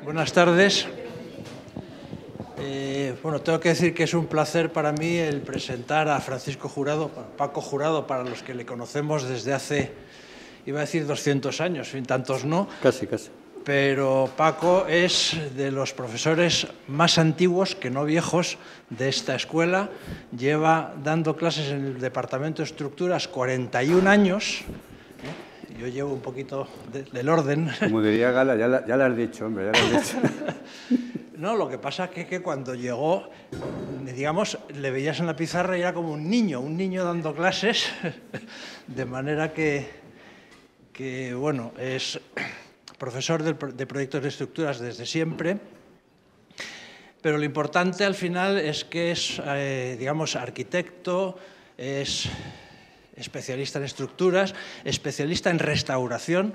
Buenas tardes. Bueno, tengo que decir que es un placer para mí el presentar a Francisco Jurado, Paco Jurado, para los que le conocemos desde hace, iba a decir 200 años, sin tantos no. Casi. Pero Paco es de los profesores más antiguos, que no viejos, de esta escuela. Lleva dando clases en el Departamento de Estructuras 41 años. Yo llevo un poquito del orden. Como diría Gala, ya lo has dicho, hombre, ya lo has dicho. No, lo que pasa es que cuando llegó, digamos, le veías en la pizarra y era como un niño dando clases, de manera que bueno, es profesor de proyectos de estructuras desde siempre, pero lo importante al final es que es, digamos, arquitecto, es especialista en estructuras, especialista en restauración,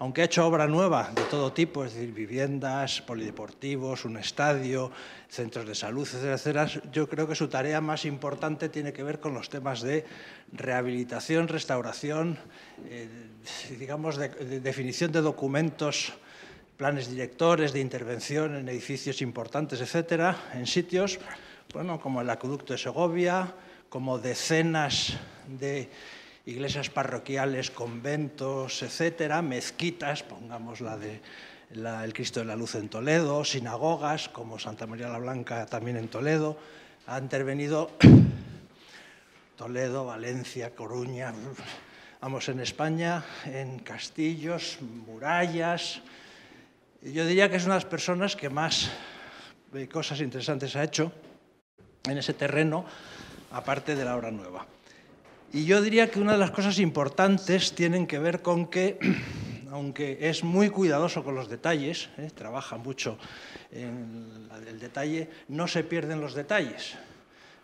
aunque ha hecho obra nueva de todo tipo, es decir, viviendas, polideportivos, un estadio, centros de salud, etcétera. Yo creo que su tarea más importante tiene que ver con los temas de rehabilitación, restauración, digamos, de definición de documentos, planes directores de intervención en edificios importantes, etcétera, en sitios, bueno, como el Acueducto de Segovia, como decenas de iglesias parroquiales, conventos, etcétera, mezquitas, pongamos el Cristo de la Luz en Toledo, sinagogas como Santa María la Blanca también en Toledo. Ha intervenido Toledo, Valencia, Coruña, vamos, en España, en castillos, murallas. Yo diría que es una de las personas que más cosas interesantes ha hecho en ese terreno, aparte de la obra nueva. Y yo diría que una de las cosas importantes tienen que ver con que, aunque es muy cuidadoso con los detalles, trabaja mucho en el detalle, no se pierden los detalles.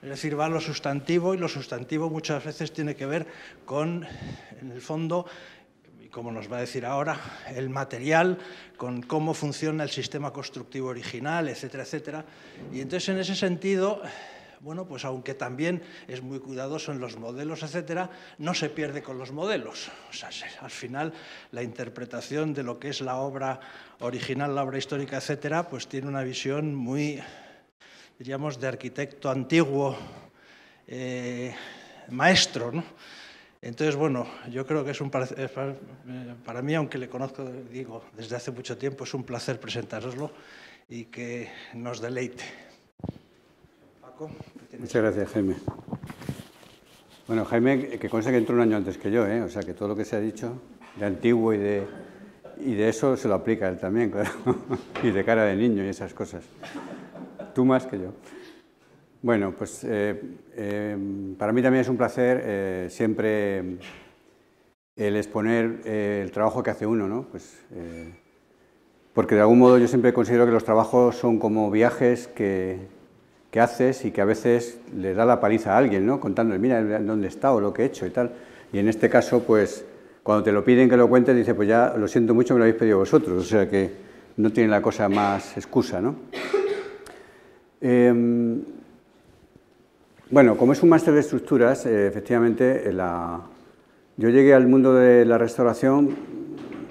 Es decir, va a lo sustantivo, y lo sustantivo muchas veces tiene que ver con, en el fondo, como nos va a decir ahora, el material, con cómo funciona el sistema constructivo original, etcétera, etcétera. Y entonces, en ese sentido, bueno, pues aunque también es muy cuidadoso en los modelos, etcétera, no se pierde con los modelos. O sea, al final, la interpretación de lo que es la obra original, la obra histórica, etcétera, pues tiene una visión muy, diríamos, de arquitecto antiguo, maestro, ¿no? Entonces, bueno, yo creo que es para mí, aunque le conozco, digo, desde hace mucho tiempo, es un placer presentároslo y que nos deleite. Paco. Muchas gracias, Jaime. Bueno, Jaime, que conste que entró un año antes que yo, o sea, que todo lo que se ha dicho de antiguo y de eso se lo aplica a él también, claro, y de cara de niño y esas cosas. Tú más que yo. Bueno, pues para mí también es un placer siempre el exponer el trabajo que hace uno, ¿no? Pues, porque de algún modo yo siempre considero que los trabajos son como viajes que haces y que a veces le da la paliza a alguien, ¿no? Contándole, mira dónde he estado, lo que he hecho y tal. Y en este caso, pues, cuando te lo piden que lo cuentes, dice, pues ya lo siento mucho, me lo habéis pedido vosotros. O sea que no tiene la cosa más excusa, ¿no? Bueno, como es un máster de estructuras, efectivamente, yo llegué al mundo de la restauración,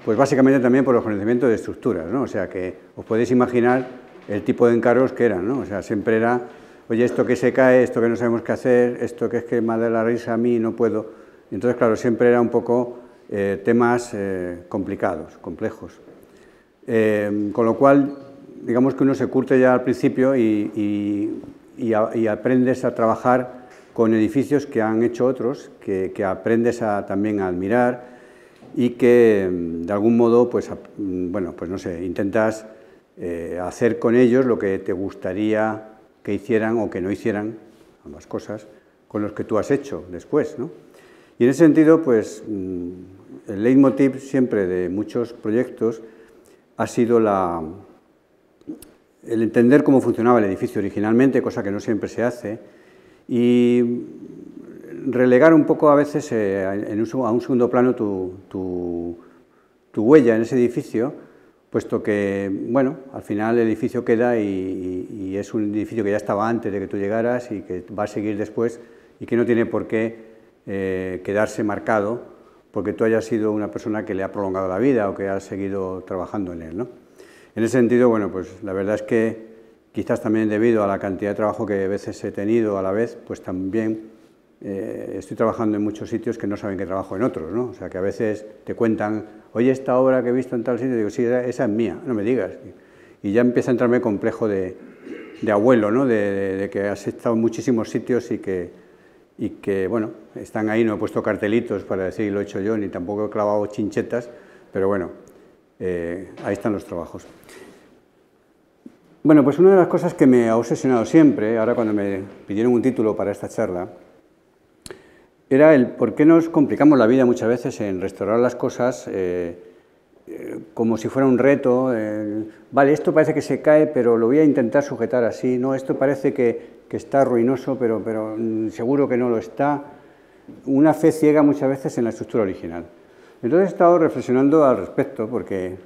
pues básicamente también por los conocimientos de estructuras, ¿no? O sea que os podéis imaginar el tipo de encargos que eran, ¿no? O sea, siempre era, oye, esto que se cae, esto que no sabemos qué hacer, esto que es que me da la risa a mí, no puedo. Y entonces, claro, siempre era un poco temas complicados, complejos. Con lo cual, digamos que uno se curte ya al principio y aprendes a trabajar con edificios que han hecho otros, que aprendes también a admirar y que, de algún modo, pues, bueno, pues no sé, intentas hacer con ellos lo que te gustaría que hicieran o que no hicieran, ambas cosas, con los que tú has hecho después, ¿no? Y en ese sentido, pues, el leitmotiv siempre de muchos proyectos ha sido el entender cómo funcionaba el edificio originalmente, cosa que no siempre se hace, y relegar un poco a veces a un segundo plano tu huella en ese edificio, puesto que, bueno, al final el edificio queda y es un edificio que ya estaba antes de que tú llegaras y que va a seguir después y que no tiene por qué quedarse marcado porque tú hayas sido una persona que le ha prolongado la vida o que ha seguido trabajando en él, ¿no? En ese sentido, bueno, pues la verdad es que quizás también debido a la cantidad de trabajo que a veces he tenido a la vez, pues también estoy trabajando en muchos sitios que no saben que trabajo en otros, ¿no? O sea, que a veces te cuentan, oye, esta obra que he visto en tal sitio, y digo, sí, esa es mía, no me digas. Y ya empieza a entrarme complejo de abuelo, ¿no? De que has estado en muchísimos sitios y que, bueno, están ahí, no he puesto cartelitos para decir lo he hecho yo, ni tampoco he clavado chinchetas, pero bueno, ahí están los trabajos. Bueno, pues una de las cosas que me ha obsesionado siempre, ahora cuando me pidieron un título para esta charla, era el por qué nos complicamos la vida muchas veces en restaurar las cosas como si fuera un reto. Vale, esto parece que se cae, pero lo voy a intentar sujetar así. No, esto parece que está ruinoso, pero seguro que no lo está. Una fe ciega muchas veces en la estructura original. Entonces he estado reflexionando al respecto, porque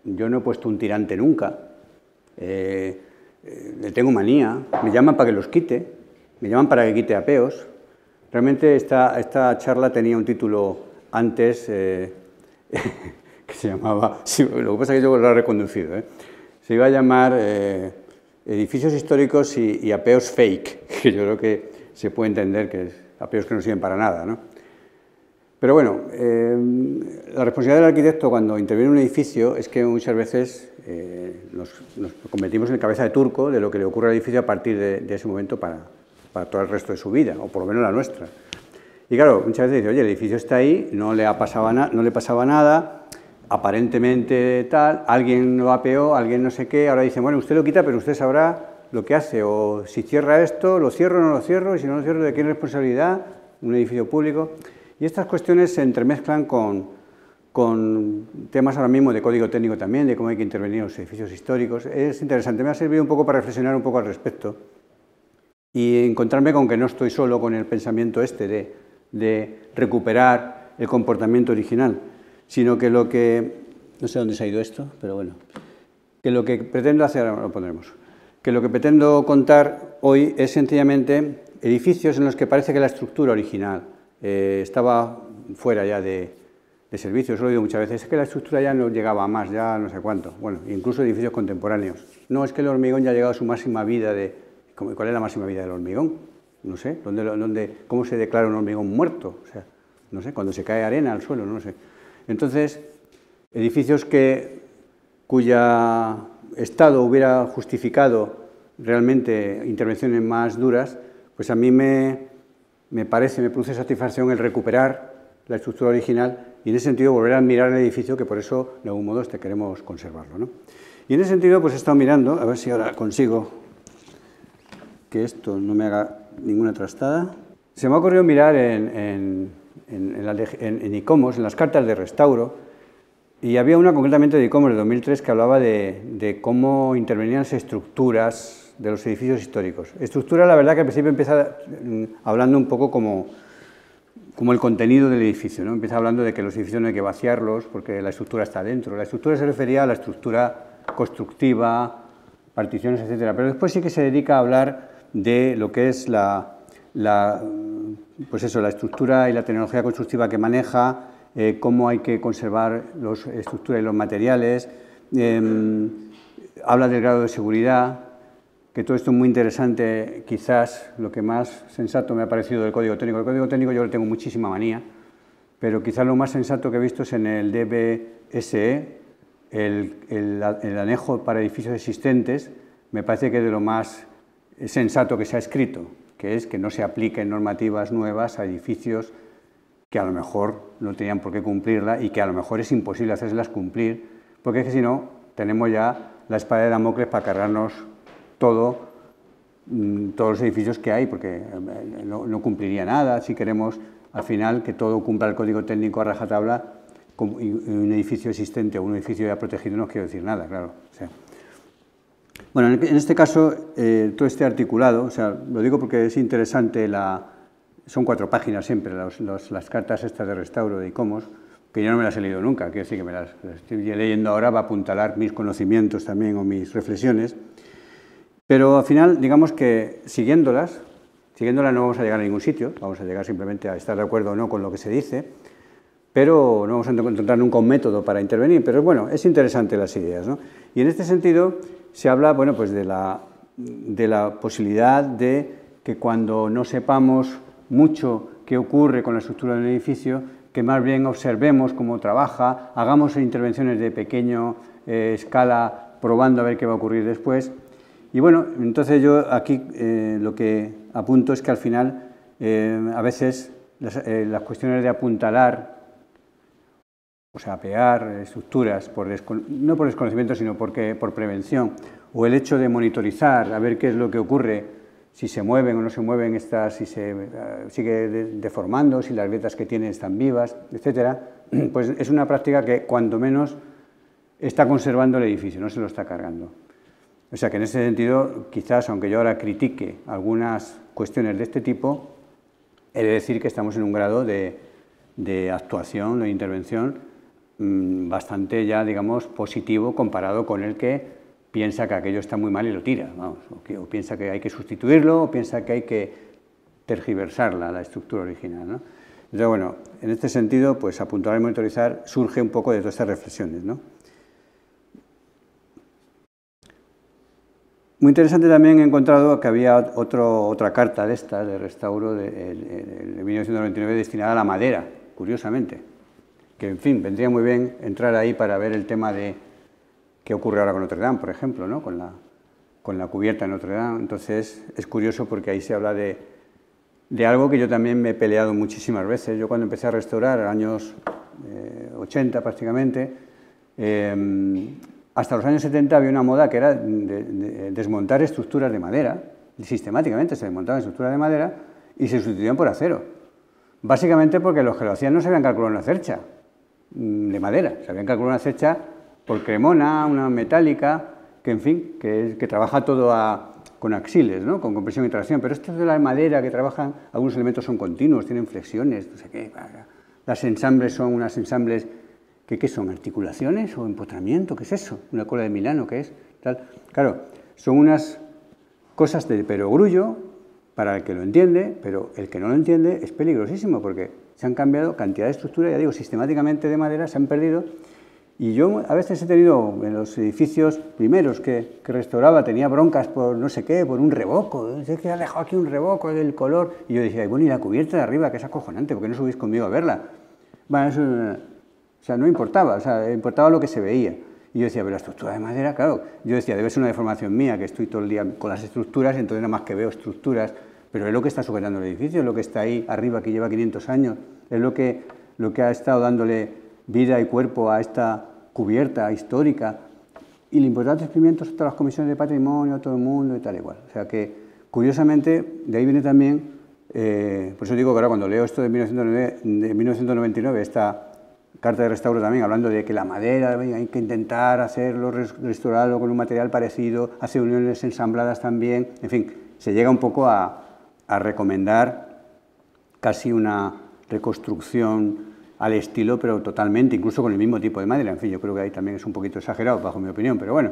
yo no he puesto un tirante nunca. Le tengo manía, me llaman para que los quite, me llaman para que quite apeos. Realmente esta charla tenía un título antes que se llamaba, sí, lo que pasa es que yo lo he reconducido, se iba a llamar Edificios históricos y apeos fake, que yo creo que se puede entender que es apeos que no sirven para nada, ¿no? Pero bueno, la responsabilidad del arquitecto cuando interviene en un edificio es que muchas veces nos convertimos en cabeza de turco de lo que le ocurre al edificio a partir de ese momento para todo el resto de su vida, o por lo menos la nuestra. Y claro, muchas veces dice, oye, el edificio está ahí, no le pasaba nada, aparentemente tal, alguien lo apeó, alguien no sé qué, ahora dicen, bueno, usted lo quita, pero usted sabrá lo que hace, o si cierra esto, lo cierro o no lo cierro, y si no lo cierro, ¿de quién es responsabilidad? Un edificio público. Y estas cuestiones se entremezclan con temas ahora mismo de código técnico también, de cómo hay que intervenir en los edificios históricos. Es interesante, me ha servido un poco para reflexionar un poco al respecto y encontrarme con que no estoy solo con el pensamiento de recuperar el comportamiento original, sino que lo que... No sé dónde se ha ido esto, pero bueno. Que lo que pretendo hacer, ahora lo pondremos, que lo que pretendo contar hoy es sencillamente edificios en los que parece que la estructura original estaba fuera ya de servicio. Eso lo digo muchas veces, es que la estructura ya no llegaba a más, ya no sé cuánto. Bueno, incluso edificios contemporáneos. No, es que el hormigón ya ha llegado a su máxima vida de... ¿Cuál es la máxima vida del hormigón? No sé, ¿cómo se declara un hormigón muerto? O sea, no sé, cuando se cae arena al suelo, no sé. Entonces, edificios cuya estado hubiera justificado realmente intervenciones más duras, pues a mí me produce satisfacción el recuperar la estructura original y en ese sentido volver a admirar el edificio, que por eso de algún modo queremos conservarlo, ¿no? Y en ese sentido pues he estado mirando, a ver si ahora consigo que esto no me haga ninguna trastada. Se me ha ocurrido mirar en ICOMOS, en las cartas de restauro, y había una concretamente de ICOMOS de 2003 que hablaba de cómo intervenían las estructuras de los edificios históricos. Estructura, la verdad que al principio empieza hablando un poco como el contenido del edificio, ¿no? Empieza hablando de que los edificios no hay que vaciarlos porque la estructura está dentro. La estructura se refería a la estructura constructiva, particiones, etcétera. Pero después sí que se dedica a hablar de lo que es la estructura y la tecnología constructiva que maneja, cómo hay que conservar la estructura y los materiales, habla del grado de seguridad, que todo esto es muy interesante, quizás lo que más sensato me ha parecido del código técnico. El código técnico yo le tengo muchísima manía, pero quizás lo más sensato que he visto es en el DBSE, el anejo para edificios existentes, me parece que es de lo más sensato que se ha escrito, que es que no se apliquen normativas nuevas a edificios que a lo mejor no tenían por qué cumplirla y que a lo mejor es imposible hacérselas cumplir, porque es que si no, tenemos ya la espada de Damocles para cargarnos todos los edificios que hay, porque no cumpliría nada si queremos al final que todo cumpla el código técnico a rajatabla y un edificio existente o un edificio ya protegido no quiero decir nada, claro. O sea, bueno, en este caso, todo este articulado, o sea, lo digo porque es interesante, son 4 páginas siempre, las cartas estas de restauro de ICOMOS, que yo no me las he leído nunca, quiero decir que me las estoy leyendo ahora para apuntalar mis conocimientos también o mis reflexiones, pero al final, digamos que siguiéndolas no vamos a llegar a ningún sitio, vamos a llegar simplemente a estar de acuerdo o no con lo que se dice, pero no vamos a encontrar nunca un método para intervenir, pero bueno, es interesante las ideas, ¿no? Y en este sentido se habla, bueno, pues de la posibilidad de que cuando no sepamos mucho qué ocurre con la estructura del edificio, que más bien observemos cómo trabaja, hagamos intervenciones de pequeña escala, probando a ver qué va a ocurrir después. Y bueno, entonces yo aquí lo que apunto es que al final a veces las cuestiones de apuntalar, o sea, apear estructuras, no por desconocimiento, sino por prevención, o el hecho de monitorizar, a ver qué es lo que ocurre, si se mueven o no se mueven si se sigue deformando, si las grietas que tienen están vivas, etcétera, pues es una práctica que cuanto menos está conservando el edificio, no se lo está cargando. O sea que en ese sentido, quizás, aunque yo ahora critique algunas cuestiones de este tipo, he de decir que estamos en un grado de actuación, de intervención, bastante ya, digamos, positivo comparado con el que piensa que aquello está muy mal y lo tira, vamos, o piensa que hay que sustituirlo, o piensa que hay que tergiversarla, la estructura original, ¿no? Entonces, bueno, en este sentido, pues apuntar y monitorizar surge un poco de todas estas reflexiones, ¿no? Muy interesante también he encontrado que había otra carta de estas, de restauro de 1999, destinada a la madera, curiosamente, que, en fin, vendría muy bien entrar ahí para ver el tema de qué ocurre ahora con Notre Dame, por ejemplo, ¿no? Con la cubierta de Notre Dame. Entonces, es curioso porque ahí se habla de algo que yo también me he peleado muchísimas veces. Yo cuando empecé a restaurar, años 80 prácticamente, hasta los años 70 había una moda que era de desmontar estructuras de madera, sistemáticamente se desmontaban estructuras de madera y se sustituían por acero. Básicamente porque los que lo hacían no se habían calculado una cercha de madera, se habían calculado una cercha por Cremona, una metálica, que en fin, que trabaja todo con axiles, ¿no? Con compresión y tracción, pero esto de la madera que trabajan, algunos elementos son continuos, tienen flexiones, no sé qué, las ensambles son unas ensambles ¿qué son? ¿Articulaciones o empotramiento? ¿Qué es eso? ¿Una cola de Milano? ¿Qué es? Tal. Claro, son unas cosas de perogrullo para el que lo entiende, pero el que no lo entiende es peligrosísimo porque se han cambiado cantidad de estructuras, ya digo, sistemáticamente de madera, se han perdido. Y yo a veces he tenido en los edificios primeros que restauraba, tenía broncas por no sé qué, por un revoco, es que ha dejado aquí un revoco del color. Y yo decía, bueno, y la cubierta de arriba, que es acojonante, ¿por qué no subís conmigo a verla? Bueno, eso, o sea, no importaba, o sea, importaba lo que se veía. Y yo decía, pero la estructura de madera, claro, yo decía, debe ser una deformación mía, que estoy todo el día con las estructuras, entonces nada más que veo estructuras, pero es lo que está sujetando el edificio, es lo que está ahí arriba, que lleva 500 años, es lo que ha estado dándole vida y cuerpo a esta cubierta histórica. Y el importante experimento son todas las comisiones de patrimonio, todo el mundo y tal igual. O sea que, curiosamente, de ahí viene también, por eso digo que ahora cuando leo esto de 1999, esta carta de restauro también, hablando de que la madera hay que intentar hacerlo, restaurarlo con un material parecido, hacer uniones ensambladas también, en fin, se llega un poco a recomendar casi una reconstrucción al estilo, pero totalmente, incluso con el mismo tipo de madera. En fin, yo creo que ahí también es un poquito exagerado, bajo mi opinión, pero bueno.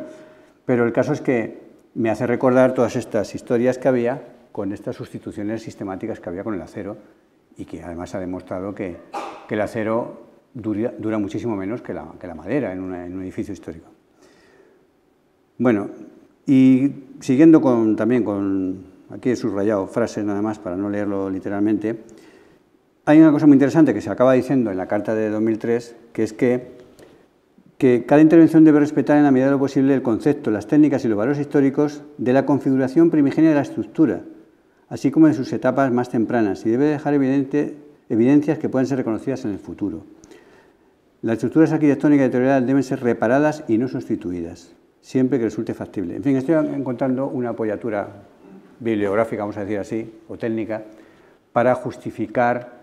Pero el caso es que me hace recordar todas estas historias que había con estas sustituciones sistemáticas que había con el acero y que además ha demostrado que el acero dura muchísimo menos que la madera en un edificio histórico. Bueno, y siguiendo también con, aquí he subrayado frases nada más para no leerlo literalmente, hay una cosa muy interesante que se acaba diciendo en la Carta de 2003, que es que cada intervención debe respetar en la medida de lo posible el concepto, las técnicas y los valores históricos de la configuración primigenia de la estructura, así como de sus etapas más tempranas, y debe dejar evidencias que puedan ser reconocidas en el futuro. Las estructuras arquitectónicas y deterioradas deben ser reparadas y no sustituidas, siempre que resulte factible. En fin, estoy encontrando una apoyatura bibliográfica, vamos a decir así, o técnica, para justificar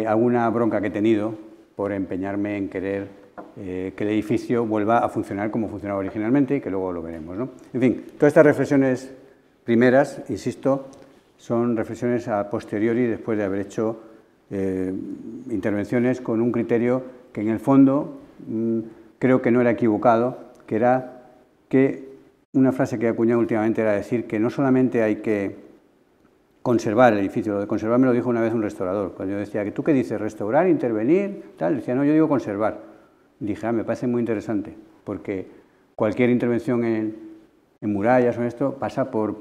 alguna bronca que he tenido por empeñarme en querer que el edificio vuelva a funcionar como funcionaba originalmente y que luego lo veremos, ¿no? En fin, todas estas reflexiones primeras, insisto, son reflexiones a posteriori después de haber hecho intervenciones con un criterio que en el fondo creo que no era equivocado, que era que una frase que he acuñado últimamente era decir que no solamente hay que conservar el edificio. Lo de conservar me lo dijo una vez un restaurador. Cuando yo decía, ¿tú qué dices? ¿Restaurar, intervenir? Tal. Decía, no, yo digo conservar. Dije, me parece muy interesante, porque cualquier intervención en murallas o en esto pasa por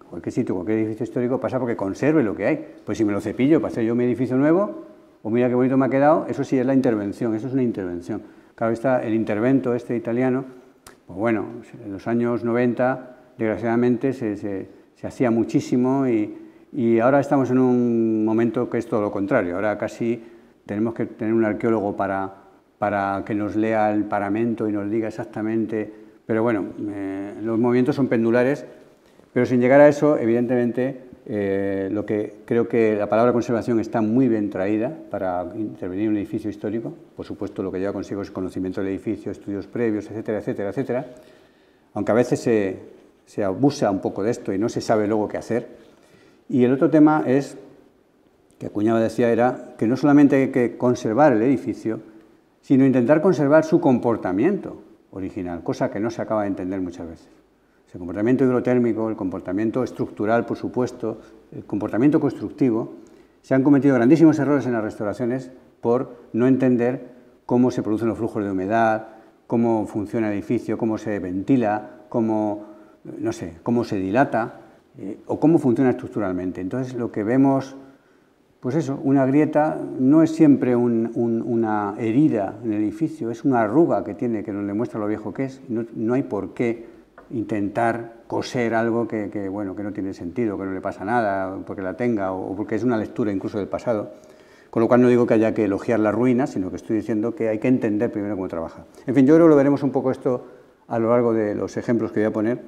cualquier sitio, cualquier edificio histórico, pasa porque conserve lo que hay. Pues si me lo cepillo para hacer yo mi edificio nuevo, o mira qué bonito me ha quedado, eso sí es la intervención, eso es una intervención. Claro, está el intervento este italiano, pues bueno, en los años 90, desgraciadamente, se hacía muchísimo y ahora estamos en un momento que es todo lo contrario. Ahora casi tenemos que tener un arqueólogo para que nos lea el paramento y nos diga exactamente. Pero bueno, los movimientos son pendulares, pero sin llegar a eso, evidentemente, lo que creo que la palabra conservación está muy bien traída para intervenir en un edificio histórico. Por supuesto, lo que lleva consigo es conocimiento del edificio, estudios previos, etcétera, etcétera, etcétera. Aunque a veces se abusa un poco de esto y no se sabe luego qué hacer. Y el otro tema es, que Acuñava decía, era que no solamente hay que conservar el edificio, sino intentar conservar su comportamiento original, cosa que no se acaba de entender muchas veces. El comportamiento hidrotérmico, el comportamiento estructural, por supuesto, el comportamiento constructivo, se han cometido grandísimos errores en las restauraciones por no entender cómo se producen los flujos de humedad, cómo funciona el edificio, cómo se ventila, cómo se dilata o cómo funciona estructuralmente. Entonces, lo que vemos, pues eso, una grieta no es siempre una herida en el edificio, es una arruga que tiene, que nos demuestra lo viejo que es. No hay por qué intentar coser algo que no tiene sentido, que no le pasa nada, porque la tenga, o porque es una lectura incluso del pasado. Con lo cual no digo que haya que elogiar la ruina, sino que estoy diciendo que hay que entender primero cómo trabaja. En fin, yo creo que lo veremos un poco esto a lo largo de los ejemplos que voy a poner,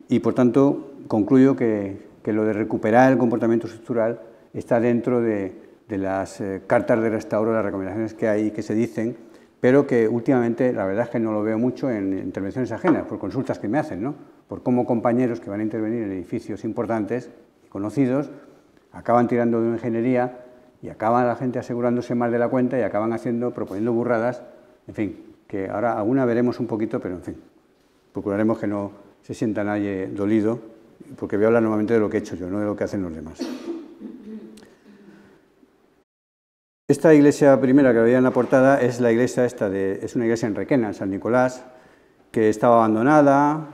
y por tanto concluyo que lo de recuperar el comportamiento estructural está dentro de las cartas de restauro, las recomendaciones que hay y que se dicen, pero que últimamente la verdad es que no lo veo mucho en intervenciones ajenas, por consultas que me hacen, ¿no? Por cómo compañeros que van a intervenir en edificios importantes y conocidos acaban tirando de una ingeniería y acaba la gente asegurándose más de la cuenta y acaban proponiendo burradas, en fin, que ahora alguna veremos un poquito, pero en fin, procuraremos que no se sienta nadie dolido, porque voy a hablar normalmente de lo que he hecho yo, no de lo que hacen los demás. Esta iglesia primera que veía en la portada es la iglesia es una iglesia en Requena, en San Nicolás, que estaba abandonada,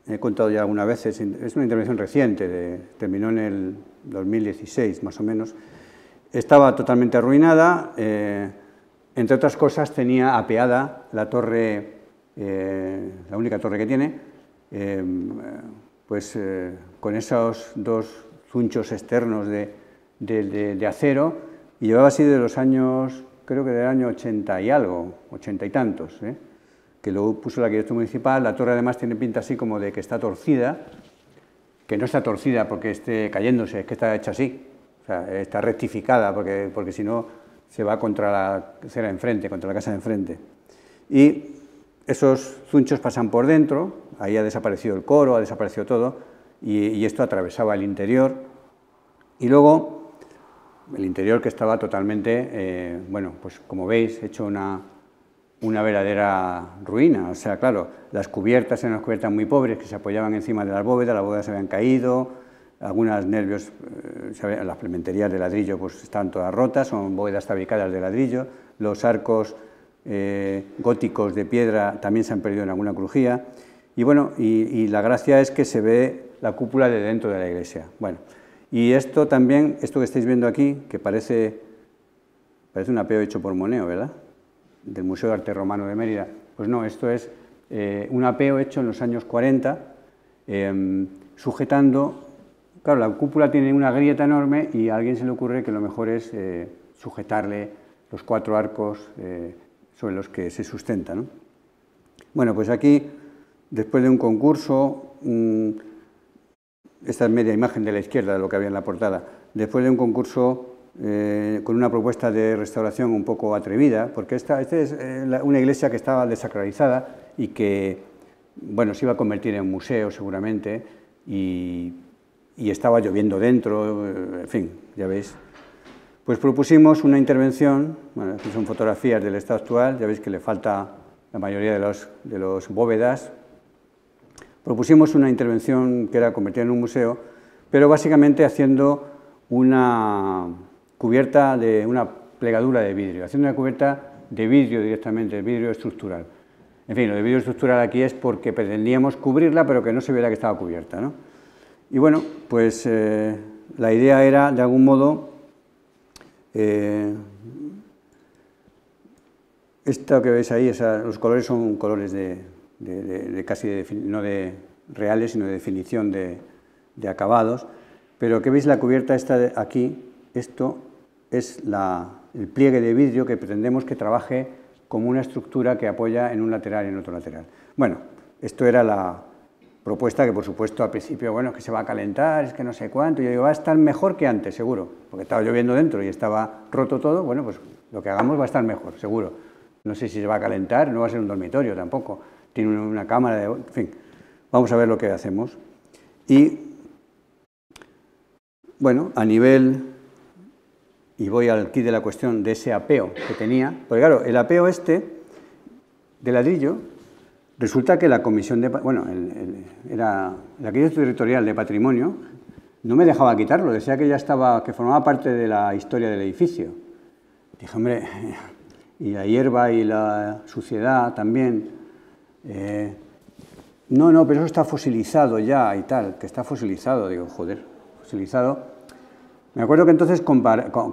he contado ya algunas veces, es una intervención reciente, terminó en el 2016 más o menos. Estaba totalmente arruinada, entre otras cosas tenía apeada la torre, la única torre que tiene, con esos dos zunchos externos de acero, y llevaba así de los años, creo que del año 80 y algo, 80 y tantos, que luego puso la arquitectura municipal. La torre además tiene pinta así como de que está torcida, que no está torcida porque esté cayéndose, es que está hecha así. O sea, está rectificada, porque si no se va contra la acera de enfrente, contra la casa de enfrente. Y esos zunchos pasan por dentro, ahí ha desaparecido el coro, ha desaparecido todo, y esto atravesaba el interior. Y luego, el interior que estaba totalmente, pues como veis, hecho una verdadera ruina. O sea, claro, las cubiertas eran unas cubiertas muy pobres que se apoyaban encima de las bóvedas se habían caído, algunos nervios, las plementerías de ladrillo pues estaban todas rotas, son bóvedas fabricadas de ladrillo, los arcos góticos de piedra también se han perdido en alguna crujía, y bueno, y la gracia es que se ve la cúpula de dentro de la iglesia. Bueno, y esto también, esto que estáis viendo aquí, que parece un apeo hecho por Moneo, ¿verdad?, del Museo de Arte Romano de Mérida. Pues no, esto es un apeo hecho en los años 40, sujetando. Claro, la cúpula tiene una grieta enorme y a alguien se le ocurre que lo mejor es sujetarle los 4 arcos sobre los que se sustenta, ¿no? Bueno, pues aquí, después de un concurso, esta es media imagen de la izquierda de lo que había en la portada, después de un concurso con una propuesta de restauración un poco atrevida, porque esta es una iglesia que estaba desacralizada y que, bueno, se iba a convertir en museo seguramente, y estaba lloviendo dentro, en fin, ya veis. Pues propusimos una intervención, bueno, aquí son fotografías del estado actual, ya veis que le falta la mayoría de los bóvedas. Propusimos una intervención que era convertida en un museo, pero básicamente haciendo una cubierta de una plegadura de vidrio, haciendo una cubierta de vidrio directamente, vidrio estructural. En fin, lo de vidrio estructural aquí es porque pretendíamos cubrirla, pero que no se viera que estaba cubierta, ¿no? Y bueno, pues la idea era, de algún modo, esto que veis ahí, los colores son colores no de reales, sino de definición de acabados, pero que veis la cubierta esta de aquí, esto es el pliegue de vidrio que pretendemos que trabaje como una estructura que apoya en un lateral y en otro lateral. Bueno, esto era la propuesta que, por supuesto, al principio, bueno, que se va a calentar, es que no sé cuánto, y yo digo, va a estar mejor que antes, seguro, porque estaba lloviendo dentro y estaba roto todo, bueno, pues lo que hagamos va a estar mejor, seguro. No sé si se va a calentar, no va a ser un dormitorio tampoco, tiene una cámara, en fin, vamos a ver lo que hacemos. Y, bueno, a nivel, y voy al kit de la cuestión de ese apeo que tenía, porque claro, el apeo este de ladrillo, resulta que la comisión de, bueno, era el arquitecto territorial de patrimonio, no me dejaba quitarlo, decía que ya estaba, que formaba parte de la historia del edificio. Dije, hombre, y la hierba y la suciedad también. No, pero eso está fosilizado ya y tal, que está fosilizado. Digo, joder, fosilizado. Me acuerdo que entonces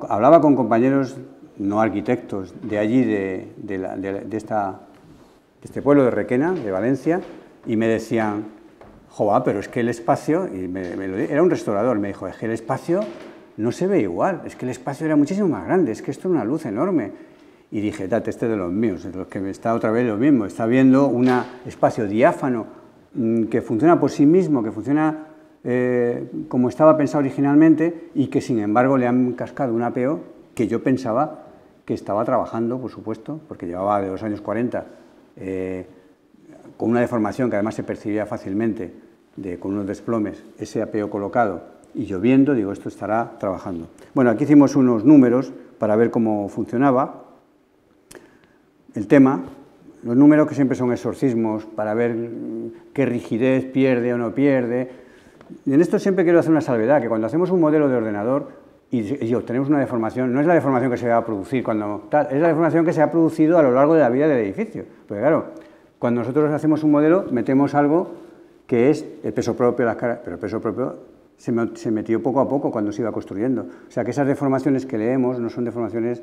hablaba con compañeros no arquitectos de allí, de este pueblo de Requena, de Valencia, y me decían, joa, pero es que el espacio, y era un restaurador, me dijo, es que el espacio no se ve igual, es que el espacio era muchísimo más grande, es que esto es una luz enorme. Y dije, date, este de los míos, de los que está otra vez lo mismo, está viendo un espacio diáfano que funciona por sí mismo, que funciona como estaba pensado originalmente y que sin embargo le han cascado un apeo que yo pensaba que estaba trabajando, por supuesto, porque llevaba de los años 40 con una deformación que además se percibía fácilmente, con unos desplomes, ese apeo colocado y lloviendo, digo, esto estará trabajando. Bueno, aquí hicimos unos números para ver cómo funcionaba el tema, los números que siempre son exorcismos para ver qué rigidez pierde o no pierde. Y en esto siempre quiero hacer una salvedad, que cuando hacemos un modelo de ordenador y obtenemos una deformación, no es la deformación que se va a producir cuando tal, es la deformación que se ha producido a lo largo de la vida del edificio. Porque claro, cuando nosotros hacemos un modelo, metemos algo que es el peso propio, las caras, pero el peso propio se metió poco a poco cuando se iba construyendo. O sea, que esas deformaciones que leemos no son deformaciones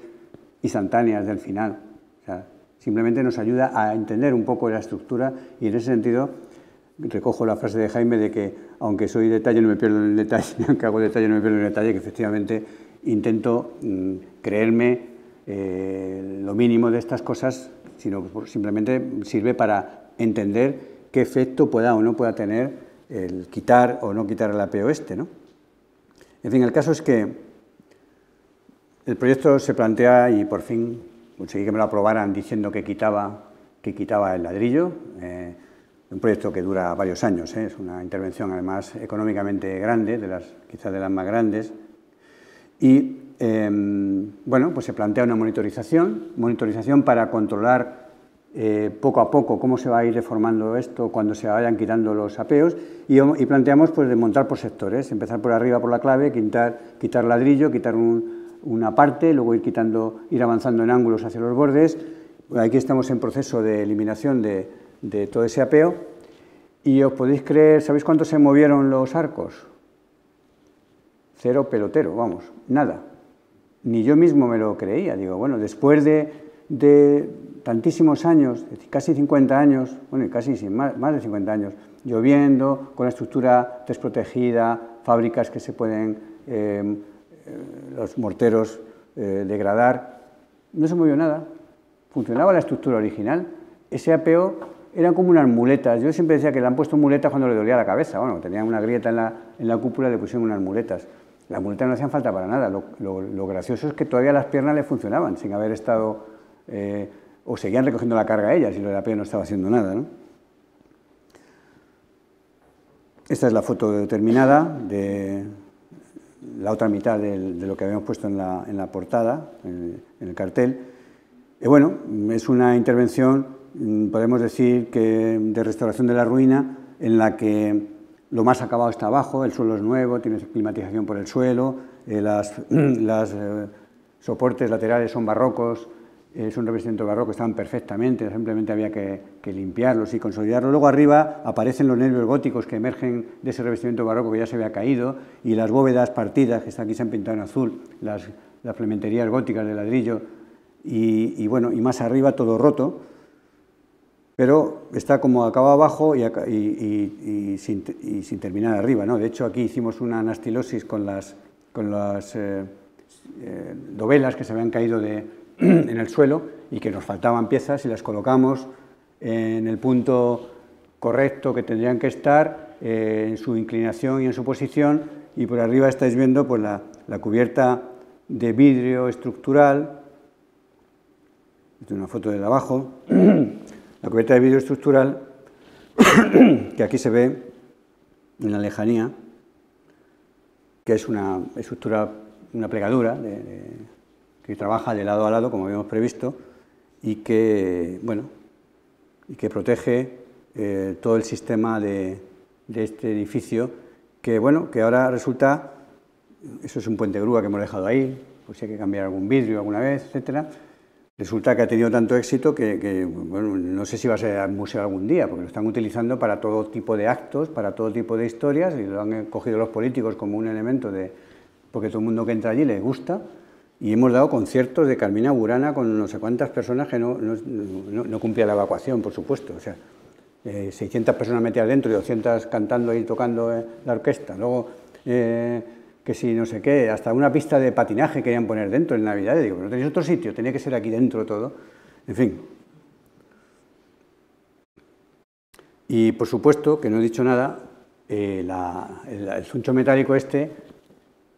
instantáneas del final. O sea, simplemente nos ayuda a entender un poco la estructura y en ese sentido recojo la frase de Jaime de que aunque soy detalle no me pierdo en el detalle, aunque hago detalle no me pierdo en el detalle, que efectivamente intento creerme lo mínimo de estas cosas, sino simplemente sirve para entender qué efecto pueda o no pueda tener el quitar o no quitar el apeo este, ¿no? En fin, el caso es que el proyecto se plantea y por fin conseguí que me lo aprobaran diciendo que quitaba el ladrillo. Un proyecto que dura varios años, es una intervención además económicamente grande, quizás de las más grandes. Y bueno, pues se plantea una monitorización para controlar poco a poco cómo se va a ir deformando esto cuando se vayan quitando los apeos y planteamos pues de montar por sectores, empezar por arriba por la clave, quitar ladrillo, quitar una parte, luego ir avanzando en ángulos hacia los bordes. Aquí estamos en proceso de eliminación de todo ese apeo y os podéis creer, ¿sabéis cuánto se movieron los arcos? Cero pelotero, vamos, nada. Ni yo mismo me lo creía, digo, bueno, después de tantísimos años, casi 50 años, bueno, casi más de 50 años, lloviendo, con la estructura desprotegida, fábricas que se pueden, los morteros, degradar, no se movió nada, funcionaba la estructura original, ese apeo eran como unas muletas, yo siempre decía que le han puesto muletas cuando le dolía la cabeza, bueno, tenían una grieta en la cúpula y le pusieron unas muletas. Las muletas no hacían falta para nada, lo gracioso es que todavía las piernas le funcionaban, sin haber estado, o seguían recogiendo la carga ellas, y lo del apeo no estaba haciendo nada, ¿no? Esta es la foto terminada de la otra mitad de lo que habíamos puesto en la portada, en el cartel. Y bueno, es una intervención, podemos decir, que de restauración de la ruina, en la que lo más acabado está abajo, el suelo es nuevo, tiene climatización por el suelo, los soportes laterales son barrocos, es un revestimiento barroco, estaban perfectamente, simplemente había que limpiarlos y consolidarlos. Luego arriba aparecen los nervios góticos que emergen de ese revestimiento barroco que ya se había caído, y las bóvedas partidas, que están aquí, se han pintado en azul, las plementerías góticas de ladrillo, y bueno, y más arriba todo roto, pero está como acabado abajo y sin terminar arriba, ¿no? De hecho, aquí hicimos una anastilosis con las dovelas que se habían caído en el suelo y que nos faltaban piezas, y las colocamos en el punto correcto que tendrían que estar, en su inclinación y en su posición, y por arriba estáis viendo pues, la cubierta de vidrio estructural. Esta es una foto de abajo. La cubierta de vidrio estructural, que aquí se ve en la lejanía, que es una estructura, una plegadura que trabaja de lado a lado, como habíamos previsto, y que, bueno, y que protege todo el sistema de este edificio, que, bueno, que ahora resulta, eso es un puente grúa que hemos dejado ahí, pues si hay que cambiar algún vidrio alguna vez, etcétera. Resulta que ha tenido tanto éxito que bueno, no sé si va a ser museo algún día, porque lo están utilizando para todo tipo de actos, para todo tipo de historias, y lo han cogido los políticos como un elemento porque todo el mundo que entra allí le gusta, y hemos dado conciertos de Carmina Burana con no sé cuántas personas que no cumplía la evacuación, por supuesto, o sea, 600 personas metidas dentro y 200 cantando y tocando la orquesta. Luego, que si no sé qué, hasta una pista de patinaje querían poner dentro en Navidad, y digo, ¿no tenéis otro sitio? Tenía que ser aquí dentro todo, en fin. Y por supuesto, que no he dicho nada, el zuncho metálico este,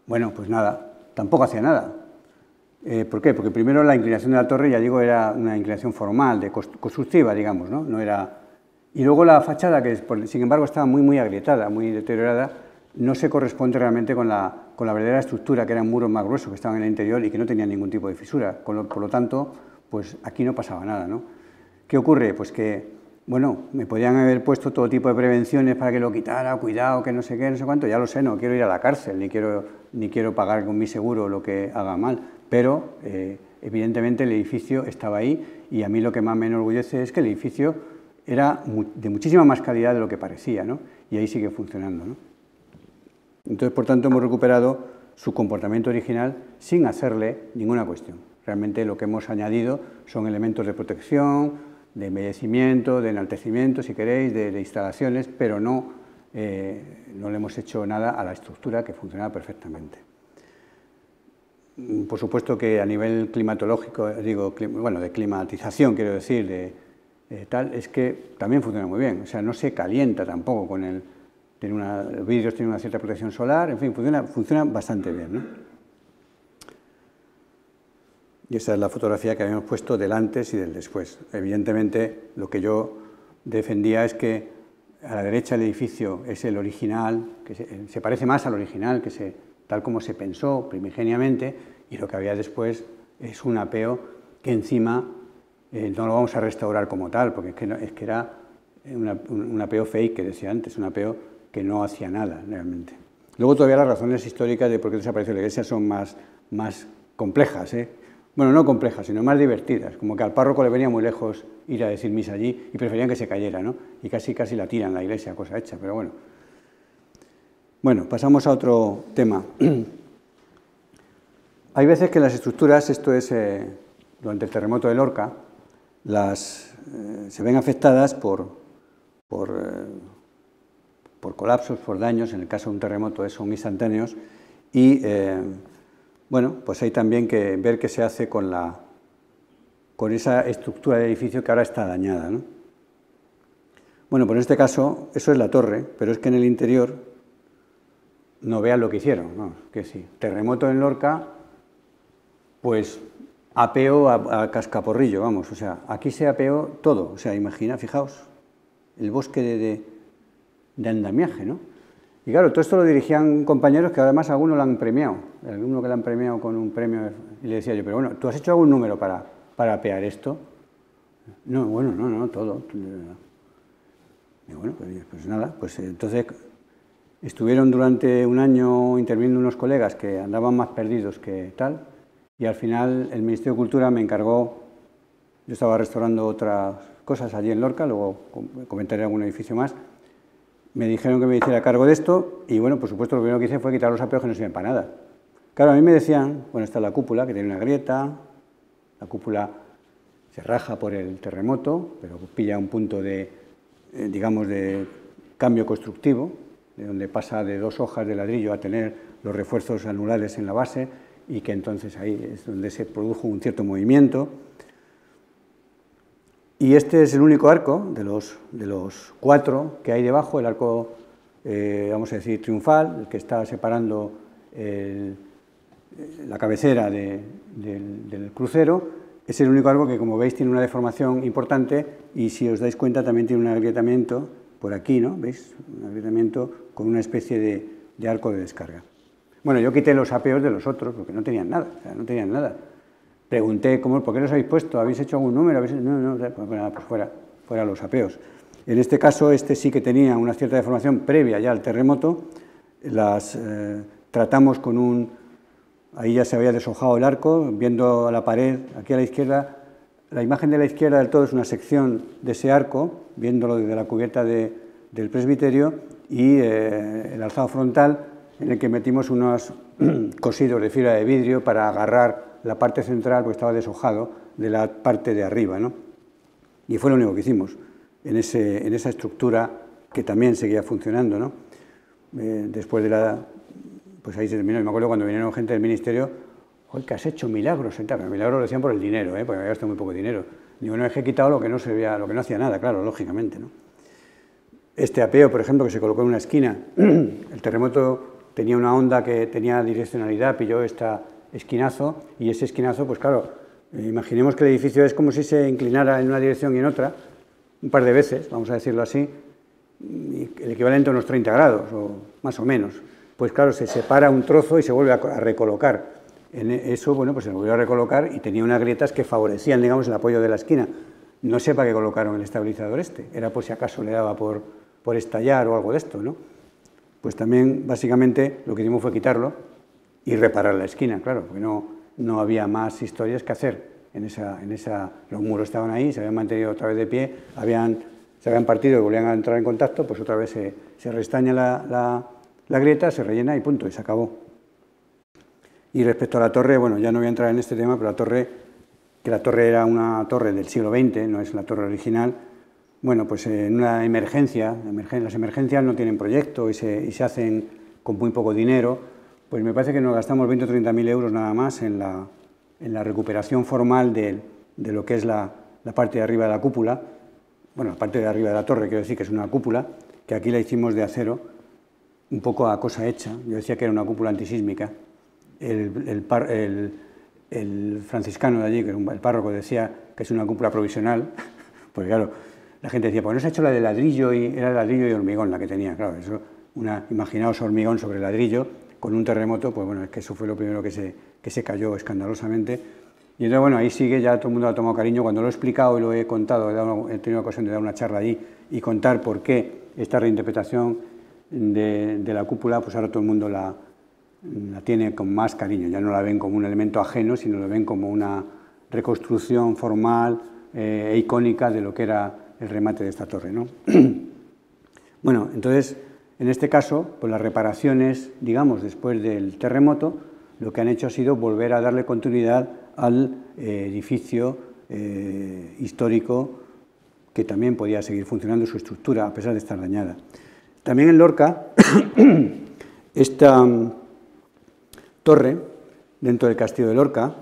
bueno, pues nada, tampoco hacía nada. ¿Por qué? Porque primero la inclinación de la torre, ya digo, era una inclinación formal, constructiva, digamos, ¿no? No era... Y luego la fachada, que sin embargo estaba muy agrietada, muy deteriorada, no se corresponde realmente con la verdadera estructura, que eran muros más gruesos que estaban en el interior y que no tenían ningún tipo de fisura. Por lo tanto, pues aquí no pasaba nada, ¿no? ¿Qué ocurre? Pues que, bueno, me podían haber puesto todo tipo de prevenciones para que lo quitara, cuidado, que no sé qué, no sé cuánto, ya lo sé, no quiero ir a la cárcel, ni quiero pagar con mi seguro lo que haga mal, pero evidentemente el edificio estaba ahí, y a mí lo que más me enorgullece es que el edificio era de muchísima más calidad de lo que parecía, ¿no? Y ahí sigue funcionando, ¿no? Entonces, por tanto, hemos recuperado su comportamiento original sin hacerle ninguna cuestión. Realmente lo que hemos añadido son elementos de protección, de embellecimiento, de enaltecimiento, si queréis, de instalaciones, pero no le hemos hecho nada a la estructura, que funcionaba perfectamente. Por supuesto que a nivel climatológico, bueno, de climatización, quiero decir, tal, es que también funciona muy bien. O sea, no se calienta tampoco con el... Los vidrios tienen una cierta protección solar, en fin, funciona bastante bien, ¿no? Y esa es la fotografía que habíamos puesto del antes y del después. Evidentemente, lo que yo defendía es que a la derecha el edificio es el original, que se parece más al original, tal como se pensó primigeniamente, y lo que había después es un apeo que encima no lo vamos a restaurar como tal, porque es que era un apeo fake, que decía antes, un apeo que no hacía nada realmente. Luego todavía las razones históricas de por qué desapareció la iglesia son más complejas, ¿eh? Bueno, no complejas, sino más divertidas, como que al párroco le venía muy lejos ir a decir misa allí y preferían que se cayera, ¿no? Y casi la tiran la iglesia, cosa hecha, pero bueno. Bueno, pasamos a otro tema. Hay veces que las estructuras, esto es durante el terremoto de Lorca, se ven afectadas por colapsos, por daños. En el caso de un terremoto son instantáneos, y bueno, pues hay también que ver qué se hace con esa estructura del edificio que ahora está dañada, ¿no? Bueno, pues en este caso, eso es la torre, pero es que en el interior no vean lo que hicieron, ¿no? Que sí, terremoto en Lorca, pues apeo a cascaporrillo, vamos, o sea, aquí se apeó todo, o sea, imagina, fijaos, el bosque de andamiaje, ¿no? Y claro, todo esto lo dirigían compañeros que además algunos lo han premiado, alguno que lo han premiado con un premio, y le decía yo, pero bueno, ¿tú has hecho algún número para apear esto? No, bueno, no, todo. Y bueno, pues nada, pues entonces Estuvieron durante un año interviniendo unos colegas que andaban más perdidos que tal, y al final el Ministerio de Cultura me encargó, yo estaba restaurando otras cosas allí en Lorca, luego comentaré algún edificio más, me dijeron que me hiciera cargo de esto, y bueno, por supuesto lo primero que hice fue quitar los apeos que no sirven para nada. Claro, a mí me decían, bueno, esta es la cúpula, que tiene una grieta, la cúpula se raja por el terremoto, pero pilla un punto de, digamos, de cambio constructivo, de donde pasa de 2 hojas de ladrillo a tener los refuerzos anulares en la base, y que entonces ahí es donde se produjo un cierto movimiento. Y este es el único arco de los 4 que hay debajo, el arco, vamos a decir, triunfal, el que está separando la cabecera del crucero. Es el único arco que, como veis, tiene una deformación importante, y si os dais cuenta también tiene un agrietamiento por aquí, ¿no? ¿Veis? Un agrietamiento con una especie de arco de descarga. Bueno, yo quité los apeos de los otros porque no tenían nada, o sea, no tenían nada. Pregunté, ¿por qué los habéis puesto? ¿Habéis hecho algún número? No, pues fuera los apeos. En este caso, este sí que tenía una cierta deformación previa ya al terremoto. Las tratamos con un... Ahí ya se había deshojado el arco, viendo a la pared, aquí a la izquierda. La imagen de la izquierda del todo es una sección de ese arco, viéndolo desde la cubierta del presbiterio, y el alzado frontal, en el que metimos unos cosidos de fibra de vidrio para agarrar la parte central, porque estaba deshojado, de la parte de arriba, ¿no? Y fue lo único que hicimos en esa estructura que también seguía funcionando, ¿no? Después de la... Pues ahí se terminó. Y me acuerdo cuando vinieron gente del ministerio, ¡joder, que has hecho milagros! Pero milagros lo decían por el dinero, porque me había gastado muy poco dinero. Digo, no, es que he quitado lo que no servía, lo que no hacía nada, claro, lógicamente, ¿no? Este apeo, por ejemplo, que se colocó en una esquina, el terremoto tenía una onda que tenía direccionalidad, pilló este esquinazo, y ese esquinazo, pues claro, imaginemos que el edificio es como si se inclinara en una dirección y en otra, un par de veces, vamos a decirlo así, el equivalente a unos 30 grados, o más o menos. Pues claro, se separa un trozo y se vuelve a recolocar. En eso, bueno, pues se volvió a recolocar y tenía unas grietas que favorecían, digamos, el apoyo de la esquina. No sé para qué colocaron el estabilizador este, era por si acaso le daba por estallar o algo de esto, ¿no? Pues también, básicamente, lo que hicimos fue quitarlo y reparar la esquina, claro, porque no había más historias que hacer. Los muros estaban ahí, se habían mantenido otra vez de pie, se habían partido y volvían a entrar en contacto, pues otra vez se restaña la grieta, se rellena y punto, y se acabó. Y respecto a la torre, bueno, ya no voy a entrar en este tema, pero la torre era una torre del siglo XX, no es la torre original. Bueno, pues en una emergencia, las emergencias no tienen proyecto y se hacen con muy poco dinero, pues me parece que nos gastamos 20 o 30.000 euros nada más en la recuperación formal de lo que es la parte de arriba de la cúpula, bueno, la parte de arriba de la torre, quiero decir que es una cúpula, que aquí la hicimos de acero, un poco a cosa hecha. Yo decía que era una cúpula antisísmica. El franciscano de allí, que el párroco, decía que es una cúpula provisional, porque claro, la gente decía, pues no se ha hecho la de ladrillo, y era ladrillo y hormigón la que tenía, claro, eso, imaginaos hormigón sobre ladrillo, con un terremoto, pues bueno, es que eso fue lo primero que se cayó escandalosamente. Y entonces, bueno, ahí sigue, ya todo el mundo ha tomado cariño. Cuando lo he explicado y lo he contado, he tenido ocasión de dar una charla allí y contar por qué esta reinterpretación de la cúpula, pues ahora todo el mundo la tiene con más cariño, ya no la ven como un elemento ajeno, sino lo ven como una reconstrucción formal e icónica de lo que era el remate de esta torre, ¿no? Bueno, entonces, en este caso, pues las reparaciones, digamos, después del terremoto, lo que han hecho ha sido volver a darle continuidad al edificio histórico, que también podía seguir funcionando su estructura, a pesar de estar dañada. También en Lorca, esta torre, dentro del castillo de Lorca,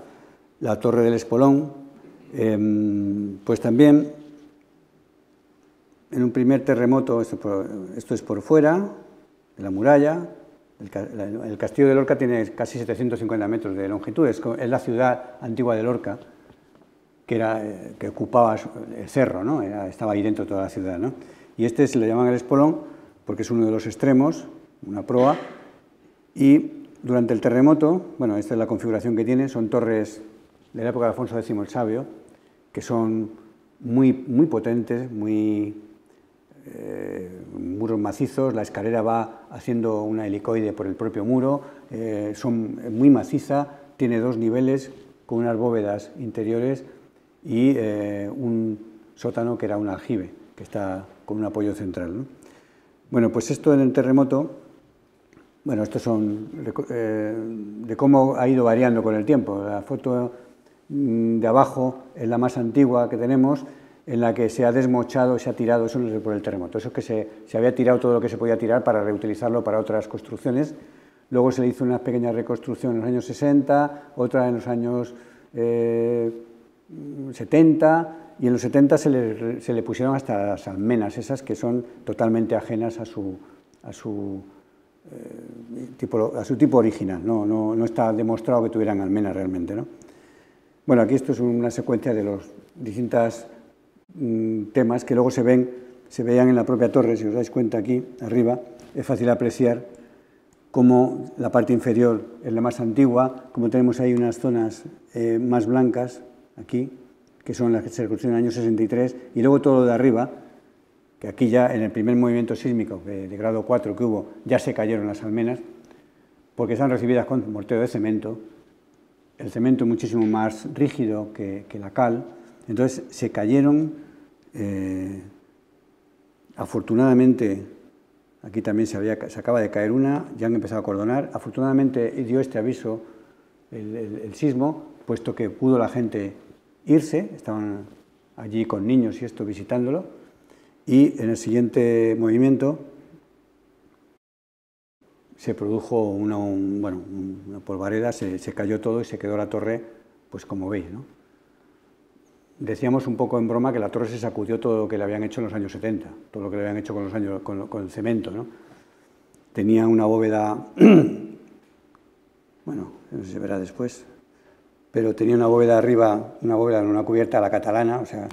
la torre del Espolón, pues también en un primer terremoto, esto es por fuera de la muralla, el castillo de Lorca tiene casi 750 metros de longitud, es la ciudad antigua de Lorca, que ocupaba el cerro, ¿no? Estaba ahí dentro toda la ciudad, ¿no? Y este se le llaman el Espolón porque es uno de los extremos, una proa, y durante el terremoto, bueno, esta es la configuración que tiene, son torres de la época de Alfonso X el Sabio, que son muy, muy potentes, muy muros macizos, la escalera va haciendo una helicoide por el propio muro, son muy maciza, tiene 2 niveles con unas bóvedas interiores y un sótano que era un aljibe, que está con un apoyo central, ¿no? Bueno, pues esto en el terremoto, bueno, estos son de cómo ha ido variando con el tiempo. La foto de abajo es la más antigua que tenemos, en la que se ha desmochado, se ha tirado, eso no es por el terremoto, eso es que se había tirado todo lo que se podía tirar para reutilizarlo para otras construcciones. Luego se le hizo una pequeña reconstrucción en los años 60, otra en los años 70, y en los 70 se le pusieron hasta las almenas, esas que son totalmente ajenas a su tipo original, no está demostrado que tuvieran almenas realmente, ¿no? Bueno, aquí esto es una secuencia de los distintos temas que luego se veían en la propia torre. Si os dais cuenta aquí arriba, es fácil apreciar cómo la parte inferior es la más antigua, como tenemos ahí unas zonas más blancas aquí, que son las que se construyeron en el año 63, y luego todo lo de arriba, que aquí ya en el primer movimiento sísmico de grado 4 que hubo, ya se cayeron las almenas, porque están recibidas con mortero de cemento. El cemento es muchísimo más rígido que la cal, entonces se cayeron. Afortunadamente, aquí también se acaba de caer una, ya han empezado a cordonar. Afortunadamente dio este aviso el sismo, puesto que pudo la gente irse, estaban allí con niños y esto visitándolo, y en el siguiente movimiento se produjo una polvareda, se cayó todo y se quedó la torre, pues como veis, ¿no? Decíamos un poco en broma que la torre se sacudió todo lo que le habían hecho en los años 70, todo lo que le habían hecho con el cemento, ¿no? Tenía una bóveda, bueno, eso se verá después, pero tenía una bóveda arriba, una cubierta a la catalana, o sea,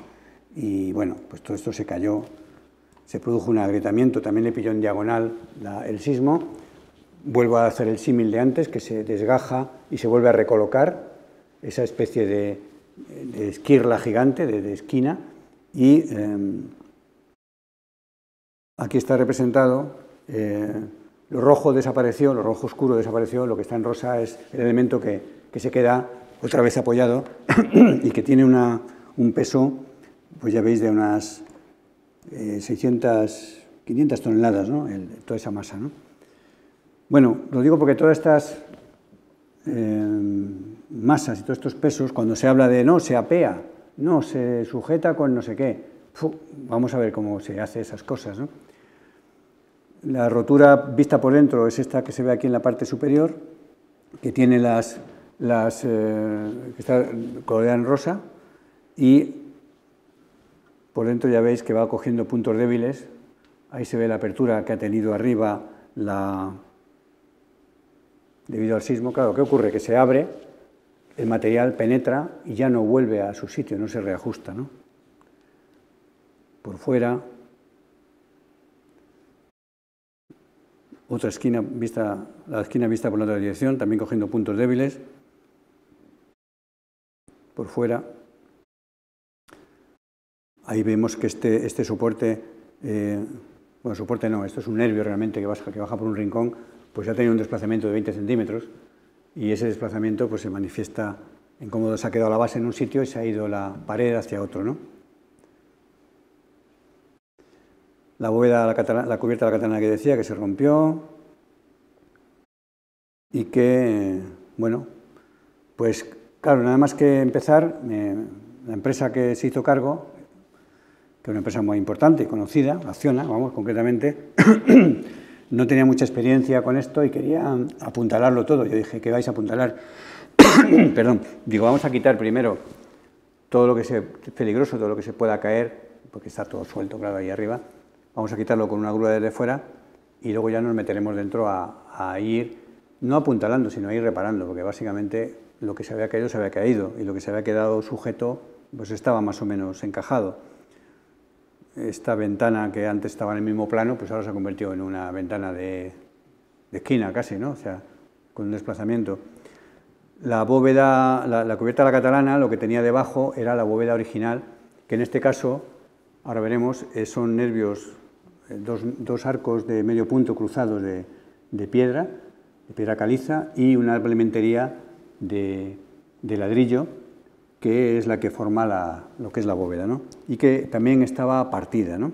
y bueno, pues todo esto se cayó, se produjo un agrietamiento, también le pilló en diagonal el sismo. Vuelvo a hacer el símil de antes, que se desgaja y se vuelve a recolocar, esa especie de esquirla gigante, de esquina, y aquí está representado, lo rojo desapareció, lo rojo oscuro desapareció, lo que está en rosa es el elemento que se queda otra vez apoyado y que tiene un peso, pues ya veis, de unas 500 toneladas, ¿no? Toda esa masa, ¿no? Bueno, lo digo porque todas estas masas y todos estos pesos, cuando se habla de no, se apea, no, se sujeta con no sé qué, vamos a ver cómo se hace esas cosas, ¿no? La rotura vista por dentro es esta que se ve aquí en la parte superior, que tiene que está coloreada en rosa, y por dentro ya veis que va cogiendo puntos débiles. Ahí se ve la apertura que ha tenido arriba debido al sismo. Claro, ¿qué ocurre? Que se abre, el material penetra y ya no vuelve a su sitio, no se reajusta, ¿no? Por fuera, otra esquina vista, la esquina vista por la otra dirección, también cogiendo puntos débiles. Por fuera, ahí vemos que este soporte, bueno, soporte no, esto es un nervio realmente que baja por un rincón, pues ha tenido un desplazamiento de 20 centímetros y ese desplazamiento pues se manifiesta en cómo se ha quedado la base en un sitio y se ha ido la pared hacia otro, ¿no? La bóveda, la cubierta de la catalana que decía, que se rompió y que, bueno, pues claro, nada más que empezar, la empresa que se hizo cargo, que es una empresa muy importante y conocida, Acciona, vamos, concretamente, no tenía mucha experiencia con esto y quería apuntalarlo todo. Yo dije, ¿qué vais a apuntalar? Perdón, digo, vamos a quitar primero todo lo que sea peligroso, todo lo que se pueda caer, porque está todo suelto, claro, ahí arriba. Vamos a quitarlo con una grúa desde fuera y luego ya nos meteremos dentro a ir, no apuntalando, sino a ir reparando, porque básicamente lo que se había caído y lo que se había quedado sujeto, pues estaba más o menos encajado. Esta ventana que antes estaba en el mismo plano, pues ahora se ha convertido en una ventana de esquina casi, ¿no? O sea, con un desplazamiento. La bóveda, la cubierta de la catalana, lo que tenía debajo era la bóveda original, que en este caso, ahora veremos, son nervios dos arcos de medio punto cruzados de piedra caliza, y una implementería de ladrillo, que es la que forma lo que es la bóveda, ¿no? Y que también estaba partida, ¿no?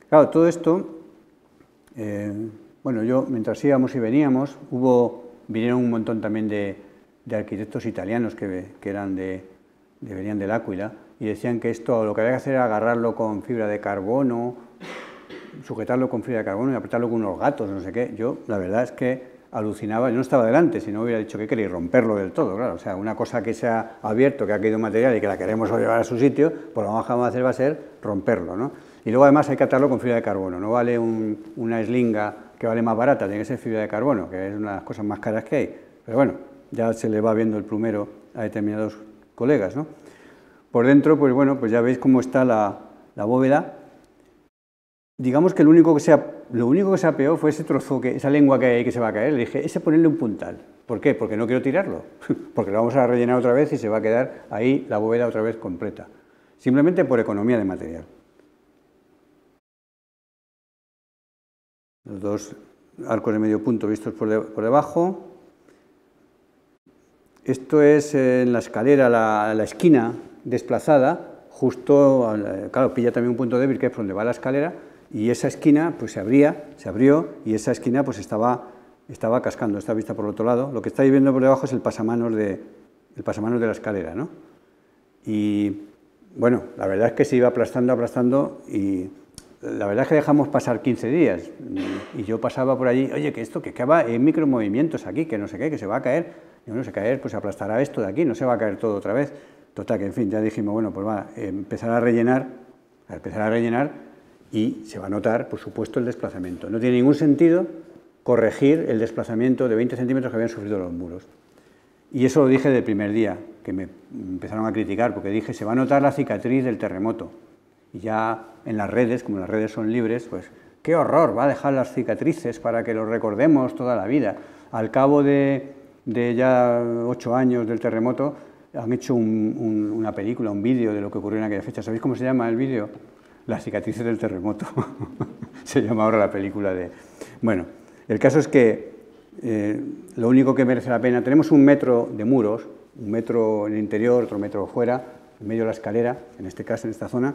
Claro, todo esto, bueno, yo mientras íbamos y veníamos, vinieron un montón también de arquitectos italianos que venían del Áquila, y decían que esto lo que había que hacer era agarrarlo con fibra de carbono, sujetarlo con fibra de carbono y apretarlo con unos gatos, no sé qué. Yo, la verdad es que alucinaba, yo no estaba delante, si no hubiera dicho que queréis romperlo del todo, claro. O sea, una cosa que se ha abierto, que ha caído material y que la queremos llevar a su sitio, pues lo que vamos a hacer va a ser romperlo, ¿no? Y luego además hay que atarlo con fibra de carbono, no vale una eslinga que vale más barata, tiene que ser fibra de carbono, que es una de las cosas más caras que hay. Pero bueno, ya se le va viendo el plumero a determinados colegas, ¿no? Por dentro, pues bueno, pues ya veis cómo está la bóveda. Digamos que lo único que se apeó fue ese trozo, esa lengua que hay ahí que se va a caer. Le dije, ese ponerle un puntal. ¿Por qué? Porque no quiero tirarlo, porque lo vamos a rellenar otra vez y se va a quedar ahí la bóveda otra vez completa. Simplemente por economía de material. Los dos arcos de medio punto vistos por debajo. Esto es en la escalera, la esquina desplazada, justo, claro, pilla también un punto débil que es por donde va la escalera, y esa esquina pues se abrió, y esa esquina pues estaba cascando, está vista por el otro lado. Lo que estáis viendo por debajo es el pasamanos de la escalera, ¿no? Y bueno, la verdad es que se iba aplastando, y la verdad es que dejamos pasar 15 días, y yo pasaba por allí, oye, que esto, que va en micromovimientos aquí, que no sé qué, que se va a caer, y bueno, se caer, pues se aplastará esto de aquí, no se va a caer todo otra vez. Total, que en fin, ya dijimos, bueno, pues va a empezar a rellenar, y se va a notar, por supuesto, el desplazamiento. No tiene ningún sentido corregir el desplazamiento de 20 centímetros que habían sufrido los muros. Y eso lo dije del primer día, que me empezaron a criticar, porque dije, se va a notar la cicatriz del terremoto. Y ya en las redes, como las redes son libres, pues, qué horror, va a dejar las cicatrices para que lo recordemos toda la vida. Al cabo de ya 8 años del terremoto, han hecho una película, un vídeo de lo que ocurrió en aquella fecha. ¿Sabéis cómo se llama el vídeo? Las cicatrices del terremoto. Se llama ahora la película de... Bueno, el caso es que lo único que merece la pena, tenemos 1 metro de muros, 1 metro en el interior, otro metro fuera, en medio de la escalera, en este caso, en esta zona.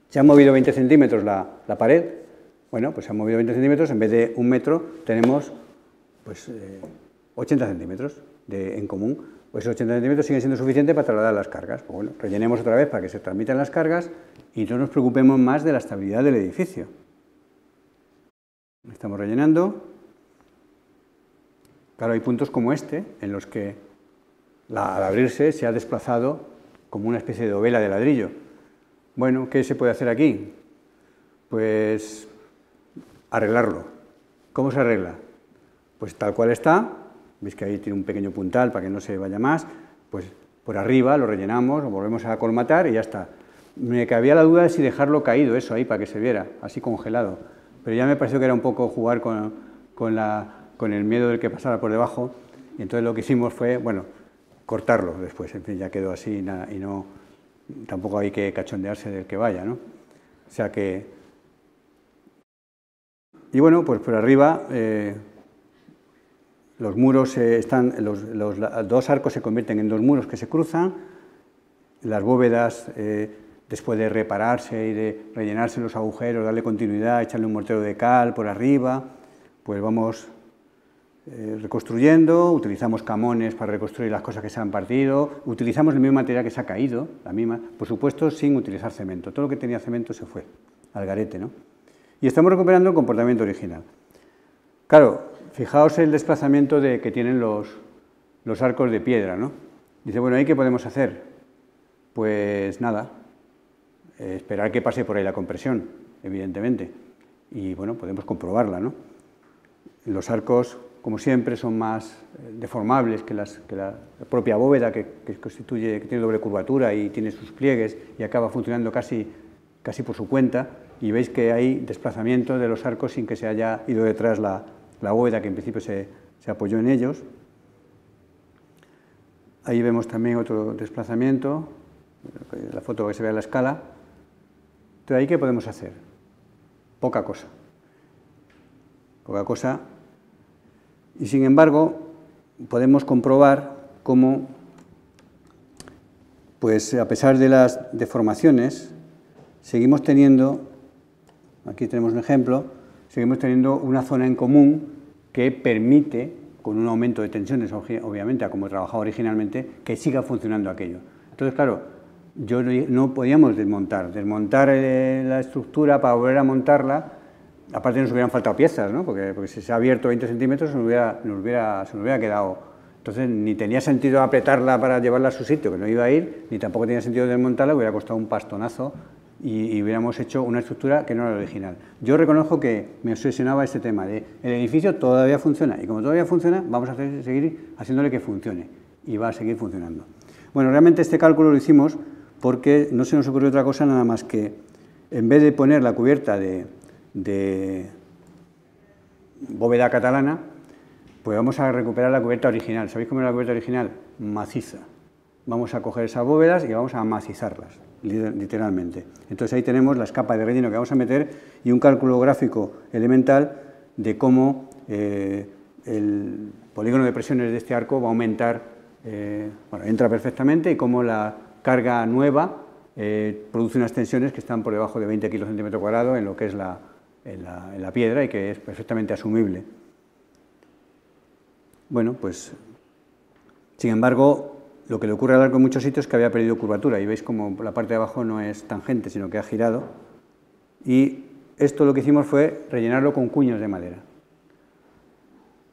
Se ha movido 20 centímetros la pared. Bueno, pues se ha movido 20 centímetros, en vez de 1 metro tenemos pues 80 centímetros en común. Pues esos 80 centímetros siguen siendo suficientes para trasladar las cargas. Pues bueno, rellenemos otra vez para que se transmitan las cargas y no nos preocupemos más de la estabilidad del edificio. Estamos rellenando. Claro, hay puntos como este, en los que al abrirse se ha desplazado como una especie de ovela de ladrillo. Bueno, ¿qué se puede hacer aquí? Pues arreglarlo. ¿Cómo se arregla? Pues tal cual está. Veis que ahí tiene un pequeño puntal para que no se vaya más, pues por arriba lo rellenamos, lo volvemos a colmatar y ya está. Me cabía la duda de si dejarlo caído eso ahí para que se viera, así congelado, pero ya me pareció que era un poco jugar con el miedo del que pasara por debajo, y entonces lo que hicimos fue, bueno, cortarlo después, en fin, ya quedó así nada, y no, tampoco hay que cachondearse del que vaya, ¿no? O sea que... Y bueno, pues por arriba... los muros los 2 arcos se convierten en 2 muros que se cruzan, las bóvedas, después de repararse y de rellenarse los agujeros, darle continuidad, echarle un mortero de cal por arriba, pues vamos reconstruyendo, utilizamos camones para reconstruir las cosas que se han partido, utilizamos el mismo material que se ha caído, la misma, por supuesto sin utilizar cemento, todo lo que tenía cemento se fue al garete, ¿no? Y estamos recuperando el comportamiento original. Claro, fijaos el desplazamiento que tienen los arcos de piedra, ¿no? Dice, bueno, ¿y qué podemos hacer? Pues nada, esperar que pase por ahí la compresión, evidentemente, y bueno, podemos comprobarla, ¿no? Los arcos, como siempre, son más deformables que la propia bóveda, que tiene doble curvatura y tiene sus pliegues y acaba funcionando casi por su cuenta, y veis que hay desplazamiento de los arcos sin que se haya ido detrás la bóveda, que en principio se apoyó en ellos. Ahí vemos también otro desplazamiento, la foto que se ve a la escala. Entonces, ¿ahí qué podemos hacer? poca cosa. Poca cosa. Y sin embargo, podemos comprobar cómo, pues a pesar de las deformaciones, seguimos teniendo, aquí tenemos un ejemplo, seguimos teniendo una zona en común que permite, con un aumento de tensiones, obviamente, a como trabajaba originalmente, que siga funcionando aquello. Entonces, claro, no podíamos desmontar la estructura para volver a montarla. Aparte nos hubieran faltado piezas, ¿no? Porque si se ha abierto 20 centímetros se nos hubiera quedado. Entonces ni tenía sentido apretarla para llevarla a su sitio, que no iba a ir, ni tampoco tenía sentido desmontarla, hubiera costado un pastonazo y hubiéramos hecho una estructura que no era la original. Yo reconozco que me obsesionaba este tema de el edificio todavía funciona y como todavía funciona vamos a seguir haciéndole que funcione y va a seguir funcionando. Bueno, realmente este cálculo lo hicimos porque no se nos ocurrió otra cosa nada más que en vez de poner la cubierta de bóveda catalana, pues vamos a recuperar la cubierta original. ¿Sabéis cómo era la cubierta original? Maciza. Vamos a coger esas bóvedas y vamos a amacizarlas, literalmente. Entonces ahí tenemos las capas de relleno que vamos a meter y un cálculo gráfico elemental de cómo el polígono de presiones de este arco va a aumentar, bueno, entra perfectamente y cómo la carga nueva produce unas tensiones que están por debajo de 20 kilocentímetros cuadrados en lo que es en la piedra y que es perfectamente asumible. Bueno, pues, sin embargo, lo que le ocurre al arco en muchos sitios es que había perdido curvatura y veis como la parte de abajo no es tangente, sino que ha girado. Y esto lo que hicimos fue rellenarlo con cuños de madera.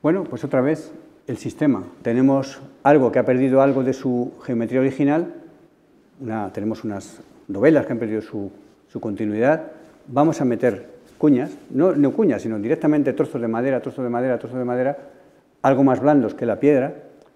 Bueno, pues otra vez el sistema. Tenemos algo que ha perdido algo de su geometría original, tenemos unas dovelas que han perdido su continuidad, vamos a meter cuñas, no cuñas, sino directamente trozos de madera, trozos de madera, trozos de madera, algo más blandos que la piedra,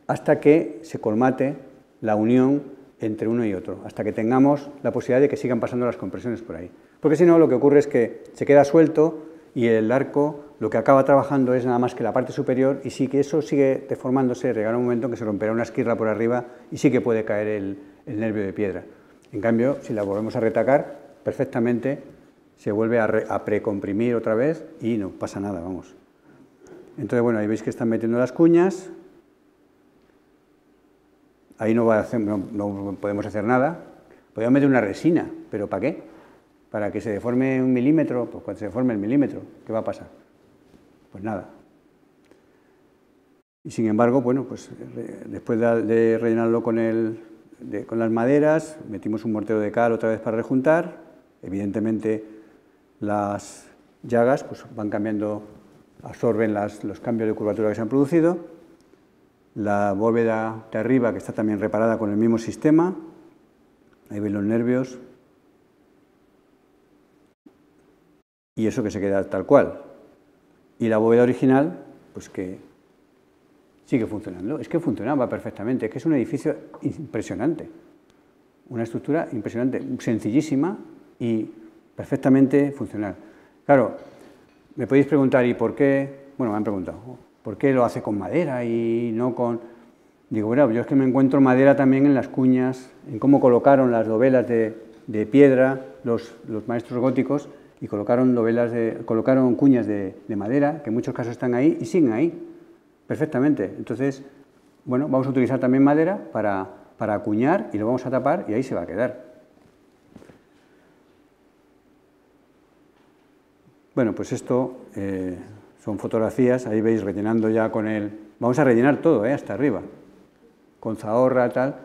hasta que se colmate la unión entre uno y otro, hasta que tengamos la posibilidad de que sigan pasando las compresiones por ahí. Porque si no, lo que ocurre es que se queda suelto y el arco lo que acaba trabajando es nada más que la parte superior y sí que eso sigue deformándose, llegará un momento en que se romperá una esquirla por arriba y sí que puede caer el nervio de piedra. En cambio, si la volvemos a retacar, perfectamente se vuelve a precomprimir otra vez y no pasa nada, vamos. Entonces, bueno, ahí veis que están metiendo las cuñas. Ahí no podemos hacer nada. Podemos meter una resina, pero ¿para qué? ¿Para que se deforme 1 milímetro? Pues cuando se deforme el milímetro, ¿qué va a pasar? Pues nada. Y sin embargo, bueno, pues después de rellenarlo con las maderas, metimos un mortero de cal otra vez para rejuntar. Evidentemente, las llagas pues, van cambiando, absorben los cambios de curvatura que se han producido. La bóveda de arriba, que está también reparada con el mismo sistema. Ahí veis los nervios. Y eso que se queda tal cual. Y la bóveda original, pues que sigue funcionando. Es que funcionaba perfectamente, es que es un edificio impresionante. Una estructura impresionante, sencillísima y perfectamente funcional. Claro, me podéis preguntar, ¿y por qué? Bueno, me han preguntado, ¿por qué lo hace con madera y no con...? Digo, bueno, yo es que me encuentro madera también en las cuñas, en cómo colocaron las dovelas de piedra los maestros góticos y colocaron cuñas de madera, que en muchos casos están ahí y siguen ahí, perfectamente. Entonces, bueno, vamos a utilizar también madera para acuñar y lo vamos a tapar y ahí se va a quedar. Bueno, pues esto son fotografías, ahí veis rellenando ya con vamos a rellenar todo, hasta arriba, con zahorra, tal.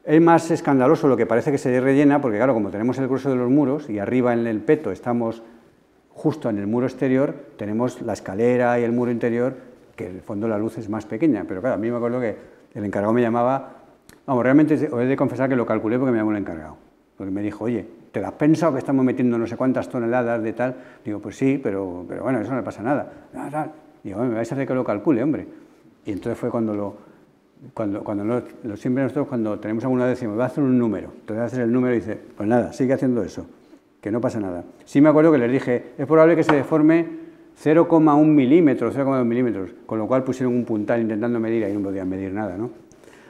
Es más escandaloso lo que parece que se rellena, porque claro, como tenemos el grueso de los muros y arriba en el peto estamos justo en el muro exterior, tenemos la escalera y el muro interior, que en el fondo la luz es más pequeña, pero claro, a mí me acuerdo que el encargado me llamaba, vamos, realmente os he de confesar que lo calculé porque me llamó el encargado, porque me dijo, oye, ¿te lo has pensado que estamos metiendo no sé cuántas toneladas de tal? Digo, pues sí, pero bueno, eso no le pasa nada. Digo, me vais a hacer que lo calcule, hombre. Y entonces fue siempre nosotros cuando tenemos alguna vez decimos, voy a hacer un número. Entonces haces el número y dices, pues nada, sigue haciendo eso, que no pasa nada. Sí me acuerdo que les dije, es probable que se deforme 0,1 milímetros, 0,2 milímetros, con lo cual pusieron un puntal intentando medir, ahí no podían medir nada, ¿no?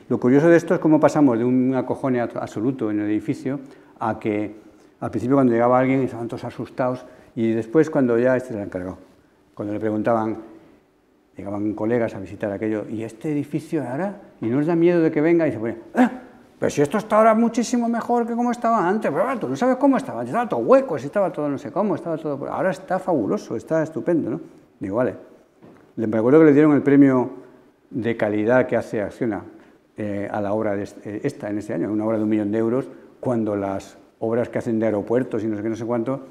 Lo curioso de esto es cómo pasamos de un acojone absoluto en el edificio a que al principio cuando llegaba alguien estaban todos asustados y después cuando ya este era el encargado, cuando le preguntaban, llegaban colegas a visitar aquello, ¿y este edificio ahora? ¿Y no os da miedo de que venga? Y se ponía, pero si esto está ahora muchísimo mejor que como estaba antes, pero tú no sabes cómo estaba, estaba todo hueco, estaba todo no sé cómo, estaba todo... Ahora está fabuloso, está estupendo, ¿no? Digo, vale. Me acuerdo que le dieron el premio de calidad que hace Acciona a la obra en este año, una obra de 1 millón de euros, cuando las obras que hacen de aeropuertos y no sé qué, no sé cuánto,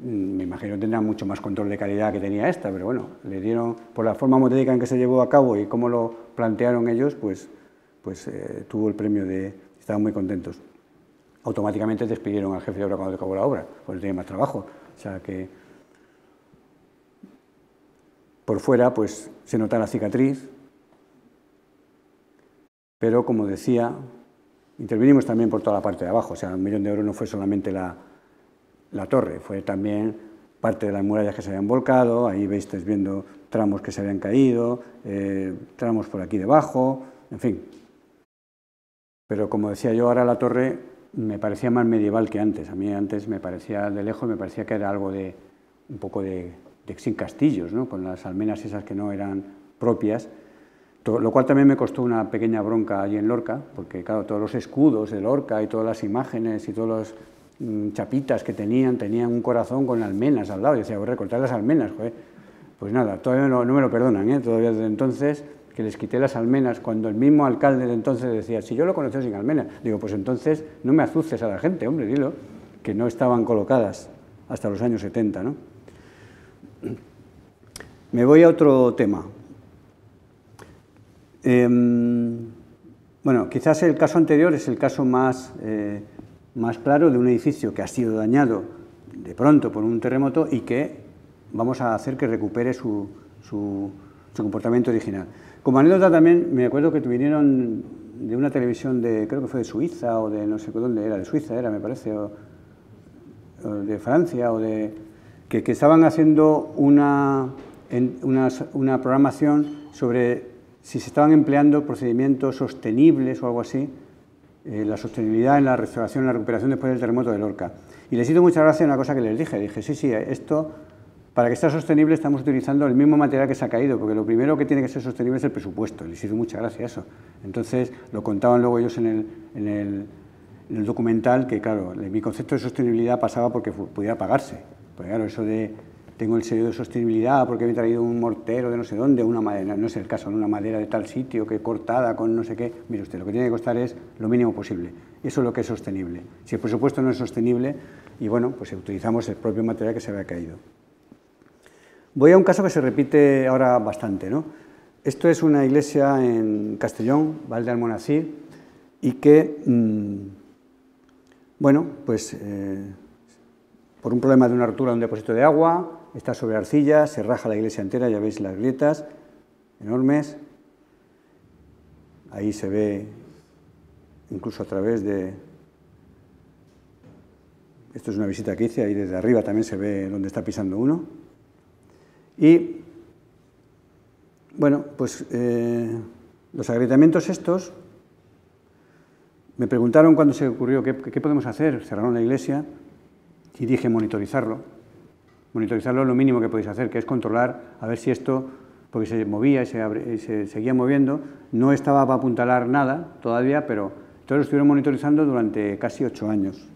me imagino que tendrán mucho más control de calidad que tenía esta, pero bueno, le dieron, por la forma metódica en que se llevó a cabo y cómo lo plantearon ellos, pues tuvo el premio de... Estaban muy contentos. Automáticamente despidieron al jefe de obra cuando acabó la obra, porque tenía más trabajo. O sea que por fuera pues se nota la cicatriz, pero como decía, intervinimos también por toda la parte de abajo. O sea, 1 millón de euros no fue solamente la torre, fue también parte de las murallas que se habían volcado, ahí estáis viendo tramos que se habían caído, tramos por aquí debajo, en fin. Pero como decía yo, ahora la torre me parecía más medieval que antes. A mí antes me parecía, de lejos, me parecía que era algo de, un poco de sin castillos, ¿no? Con las almenas esas que no eran propias, lo cual también me costó una pequeña bronca allí en Lorca, porque claro, todos los escudos de Lorca y todas las imágenes y todas las chapitas que tenían un corazón con almenas al lado. Y decía, voy a recortar las almenas, joder. Pues nada, todavía no me lo perdonan, ¿eh? Todavía desde entonces... que les quité las almenas, cuando el mismo alcalde de entonces decía, si yo lo conocí sin almenas, digo, pues entonces no me azuces a la gente, hombre, dilo, que no estaban colocadas hasta los años 70, ¿no? Me voy a otro tema. Bueno, quizás el caso anterior es el caso más claro de un edificio que ha sido dañado de pronto por un terremoto y que vamos a hacer que recupere su comportamiento original. Como anécdota también me acuerdo que vinieron de una televisión creo que fue de Suiza o de no sé dónde era, de Suiza era, me parece, o de Francia, que estaban haciendo una programación sobre si se estaban empleando procedimientos sostenibles o algo así, la sostenibilidad en la restauración y la recuperación después del terremoto de Lorca. Y les hizo mucha gracia una cosa que les dije, sí, esto... Para que sea sostenible estamos utilizando el mismo material que se ha caído, porque lo primero que tiene que ser sostenible es el presupuesto. Les hizo mucha gracia eso. Entonces lo contaban luego ellos en el documental, que claro, mi concepto de sostenibilidad pasaba porque pudiera pagarse. Porque claro, eso de tengo el sello de sostenibilidad porque me he traído un mortero de no sé dónde, una madera, no es el caso, una madera de tal sitio que cortada con no sé qué. Mire usted, lo que tiene que costar es lo mínimo posible. Eso es lo que es sostenible. Si el presupuesto no es sostenible, y bueno, pues utilizamos el propio material que se había caído. Voy a un caso que se repite ahora bastante, ¿no? Esto es una iglesia en Castellón, Val de Almonacid, y que, bueno, pues por un problema de una rotura de un depósito de agua, está sobre arcilla, se raja la iglesia entera, ya veis las grietas enormes. Ahí se ve incluso a través de... Esto es una visita que hice, ahí desde arriba también se ve donde está pisando uno. Y, bueno, pues los agrietamientos estos, me preguntaron cuando se ocurrió, ¿qué podemos hacer? Cerraron la iglesia y dije monitorizarlo. Monitorizarlo es lo mínimo que podéis hacer, que es controlar a ver si esto, porque se movía y se seguía moviendo, no estaba para apuntalar nada todavía, pero todos lo estuvieron monitorizando durante casi 8 años,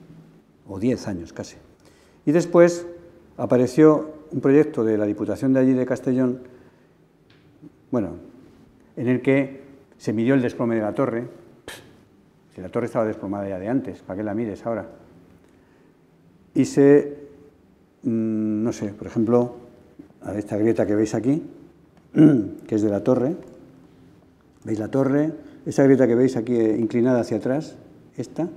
o 10 años casi. Y después apareció un proyecto de la Diputación de allí de Castellón, bueno, en el que se midió el desplome de la torre. Si la torre estaba desplomada ya de antes, ¿para qué la mides ahora? Y no sé, por ejemplo, a esta grieta que veis aquí, que es de la torre, ¿veis la torre? Esa grieta que veis aquí inclinada hacia atrás, esta.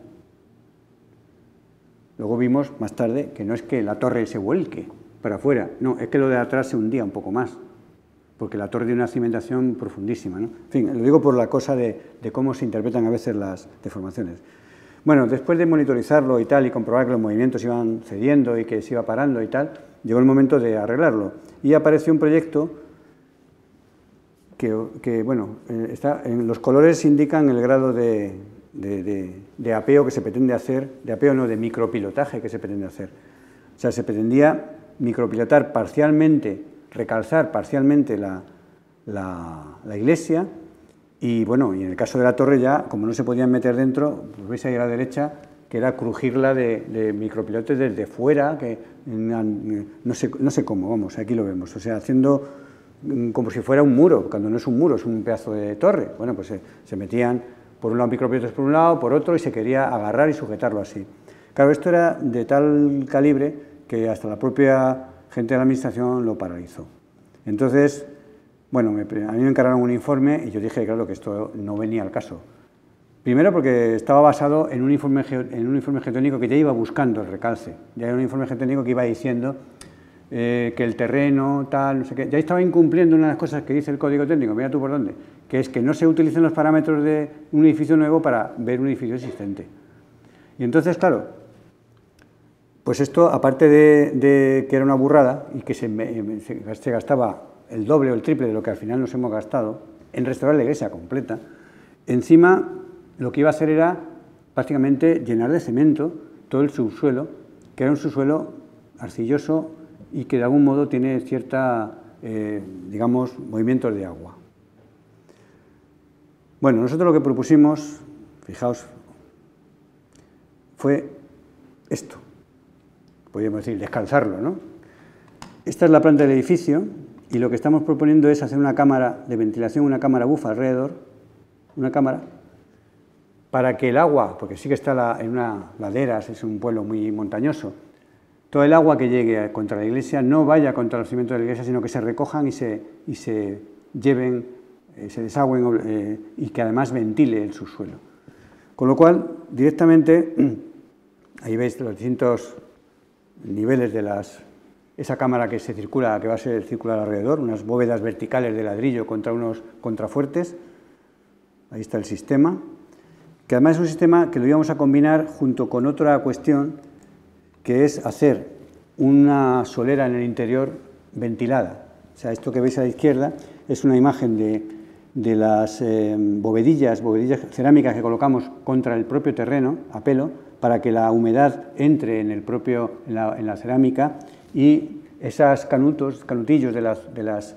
Luego vimos más tarde que no es que la torre se vuelque para afuera, no, es que lo de atrás se hundía un poco más, porque la torre tiene una cimentación profundísima, ¿no? En fin, lo digo por la cosa de cómo se interpretan a veces las deformaciones. Bueno, después de monitorizarlo y tal, y comprobar que los movimientos iban cediendo y que se iba parando y tal, llegó el momento de arreglarlo. Y apareció un proyecto que bueno, los colores indican el grado de de apeo que se pretende hacer, de apeo no, de micropilotaje que se pretende hacer. O sea, se pretendía micropilotar parcialmente, recalzar parcialmente la iglesia y, bueno, y en el caso de la torre ya, como no se podían meter dentro, pues veis ahí a la derecha, que era crujirla de micropilotes desde fuera, que no sé cómo, vamos, aquí lo vemos, o sea, haciendo como si fuera un muro, cuando no es un muro, es un pedazo de torre. Bueno, pues se metían por un lado micropilotes por un lado, por otro, y se quería agarrar y sujetarlo así. Claro, esto era de tal calibre que hasta la propia gente de la administración lo paralizó. Entonces, bueno, a mí me encargaron un informe y yo dije, claro, que esto no venía al caso. Primero porque estaba basado en un informe geotécnico que ya iba buscando el recalce. Ya era un informe geotécnico que iba diciendo que el terreno, tal, no sé qué. Ya estaba incumpliendo una de las cosas que dice el código técnico, mira tú por dónde, que es que no se utilicen los parámetros de un edificio nuevo para ver un edificio existente. Y entonces, claro, pues esto, aparte de que era una burrada y que se gastaba el doble o el triple de lo que al final nos hemos gastado en restaurar la iglesia completa, encima lo que iba a hacer era prácticamente llenar de cemento todo el subsuelo, que era un subsuelo arcilloso y que de algún modo tiene cierta, digamos, movimientos de agua. Bueno, nosotros lo que propusimos, fijaos, fue esto, podríamos decir, descalzarlo, ¿no? Esta es la planta del edificio y lo que estamos proponiendo es hacer una cámara de ventilación, una cámara bufa alrededor, una cámara, para que el agua, porque sí que está en una ladera, es un pueblo muy montañoso, todo el agua que llegue contra la iglesia no vaya contra los cimientos de la iglesia, sino que se recojan y se lleven, se desagüen y que además ventile el subsuelo. Con lo cual, directamente, ahí veis los distintos niveles de esa cámara que se circula, que va a ser circular alrededor, unas bóvedas verticales de ladrillo contra unos contrafuertes. Ahí está el sistema, que además es un sistema que lo íbamos a combinar junto con otra cuestión, que es hacer una solera en el interior ventilada. O sea, esto que veis a la izquierda es una imagen de las bovedillas cerámicas que colocamos contra el propio terreno, a pelo, para que la humedad entre en la cerámica y esos canutillos de las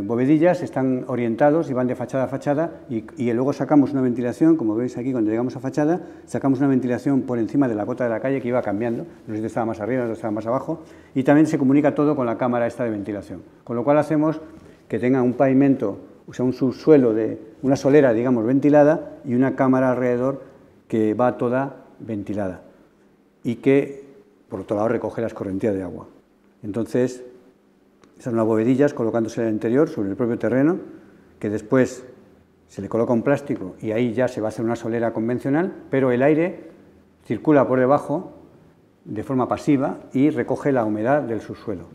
bovedillas están orientados y van de fachada a fachada y luego sacamos una ventilación, como veis aquí cuando llegamos a fachada, sacamos una ventilación por encima de la cota de la calle que iba cambiando, no sé si estaba más arriba, no estaba más abajo, y también se comunica todo con la cámara esta de ventilación, con lo cual hacemos que tenga un pavimento, o sea, un subsuelo de una solera, digamos, ventilada y una cámara alrededor que va toda ventilada y que, por otro lado, recoge las correntías de agua. Entonces, son unas bovedillas colocándose en el interior sobre el propio terreno, que después se le coloca un plástico y ahí ya se va a hacer una solera convencional, pero el aire circula por debajo de forma pasiva y recoge la humedad del subsuelo.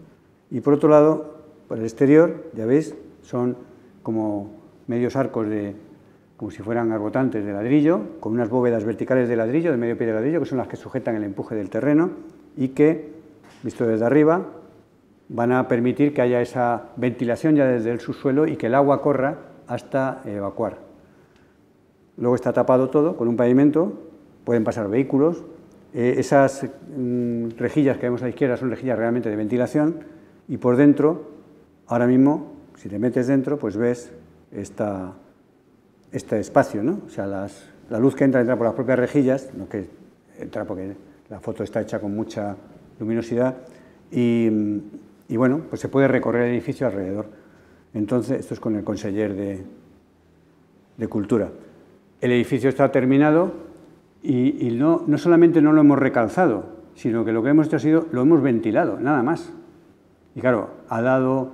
Y por otro lado, por el exterior, ya veis, son como medios arcos como si fueran arbotantes de ladrillo, con unas bóvedas verticales de ladrillo, de medio pie de ladrillo, que son las que sujetan el empuje del terreno y que, visto desde arriba, van a permitir que haya esa ventilación ya desde el subsuelo y que el agua corra hasta evacuar. Luego está tapado todo con un pavimento, pueden pasar vehículos. Esas rejillas que vemos a la izquierda son rejillas realmente de ventilación y por dentro, ahora mismo, si te metes dentro, pues ves este espacio, ¿no? O sea, la luz que entra por las propias rejillas, no que entra porque la foto está hecha con mucha luminosidad, y bueno, pues se puede recorrer el edificio alrededor. Entonces, esto es con el conseller de Cultura. El edificio está terminado y no solamente no lo hemos recalzado, sino que lo que hemos hecho ha sido, lo hemos ventilado, nada más. Y claro, ha dado,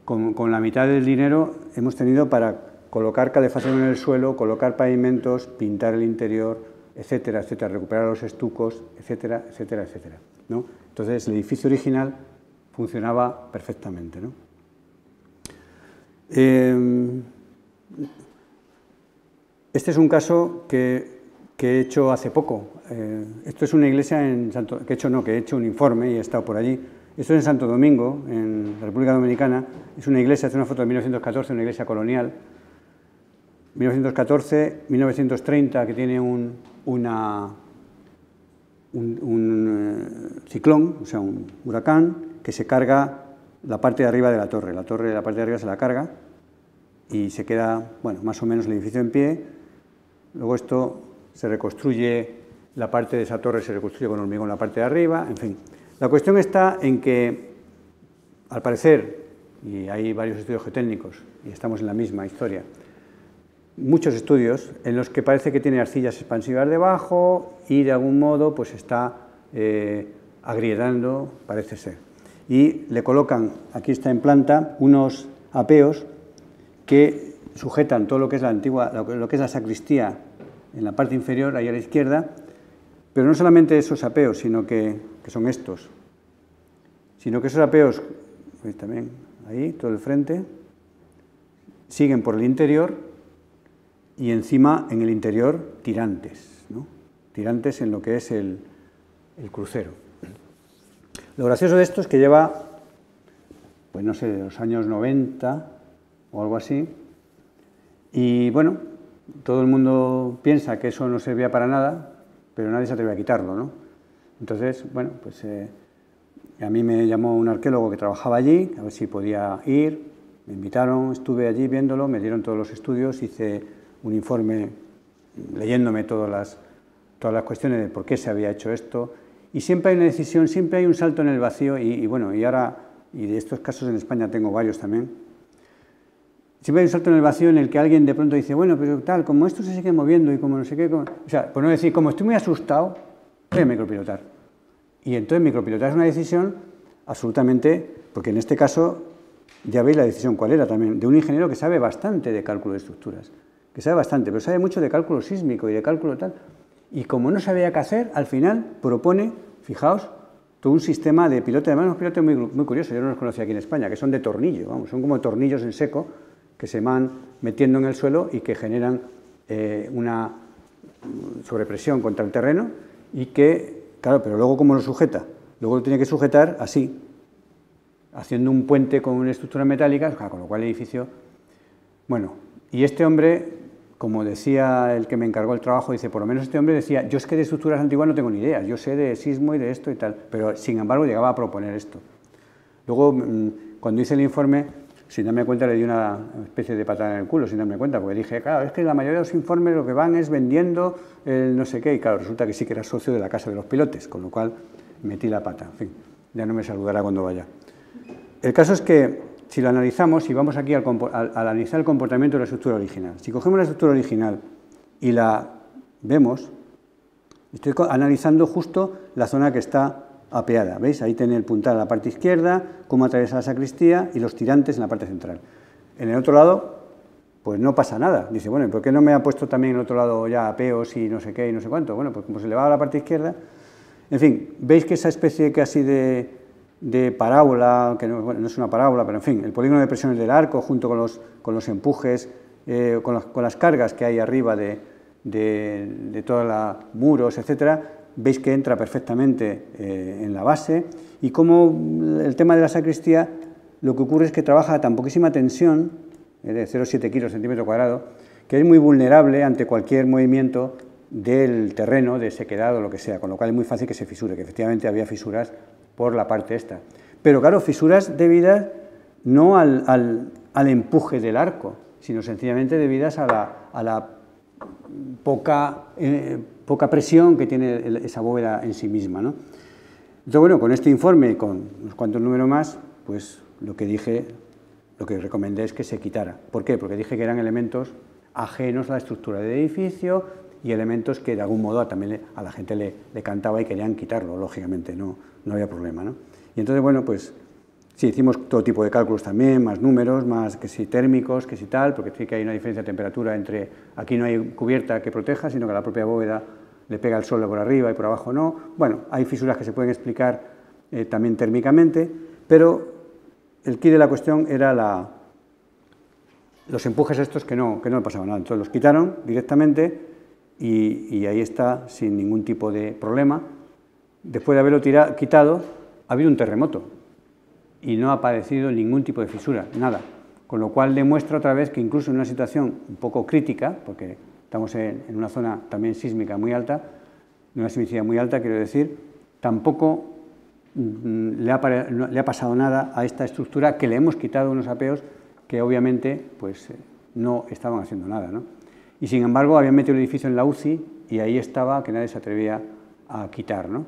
con la mitad del dinero, hemos tenido para colocar calefacción en el suelo, colocar pavimentos, pintar el interior, etcétera, etcétera, recuperar los estucos, etcétera, etcétera, etcétera, ¿no? Entonces, el edificio original funcionaba perfectamente, ¿no? Este es un caso que he hecho hace poco. Esto es una iglesia que he hecho un informe y he estado por allí. Esto es en Santo Domingo, en la República Dominicana. Es una iglesia, es una foto de 1914, una iglesia colonial. 1914, 1930, que tiene un ciclón, o sea, un huracán, que se carga la parte de arriba de la torre. La torre, la parte de arriba se la carga y se queda, bueno, más o menos el edificio en pie. Luego esto se reconstruye, la parte de esa torre se reconstruye con hormigón la parte de arriba, en fin. La cuestión está en que, al parecer, y hay varios estudios geotécnicos, y estamos en la misma historia, muchos estudios en los que parece que tiene arcillas expansivas debajo y de algún modo pues está agrietando, parece ser. Y le colocan, aquí está en planta, unos apeos que sujetan todo lo que es la antigua, lo que es la sacristía en la parte inferior, ahí a la izquierda, pero no solamente esos apeos, sino que son estos, sino que esos apeos, pues también ahí, todo el frente, siguen por el interior y encima en el interior tirantes, ¿no? Tirantes en lo que es el crucero. Lo gracioso de esto es que lleva, pues no sé, de los años 90 o algo así, y bueno, todo el mundo piensa que eso no servía para nada, pero nadie se atreve a quitarlo, ¿no? Entonces, bueno, pues a mí me llamó un arqueólogo que trabajaba allí, a ver si podía ir, me invitaron, estuve allí viéndolo, me dieron todos los estudios, hice un informe leyéndome todas las cuestiones de por qué se había hecho esto, y siempre hay una decisión, siempre hay un salto en el vacío, y bueno, y ahora, y de estos casos en España tengo varios también, siempre hay un salto en el vacío en el que alguien de pronto dice, bueno, pero tal, como esto se sigue moviendo y como no sé qué, o sea, por no decir, como estoy muy asustado, voy a micropilotar. Y entonces micropilotar es una decisión absolutamente, porque en este caso, ya veis la decisión cuál era también, de un ingeniero que sabe bastante de cálculo de estructuras, que sabe bastante, pero sabe mucho de cálculo sísmico y de cálculo tal, y como no sabía qué hacer, al final propone, fijaos, todo un sistema de pilotes, además unos pilotes muy curiosos, yo no los conocía aquí en España, que son de tornillo, vamos, son como tornillos en seco, que se van metiendo en el suelo y que generan una sobrepresión contra el terreno y que, claro, pero luego ¿cómo lo sujeta? Luego lo tiene que sujetar así, haciendo un puente con una estructura metálica, con lo cual el edificio... Bueno, y este hombre, como decía el que me encargó el trabajo, dice, por lo menos este hombre decía, yo es que de estructuras antiguas no tengo ni idea, yo sé de sismo y de esto y tal, pero sin embargo llegaba a proponer esto. Luego, cuando hice el informe, sin darme cuenta le di una especie de patada en el culo, sin darme cuenta, porque dije, claro, es que la mayoría de los informes lo que van es vendiendo el no sé qué, y claro, resulta que sí que era socio de la Casa de los Pilotes, con lo cual metí la pata, en fin, ya no me saludará cuando vaya. El caso es que, si lo analizamos, y vamos aquí al analizar el comportamiento de la estructura original, si cogemos la estructura original y la vemos, estoy analizando justo la zona que está apeada, ¿veis? Ahí tiene el puntal en la parte izquierda, cómo atraviesa la sacristía y los tirantes en la parte central. En el otro lado, pues no pasa nada. Dice, bueno, ¿y por qué no me ha puesto también en el otro lado ya apeos y no sé qué y no sé cuánto? Bueno, pues como se le va a la parte izquierda... En fin, ¿veis que esa especie casi de parábola, que no, bueno, no es una parábola, pero en fin, el polígono de presiones del arco junto con los empujes, con las cargas que hay arriba de todos los muros, etcétera, veis que entra perfectamente en la base y como el tema de la sacristía lo que ocurre es que trabaja a tan poquísima tensión, de 0,7 kilos centímetro cuadrado, que es muy vulnerable ante cualquier movimiento del terreno, de sequedad o lo que sea, con lo cual es muy fácil que se fisure, que efectivamente había fisuras por la parte esta. Pero claro, fisuras debidas no al empuje del arco, sino sencillamente debidas a la poca presión que tiene esa bóveda en sí misma, ¿no? Entonces, bueno, con este informe y con unos cuantos números más, pues lo que recomendé es que se quitara. ¿Por qué? Porque dije que eran elementos ajenos a la estructura del edificio y elementos que de algún modo también a la gente le cantaba y querían quitarlo, lógicamente, no había problema, ¿no? Y entonces, bueno, pues sí, hicimos todo tipo de cálculos también, más números, más que si térmicos, que si tal, porque sí que hay una diferencia de temperatura entre, aquí no hay cubierta que proteja, sino que la propia bóveda le pega el sol por arriba y por abajo no. Bueno, hay fisuras que se pueden explicar también térmicamente, pero el quid de la cuestión era los empujes estos que no pasaba nada. Entonces los quitaron directamente y ahí está sin ningún tipo de problema. Después de haberlo quitado, ha habido un terremoto y no ha aparecido ningún tipo de fisura, nada. con lo cual demuestra otra vez que incluso en una situación un poco crítica, porque estamos en una zona también sísmica muy alta, de una sismicidad muy alta, quiero decir, tampoco le ha pasado nada a esta estructura, que le hemos quitado unos apeos que obviamente pues, no estaban haciendo nada, ¿no? Y sin embargo habían metido el edificio en la UCI y ahí estaba, que nadie se atrevía a quitar, ¿no?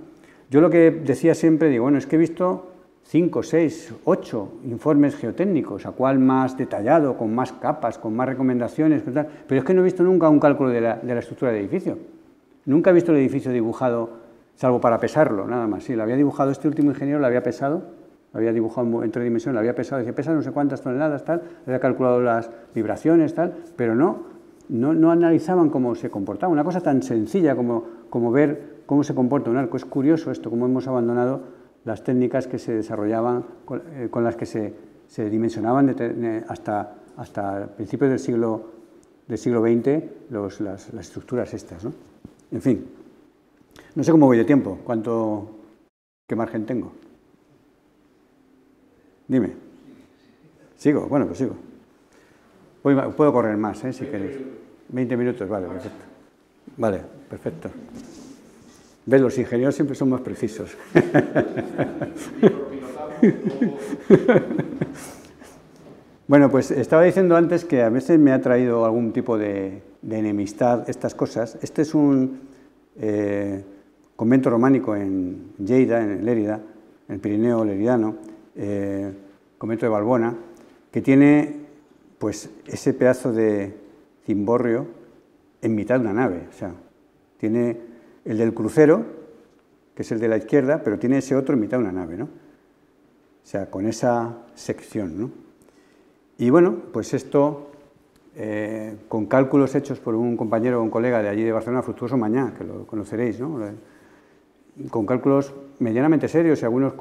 Yo lo que decía siempre, digo, bueno, es que he visto 5, 6, 8 informes geotécnicos, a cuál más detallado, con más capas, con más recomendaciones, pero es que no he visto nunca un cálculo de la estructura del edificio. Nunca he visto el edificio dibujado, salvo para pesarlo, nada más. Sí, lo había dibujado este último ingeniero, lo había pesado, lo había dibujado en 3 dimensiones, lo había pesado, decía, pesa no sé cuántas toneladas, tal, había calculado las vibraciones, tal, pero no analizaban cómo se comportaba. Una cosa tan sencilla como ver cómo se comporta un arco. Es curioso esto, cómo hemos abandonado las técnicas que se desarrollaban, con las que se dimensionaban hasta principios del siglo XX las estructuras estas, ¿no? En fin, no sé cómo voy de tiempo, qué margen tengo. Dime. ¿Sigo? Bueno, pues sigo. Puedo correr más, si queréis. 20 minutos, vale, perfecto. Vale, perfecto. ¿Ves? Los ingenieros siempre son más precisos. Bueno, pues estaba diciendo antes que a veces me ha traído algún tipo de enemistad estas cosas. Este es un convento románico en Lleida, en Lérida, en el Pirineo leridano, convento de Valbona, que tiene pues ese pedazo de cimborrio en mitad de una nave. O sea, tiene el del crucero, que es el de la izquierda, pero tiene ese otro en mitad de una nave, ¿no? O sea, con esa sección, ¿no? Y bueno, pues esto, con cálculos hechos por un compañero, un colega de allí de Barcelona, Fructuoso Mañá, que lo conoceréis, ¿no? Con cálculos medianamente serios y algunos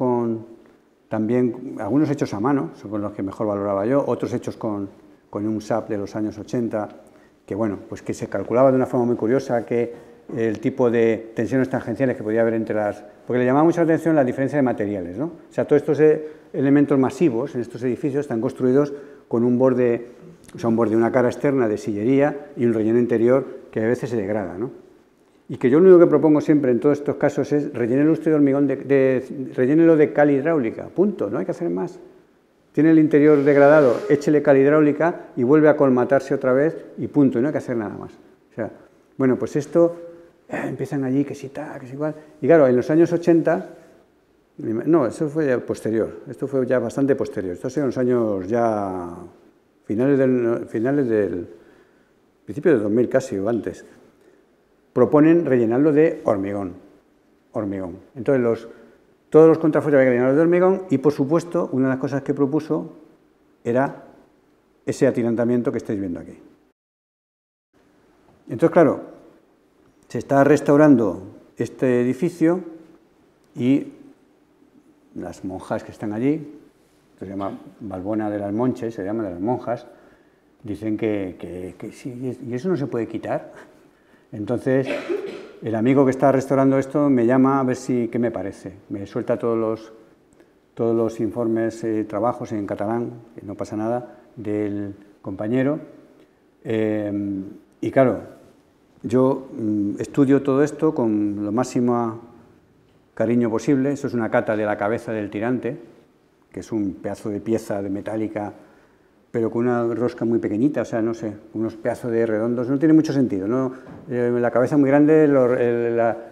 algunos hechos a mano, son con los que mejor valoraba yo, otros hechos con un SAP de los años 80, que bueno, pues que se calculaba de una forma muy curiosa que el tipo de tensiones tangenciales que podía haber entre porque le llamaba mucha atención la diferencia de materiales, ¿no? O sea, todos estos elementos masivos en estos edificios están construidos con un borde, una cara externa de sillería y un relleno interior que a veces se degrada, ¿no? Y que yo lo único que propongo siempre en todos estos casos es rellénelo usted de hormigón, rellénelo de cal hidráulica, punto, no hay que hacer más. Tiene el interior degradado, échele cal hidráulica y vuelve a colmatarse otra vez y punto, y no hay que hacer nada más. O sea, bueno, pues esto, empiezan allí, que sí, que es igual. Y claro, en los años 80, no, eso fue ya posterior, esto fue ya bastante posterior, esto en los años ya finales del principio del 2000 casi o antes, proponen rellenarlo de hormigón. Entonces, todos los contrafuertes había que rellenarlos de hormigón y, por supuesto, una de las cosas que propuso era ese atirantamiento que estáis viendo aquí. Entonces, claro, se está restaurando este edificio y las monjas que están allí, se llama Valbona de las Monches, se llama de las monjas, dicen que sí, y eso no se puede quitar. Entonces, el amigo que está restaurando esto me llama a ver qué me parece. Me suelta todos los informes, trabajos en catalán, que no pasa nada, del compañero. Y claro, yo estudio todo esto con lo máximo cariño posible. Eso es una cata de la cabeza del tirante, que es un pedazo de pieza de metálica, pero con una rosca muy pequeñita, o sea, no sé, unos pedazos de redondos, no tiene mucho sentido, ¿no? La cabeza muy grande,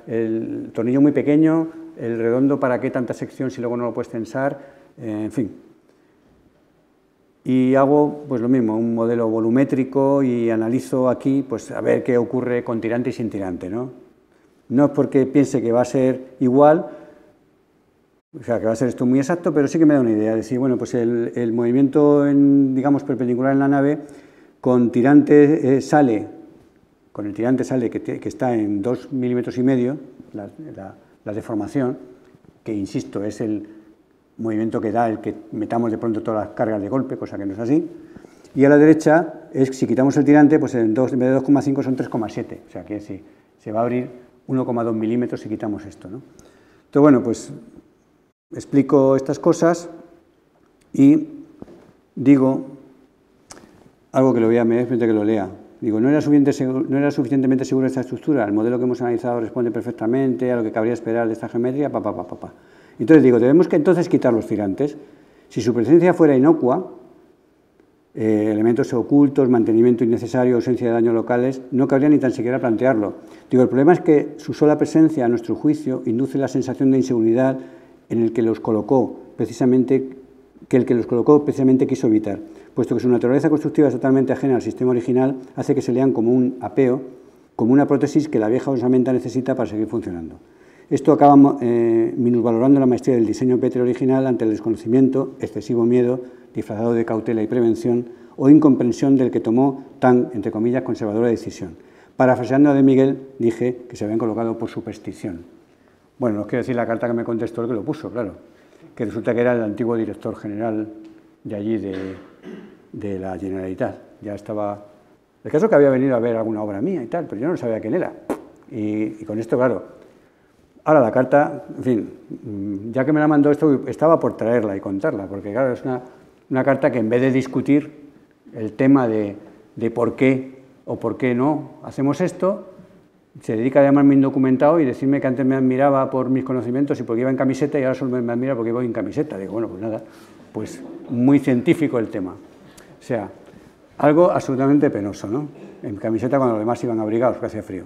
el tornillo muy pequeño, el redondo, ¿para qué tanta sección si luego no lo puedes tensar? En fin. Y hago pues lo mismo, un modelo volumétrico y analizo aquí, pues a ver qué ocurre con tirante y sin tirante, ¿no? No es porque piense que va a ser igual, o sea, que va a ser esto muy exacto, pero sí que me da una idea. Es decir, bueno, pues el movimiento, digamos, perpendicular en la nave, con tirante con el tirante sale que está en 2,5 milímetros, la deformación, que, insisto, es el movimiento que da el que metamos de pronto todas las cargas de golpe, cosa que no es así. Y a la derecha, si quitamos el tirante, pues en vez de 2,5 son 3,7. O sea, que se va a abrir 1,2 milímetros si quitamos esto, ¿no? Entonces, bueno, pues explico estas cosas y digo algo que lo vea, me voy a permitir que lo lea. Digo, no era suficientemente segura esta estructura, el modelo que hemos analizado responde perfectamente a lo que cabría esperar de esta geometría, Entonces digo, debemos que entonces quitar los tirantes. Si su presencia fuera inocua, elementos ocultos, mantenimiento innecesario, ausencia de daños locales, no cabría ni tan siquiera plantearlo. Digo, el problema es que su sola presencia, a nuestro juicio, induce la sensación de inseguridad en el que los colocó precisamente quiso evitar, puesto que su naturaleza constructiva es totalmente ajena al sistema original, hace que se lean como un apeo, como una prótesis que la vieja osamenta necesita para seguir funcionando. Esto acaba minusvalorando la maestría del diseño Petri original ante el desconocimiento, excesivo miedo, disfrazado de cautela y prevención, o incomprensión del que tomó tan, entre comillas, conservadora decisión. Parafraseando a de Miguel, dije que se habían colocado por superstición. Bueno, no os quiero decir la carta que me contestó el que lo puso, claro, que resulta que era el antiguo director general de allí, de la Generalitat. Ya estaba... El caso que había venido a ver alguna obra mía y tal, pero yo no sabía quién era. Y con esto, claro... Ahora la carta, en fin, ya que me la mandó esto, estaba por traerla y contarla, porque claro, es una carta que en vez de discutir el tema de por qué o por qué no hacemos esto, se dedica a llamarme indocumentado y decirme que antes me admiraba por mis conocimientos y porque iba en camiseta y ahora solo me admira porque voy en camiseta. Digo, bueno, pues nada, pues muy científico el tema. O sea, algo absolutamente penoso, ¿no? En camiseta cuando los demás iban abrigados, porque hacía frío.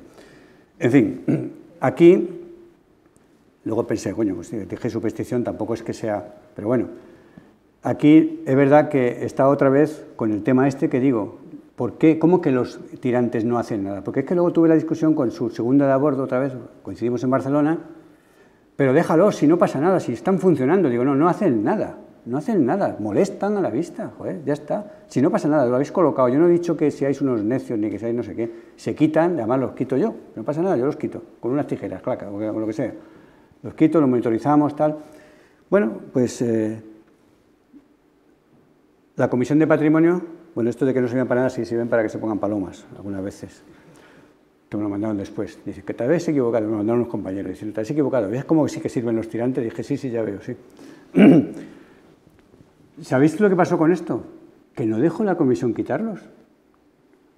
En fin, aquí... Luego pensé, coño, pues dije superstición, tampoco es que sea... Pero bueno, aquí es verdad que está otra vez con el tema este que digo, ¿por qué? ¿Cómo que los tirantes no hacen nada? Porque es que luego tuve la discusión con su segunda de a bordo otra vez, coincidimos en Barcelona, pero déjalos, si no pasa nada, si están funcionando. Digo, no hacen nada, molestan a la vista, joder, ya está. Si no pasa nada, lo habéis colocado. Yo no he dicho que seáis unos necios ni que seáis no sé qué. Se quitan, además los quito yo, no pasa nada, yo los quito, con unas tijeras, claca, o lo que sea. Los quito, los monitorizamos, tal. Bueno, pues la Comisión de Patrimonio, bueno, esto de que no sirven para nada, sí sirven para que se pongan palomas, algunas veces, que me lo mandaron después. Dice, que te habéis equivocado, me lo mandaron unos compañeros, dicen, te habéis equivocado, ¿ves cómo sí que sirven los tirantes? Dije, sí, ya veo, sí. ¿Sabéis lo que pasó con esto? Que no dejó la Comisión quitarlos.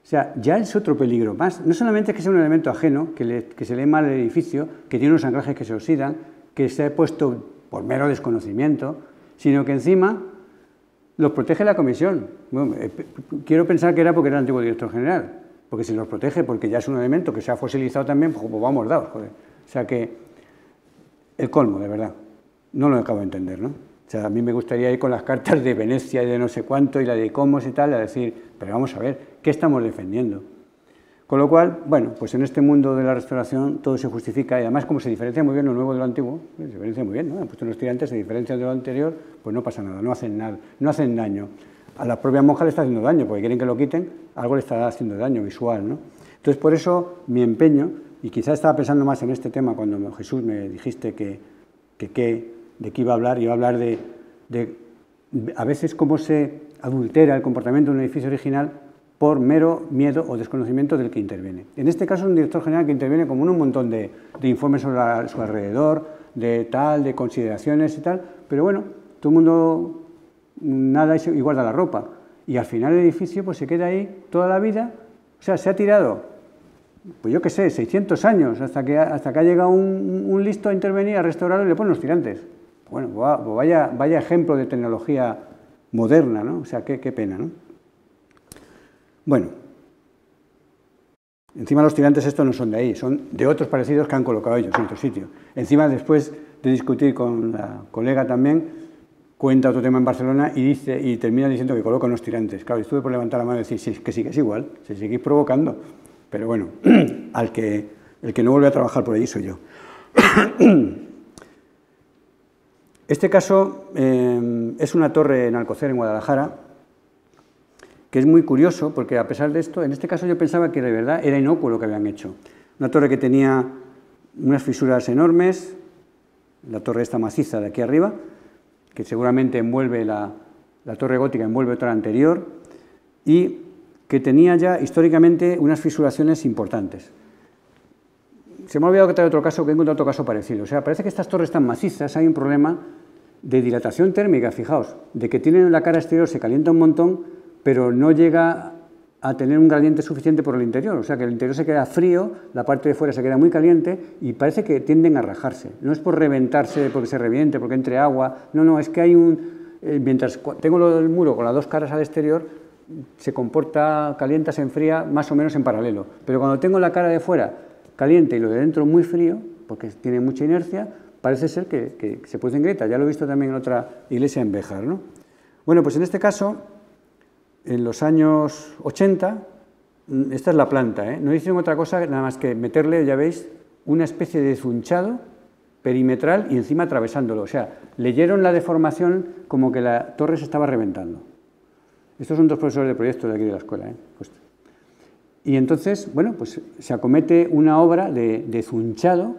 O sea, ya es otro peligro más. No solamente es que sea un elemento ajeno, que se lee mal el edificio, que tiene unos anclajes que se oxidan, que se ha puesto por mero desconocimiento, sino que encima los protege la Comisión. Bueno, quiero pensar que era porque era el antiguo director general, porque si los protege, porque ya es un elemento que se ha fosilizado también, pues vamos dados, joder. O sea que el colmo, de verdad. No lo acabo de entender, ¿no? O sea, a mí me gustaría ir con las cartas de Venecia y de no sé cuánto y la de Comos y tal, a decir, pero vamos a ver, ¿qué estamos defendiendo? Con lo cual, bueno, pues en este mundo de la restauración todo se justifica y además como se diferencia muy bien lo nuevo de lo antiguo, se diferencia muy bien, ¿no? Han puesto unos tirantes, se diferencian de lo anterior, pues no pasa nada, no hacen nada, no hacen daño. A la propia monja le está haciendo daño, porque quieren que lo quiten, algo le está haciendo daño visual, ¿no? Entonces, por eso mi empeño, y quizás estaba pensando más en este tema cuando Jesús me dijiste de qué iba a hablar de a veces cómo se adultera el comportamiento de un edificio original por mero miedo o desconocimiento del que interviene. En este caso es un director general que interviene como un montón de informes sobre su alrededor, de consideraciones y tal, pero bueno, todo el mundo nada y guarda la ropa. Y al final el edificio pues se queda ahí toda la vida, o sea, se ha tirado, pues yo qué sé, 600 años, hasta que ha llegado un listo a intervenir, a restaurarlo y le pone los tirantes. Bueno, pues vaya ejemplo de tecnología moderna, ¿no? O sea, qué pena, ¿no? Bueno, encima los tirantes estos no son de ahí, son de otros parecidos que han colocado ellos en otro sitio. Encima, después de discutir con la colega también, cuenta otro tema en Barcelona y termina diciendo que colocan los tirantes. Claro, estuve por levantar la mano y decir, sí, que sí, que es igual, se seguís provocando. Pero bueno, el que no vuelve a trabajar por allí soy yo. Este caso es una torre en Alcocer, en Guadalajara, que es muy curioso, porque a pesar de esto, en este caso yo pensaba que de verdad era inocuo lo que habían hecho. Una torre que tenía unas fisuras enormes, la torre esta maciza de aquí arriba, que seguramente envuelve la torre gótica, envuelve otra anterior, y que tenía ya históricamente unas fisuraciones importantes. Se me ha olvidado que trae otro caso, que he encontrado otro caso parecido. O sea, parece que estas torres tan macizas hay un problema de dilatación térmica, fijaos, de que tienen la cara exterior, se calienta un montón, pero no llega a tener un gradiente suficiente por el interior, o sea que el interior se queda frío, la parte de fuera se queda muy caliente y parece que tienden a rajarse. No es por reventarse, porque se reviente, porque entre agua, no, es que hay mientras tengo el muro con las dos caras al exterior, se comporta, calienta, se enfría más o menos en paralelo, pero cuando tengo la cara de fuera caliente y lo de dentro muy frío, porque tiene mucha inercia, parece ser que se producen grietas. Ya lo he visto también en otra iglesia en Béjar, ¿no? Bueno, pues en este caso, en los años 80, esta es la planta, ¿eh? No hicieron otra cosa nada más que meterle, ya veis, una especie de zunchado perimetral y encima atravesándolo. O sea, leyeron la deformación como que la torre se estaba reventando. Estos son dos profesores de proyecto de aquí de la escuela, ¿eh? Pues, y entonces, bueno, pues se acomete una obra de zunchado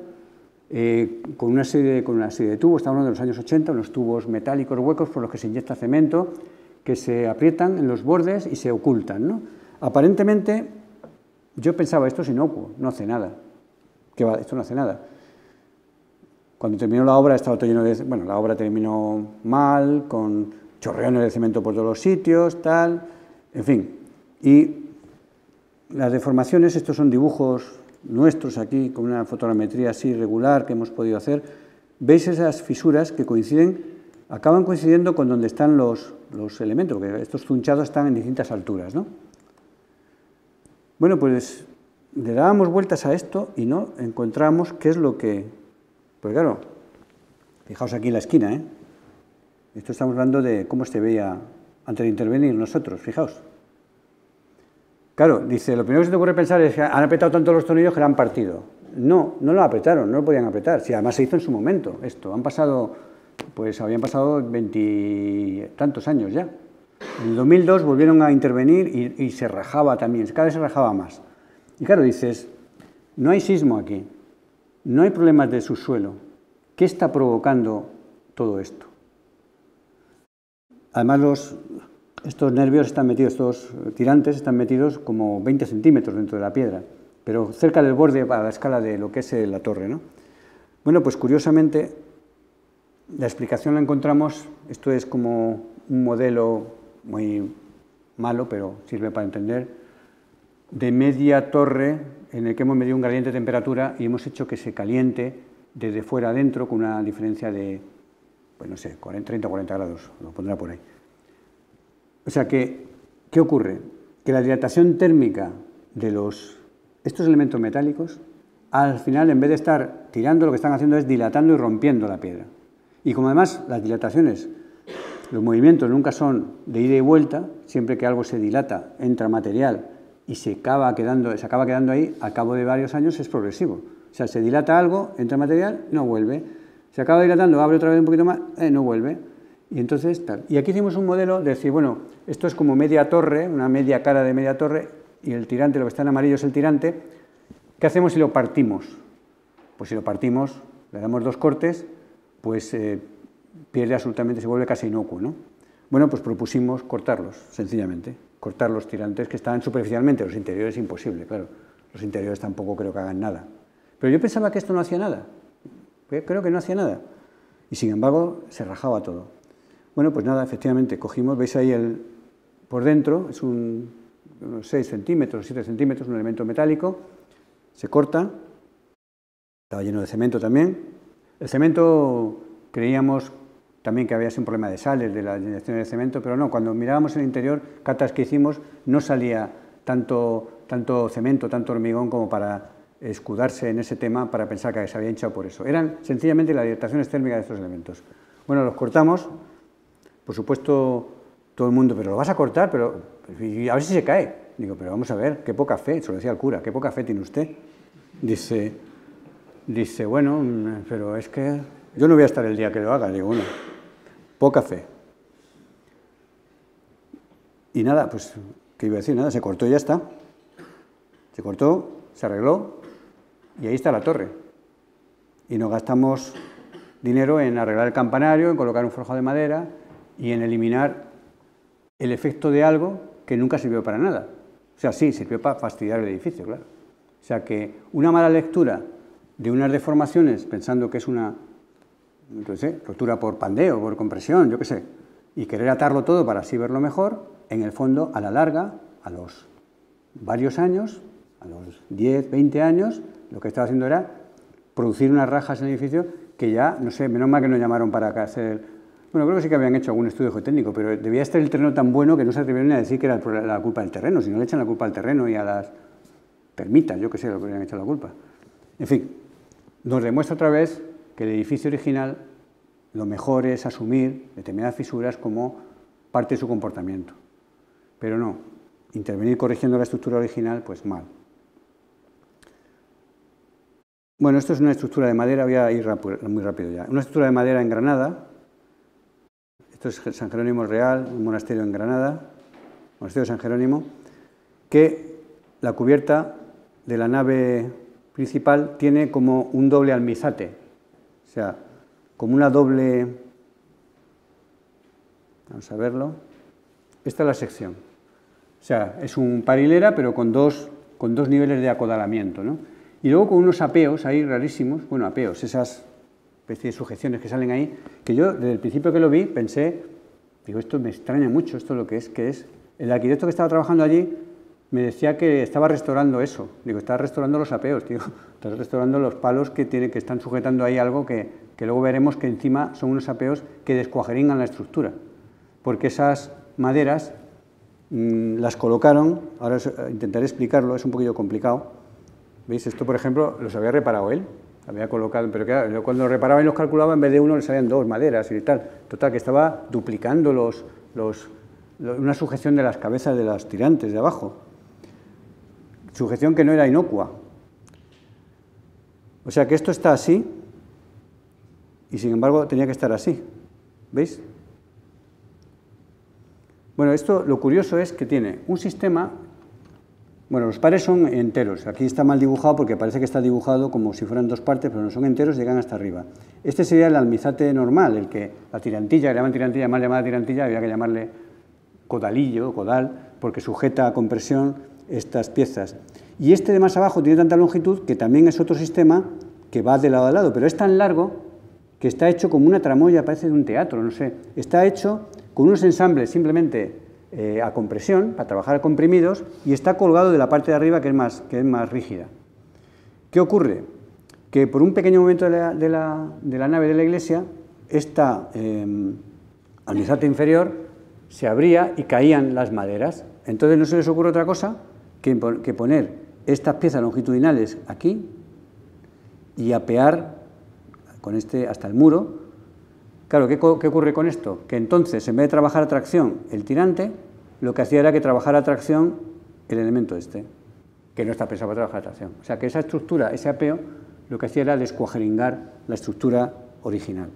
con una serie de tubos, estamos hablando de los años 80, unos tubos metálicos huecos por los que se inyecta cemento, que se aprietan en los bordes y se ocultan, ¿no? Aparentemente, yo pensaba, esto es inocuo, no hace nada. ¿Qué va? Esto no hace nada. Cuando terminó la obra, estaba todo lleno de... Bueno, la obra terminó mal, con chorreones de cemento por todos los sitios, tal... En fin. Y las deformaciones, estos son dibujos nuestros aquí, con una fotogrametría así regular que hemos podido hacer. ¿Veis esas fisuras que coinciden? Acaban coincidiendo con donde están los elementos, porque estos zunchados están en distintas alturas, ¿no? Bueno, pues le dábamos vueltas a esto y no encontramos qué es lo que... Pues claro, fijaos aquí en la esquina, ¿eh? Esto estamos hablando de cómo se veía antes de intervenir nosotros, fijaos. Claro, dice, lo primero que se te ocurre pensar es que han apretado tanto los tornillos que lo han partido. No, no lo apretaron, no lo podían apretar. Si además se hizo en su momento esto. Han pasado, pues habían pasado 20 y tantos años ya. En el 2002 volvieron a intervenir y se rajaba también, cada vez se rajaba más. Y claro, dices, no hay sismo aquí, no hay problemas de subsuelo. ¿Qué está provocando todo esto? Además, estos nervios están metidos, estos tirantes están metidos como 20 centímetros dentro de la piedra, pero cerca del borde a la escala de lo que es la torre, ¿no? Bueno, pues curiosamente, la explicación la encontramos, esto es como un modelo muy malo, pero sirve para entender, de media torre en el que hemos medido un gradiente de temperatura y hemos hecho que se caliente desde fuera adentro con una diferencia de, pues no sé, 30 o 40 grados, lo pondrá por ahí. O sea que, ¿qué ocurre? Que la dilatación térmica de estos elementos metálicos, al final, en vez de estar tirando, lo que están haciendo es dilatando y rompiendo la piedra. Y como además las dilataciones, los movimientos nunca son de ida y vuelta, siempre que algo se dilata, entra material y se acaba quedando ahí, al cabo de varios años es progresivo. O sea, se dilata algo, entra material, no vuelve. Se acaba dilatando, abre otra vez un poquito más, no vuelve. Y entonces, tal. Y aquí hicimos un modelo de decir, bueno, esto es como media torre, una media cara de media torre, y el tirante, lo que está en amarillo es el tirante. ¿Qué hacemos si lo partimos? Pues si lo partimos, le damos 2 cortes, pues pierde absolutamente, se vuelve casi inocuo, ¿no? Bueno, pues propusimos cortarlos, sencillamente. Cortar los tirantes que estaban superficialmente, los interiores imposible, claro. Los interiores tampoco creo que hagan nada. Pero yo pensaba que esto no hacía nada. Creo que no hacía nada. Y sin embargo, se rajaba todo. Bueno, pues nada, efectivamente, cogimos, veis ahí por dentro, es unos 6 centímetros, 7 centímetros, un elemento metálico, se corta, estaba lleno de cemento también. El cemento creíamos también que había sido un problema de sales, de la inyección de cemento, pero no, cuando mirábamos el interior, catas que hicimos, no salía tanto cemento, tanto hormigón como para escudarse en ese tema para pensar que se había hinchado por eso. Eran sencillamente las dilataciones térmicas de estos elementos. Bueno, los cortamos, por supuesto, todo el mundo, pero lo vas a cortar, pero a ver si se cae. Digo, pero vamos a ver, qué poca fe, se lo decía el cura, qué poca fe tiene usted. Dice, bueno, pero es que yo no voy a estar el día que lo haga. Digo, bueno, poca fe. Y nada, pues, ¿qué iba a decir? Nada, se cortó y ya está. Se cortó, se arregló y ahí está la torre. Y no gastamos dinero en arreglar el campanario, en colocar un forjado de madera y en eliminar el efecto de algo que nunca sirvió para nada. O sea, sí, sirvió para fastidiar el edificio, claro. O sea que una mala lectura de unas deformaciones, pensando que es una, no sé, rotura por pandeo, por compresión, yo qué sé, y querer atarlo todo para así verlo mejor, en el fondo, a la larga, a los varios años, a los 10, 20 años, lo que estaba haciendo era producir unas rajas en el edificio que ya, no sé, menos mal que nos llamaron para hacer... Bueno, creo que sí que habían hecho algún estudio geotécnico, pero debía estar el terreno tan bueno que no se atrevieron a decir que era la culpa del terreno, si no le echan la culpa al terreno y a las termitas, yo qué sé, lo que le han hecho la culpa. En fin, nos demuestra otra vez que el edificio original lo mejor es asumir determinadas fisuras como parte de su comportamiento. Pero no, intervenir corrigiendo la estructura original, pues mal. Bueno, esto es una estructura de madera, voy a ir muy rápido ya. Una estructura de madera en Granada. Esto es San Jerónimo Real, un monasterio en Granada, monasterio de San Jerónimo, que la cubierta de la nave principal tiene como un doble almizate, o sea, como una doble... Vamos a verlo. Esta es la sección. O sea, es un par hilera, pero con dos niveles de acodalamiento, ¿no? Y luego con unos apeos ahí rarísimos, bueno, apeos, esas especies de sujeciones que salen ahí, que yo desde el principio que lo vi pensé, digo, esto me extraña mucho, esto lo que es. El arquitecto que estaba trabajando allí me decía que estaba restaurando eso. Digo, estaba restaurando los apeos, tío. Estás restaurando los palos que están sujetando ahí algo que luego veremos que encima son unos apeos que descuajeringan la estructura. Porque esas maderas las colocaron, ahora intentaré explicarlo, es un poquillo complicado. ¿Veis? Esto, por ejemplo, los había reparado él. Había colocado, pero claro, cuando lo reparaba y los calculaba, en vez de uno le salían dos maderas y tal. Total, que estaba duplicando una sujeción de las cabezas de los tirantes de abajo. Sujeción que no era inocua. O sea que esto está así y sin embargo tenía que estar así. ¿Veis? Bueno, esto lo curioso es que tiene un sistema... Bueno, los pares son enteros. Aquí está mal dibujado porque parece que está dibujado como si fueran dos partes, pero no son enteros y llegan hasta arriba. Este sería el almizate normal, el que la tirantilla, que le llaman tirantilla, mal llamada tirantilla, había que llamarle codalillo, codal, porque sujeta a compresión estas piezas. Y este de más abajo tiene tanta longitud que también es otro sistema que va de lado a lado, pero es tan largo que está hecho como una tramoya, parece de un teatro, no sé. Está hecho con unos ensambles simplemente a compresión, para trabajar comprimidos, y está colgado de la parte de arriba que es más rígida. ¿Qué ocurre? Que por un pequeño momento de la nave de la iglesia, esta almizate inferior se abría y caían las maderas. Entonces no se les ocurre otra cosa que poner estas piezas longitudinales aquí y apear con este hasta el muro. Claro, ¿qué ocurre con esto? Que entonces, en vez de trabajar a tracción el tirante, lo que hacía era que trabajara a tracción el elemento este, que no está pensado para trabajar a tracción. O sea, que esa estructura, ese apeo, lo que hacía era descuajeringar la estructura original.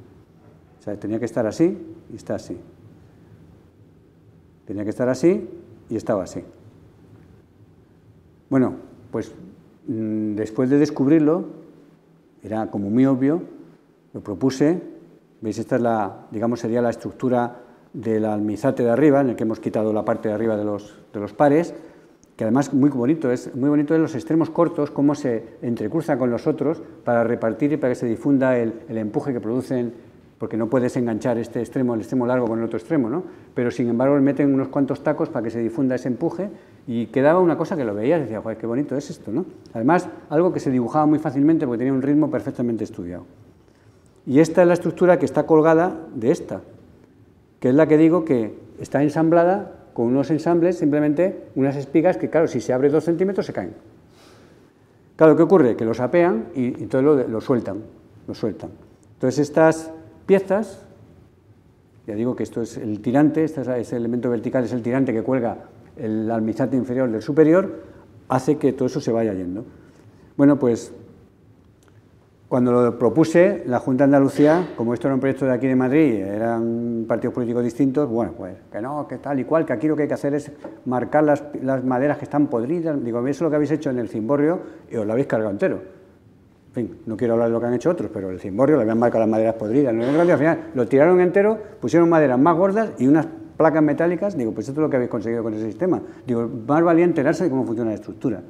O sea, tenía que estar así y está así. Tenía que estar así y estaba así. Bueno, pues después de descubrirlo, era como muy obvio, lo propuse. ¿Veis? Esta es digamos, sería la estructura del almizate de arriba, en el que hemos quitado la parte de arriba de los pares, que además muy bonito es los extremos cortos, cómo se entrecruza con los otros para repartir y para que se difunda el empuje que producen, porque no puedes enganchar el extremo largo con el otro extremo, ¿no? Pero sin embargo le meten unos cuantos tacos para que se difunda ese empuje y quedaba una cosa que lo veías y decías, joder, qué bonito es esto, ¿no? Además, algo que se dibujaba muy fácilmente porque tenía un ritmo perfectamente estudiado. Y esta es la estructura que está colgada de esta, que es la que digo que está ensamblada con unos ensambles, simplemente unas espigas que, claro, si se abre 2 centímetros se caen. Claro, ¿qué ocurre? Que los apean y entonces lo sueltan. Entonces estas piezas, ya digo que esto es el tirante, ese elemento vertical es el tirante que cuelga el almizate inferior del superior, hace que todo eso se vaya yendo. Bueno, pues cuando lo propuse, la Junta de Andalucía, como esto era un proyecto de aquí de Madrid, eran partidos políticos distintos, bueno, pues que no, que tal y cual, que aquí lo que hay que hacer es marcar las maderas que están podridas. Digo, eso es lo que habéis hecho en el cimborrio y os lo habéis cargado entero. En fin, no quiero hablar de lo que han hecho otros, pero el cimborrio le habían marcado las maderas podridas. Al final lo tiraron entero, pusieron maderas más gordas y unas placas metálicas. Digo, pues esto es lo que habéis conseguido con ese sistema. Digo, más valía enterarse de cómo funciona la estructura.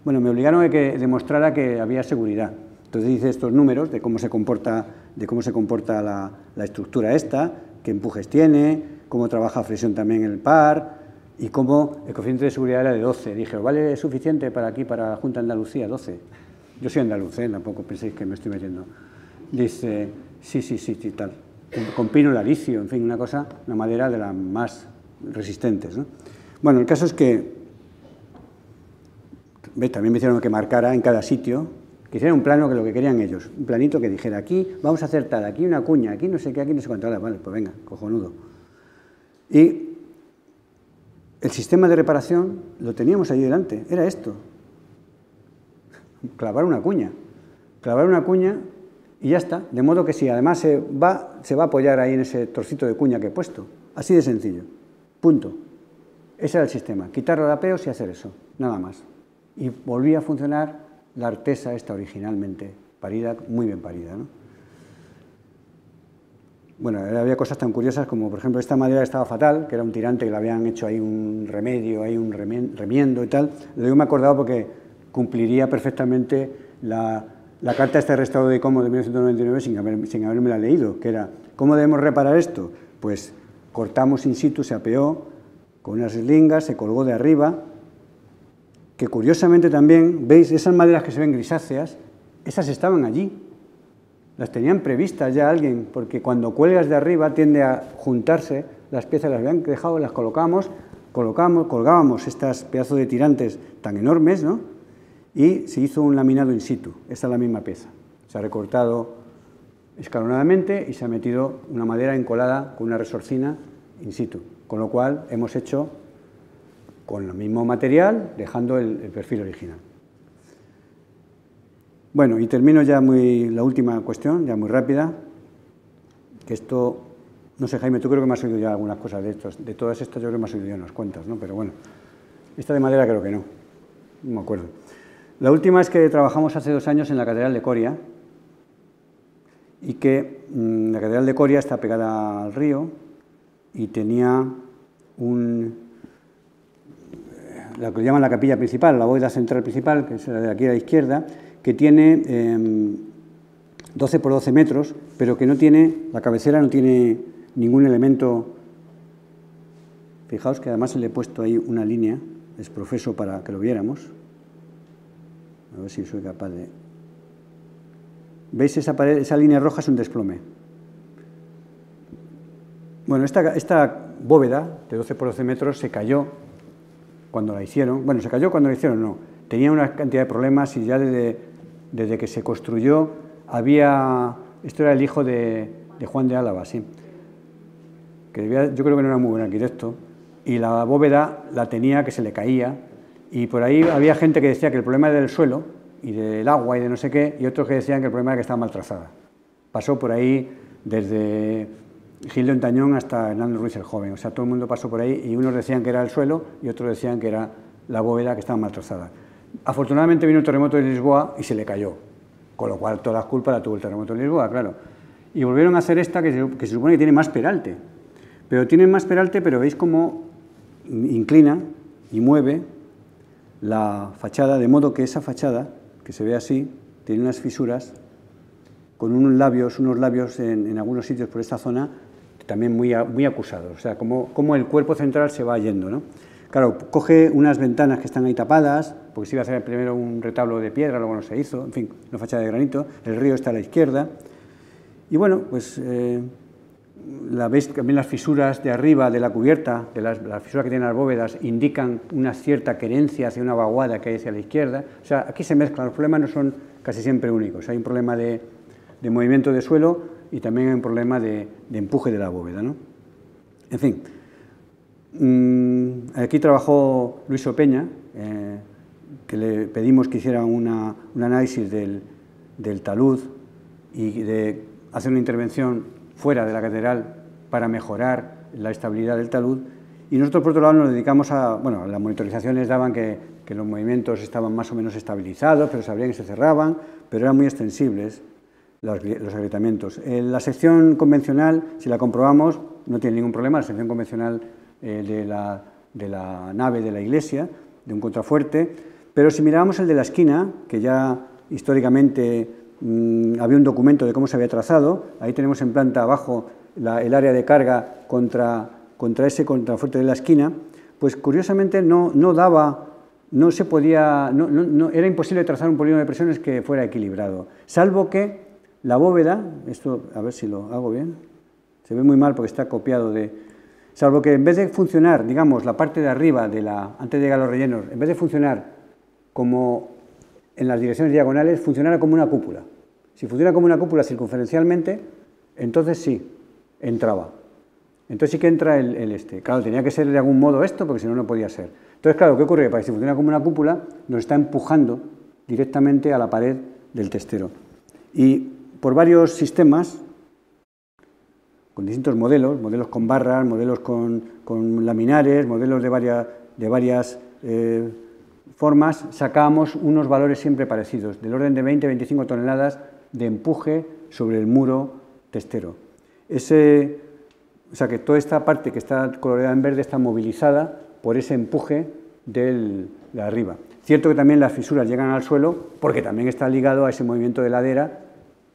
Bueno, me obligaron a que demostrara que había seguridad. Entonces dice estos números de cómo se comporta la estructura esta, qué empujes tiene, cómo trabaja a fricción también el par, y cómo el coeficiente de seguridad era de 12. Dije, ¿vale suficiente para aquí, para la Junta de Andalucía? 12. Yo soy andaluz, tampoco penséis que me estoy metiendo. Dice, sí, tal. Con pino laricio, en fin, una madera de las más resistentes, ¿no? Bueno, el caso es que, ¿ves? También me hicieron que marcara en cada sitio, que hiciera un plano que lo que querían ellos, un planito que dijera, aquí vamos a hacer tal, aquí una cuña, aquí no sé qué, aquí no sé cuánto, vale, pues venga, cojonudo. Y el sistema de reparación lo teníamos ahí delante, era esto. Clavar una cuña y ya está. De modo que si además se va a apoyar ahí en ese trocito de cuña que he puesto. Así de sencillo. Punto. Ese era el sistema. Quitar rodapeos y hacer eso. Nada más. Y volvía a funcionar la artesa esta originalmente parida, muy bien parida, ¿no? Bueno, había cosas tan curiosas como, por ejemplo, esta madera estaba fatal, que era un tirante que le habían hecho ahí un remedio, ahí un remiendo y tal. Yo me he acordado porque cumpliría perfectamente la carta de restauro de ICOMOS de 1999 sin haberme la leído, que era, ¿cómo debemos reparar esto? Pues cortamos in situ, se apeó con unas eslingas, se colgó de arriba, que curiosamente también, ¿veis? Esas maderas que se ven grisáceas, esas estaban allí, las tenían previstas ya alguien, porque cuando cuelgas de arriba tiende a juntarse las piezas, las habían dejado, las colgábamos estas pedazos de tirantes tan enormes, ¿no? Y se hizo un laminado in situ. Esta es la misma pieza. Se ha recortado escalonadamente y se ha metido una madera encolada con una resorcina in situ. Con lo cual hemos hecho con el mismo material, dejando el perfil original. Bueno, y termino ya la última cuestión, ya muy rápida, que esto, no sé, Jaime, tú creo que me has oído ya algunas cosas de todas estas yo creo que me has oído ya unas cuantas, ¿no? Pero bueno, esta de madera creo que no me acuerdo. La última es que trabajamos hace 2 años en la Catedral de Coria y que la Catedral de Coria está pegada al río y tenía lo que llaman la capilla principal, la bóveda central principal, que es la de aquí a la izquierda, que tiene 12 por 12 metros, pero que no tiene, la cabecera no tiene ningún elemento. Fijaos que además le he puesto ahí una línea, es profeso para que lo viéramos. A ver si soy capaz de... ¿Veis esa pared? Esa línea roja es un desplome. Bueno, esta bóveda de 12 por 12 metros se cayó cuando la hicieron. Bueno, se cayó cuando la hicieron, no. Tenía una cantidad de problemas y ya desde que se construyó había... Esto era el hijo de Juan de Álava, sí. Yo creo que no era muy buen arquitecto. Y la bóveda la tenía que se le caía. Y por ahí había gente que decía que el problema era del suelo y del agua y de no sé qué, y otros que decían que el problema era que estaba mal trazada. Pasó por ahí desde Gil de Ontañón hasta Hernando Ruiz el Joven. O sea, todo el mundo pasó por ahí y unos decían que era el suelo y otros decían que era la bóveda que estaba mal trazada. Afortunadamente vino el terremoto de Lisboa y se le cayó, con lo cual toda la culpa la tuvo el terremoto de Lisboa, claro. Y volvieron a hacer esta que se supone que tiene más peralte. Pero tiene más peralte, pero veis cómo inclina y mueve la fachada, de modo que esa fachada, que se ve así, tiene unas fisuras con unos labios en algunos sitios por esta zona también muy acusados. O sea, como el cuerpo central se va yendo, ¿no? Claro, coge unas ventanas que están ahí tapadas, porque se iba a hacer primero un retablo de piedra, luego no se hizo, en fin, una fachada de granito, el río está a la izquierda. Y bueno, pues veis también las fisuras de arriba de la cubierta, las fisuras que tienen las bóvedas, indican una cierta querencia hacia una vaguada que hay hacia la izquierda. O sea, aquí se mezclan, los problemas no son casi siempre únicos. Hay un problema de movimiento de suelo y también hay un problema de empuje de la bóveda, ¿no? En fin, aquí trabajó Luis Opeña, que le pedimos que hiciera un análisis del talud y de hacer una intervención fuera de la catedral para mejorar la estabilidad del talud, y nosotros por otro lado nos dedicamos a, bueno, las monitorizaciones daban que los movimientos estaban más o menos estabilizados, pero se abrían y se cerraban, pero eran muy extensibles los agrietamientos. La sección convencional, si la comprobamos, no tiene ningún problema, la sección convencional de la nave de la iglesia, de un contrafuerte, pero si mirábamos el de la esquina, que ya históricamente había un documento de cómo se había trazado, ahí tenemos en planta abajo el área de carga contra ese contrafuerte de la esquina, pues curiosamente no daba, no se podía, era imposible trazar un polígono de presiones que fuera equilibrado, salvo que la bóveda, esto a ver si lo hago bien, se ve muy mal porque está copiado salvo que en vez de funcionar, digamos, la parte de arriba, antes de llegar a los rellenos, en vez de funcionar como en las direcciones diagonales, funcionara como una cúpula. Si funciona como una cúpula circunferencialmente, entonces sí, entraba. Entonces sí que entra el este. Claro, tenía que ser de algún modo esto, porque si no, no podía ser. Entonces, claro, ¿qué ocurre? Para que si funciona como una cúpula, nos está empujando directamente a la pared del testero. Y por varios sistemas, con distintos modelos con barras, modelos con laminares, modelos de varias formas, sacábamos unos valores siempre parecidos, del orden de 20-25 toneladas de empuje sobre el muro testero. O sea que toda esta parte que está coloreada en verde está movilizada por ese empuje de arriba. Cierto que también las fisuras llegan al suelo porque también está ligado a ese movimiento de ladera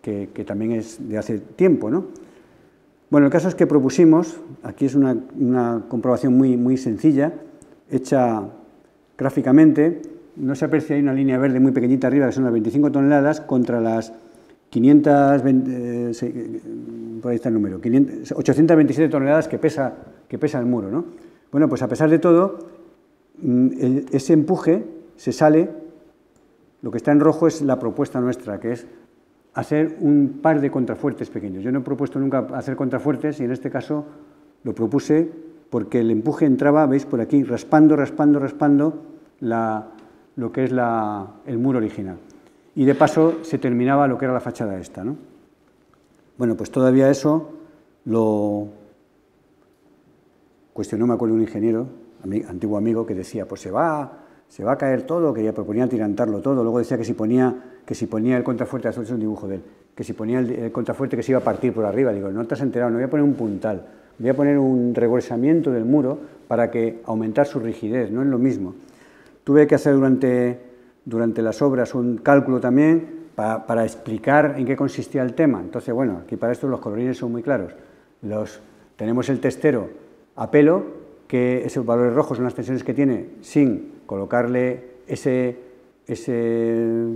que también es de hace tiempo, ¿no? Bueno, el caso es que propusimos, aquí es una comprobación muy sencilla, hecha gráficamente, no se aprecia ahí una línea verde muy pequeñita arriba, que son las 25 toneladas, contra las 520, por ahí está el número, 827 toneladas que pesa el muro, ¿no? Bueno, pues a pesar de todo, ese empuje se sale, lo que está en rojo es la propuesta nuestra, que es hacer un par de contrafuertes pequeños. Yo no he propuesto nunca hacer contrafuertes y en este caso lo propuse porque el empuje entraba, veis por aquí, raspando lo que es el muro original. Y de paso se terminaba lo que era la fachada esta, ¿no? Bueno, pues todavía eso lo cuestionó, me acuerdo, un ingeniero, antiguo amigo, que decía, pues se va a caer todo, que ya proponía tirantarlo todo. Luego decía que si ponía el contrafuerte, eso es un dibujo de él, que si ponía el contrafuerte que se iba a partir por arriba. Digo, no te has enterado, no voy a poner un puntal, voy a poner un regresamiento del muro para que aumentar su rigidez, no es lo mismo. Tuve que hacer durante las obras un cálculo también para explicar en qué consistía el tema. Entonces, bueno, aquí para esto los colorines son muy claros. Tenemos el testero a pelo, que esos valores rojos son las tensiones que tiene sin colocarle ese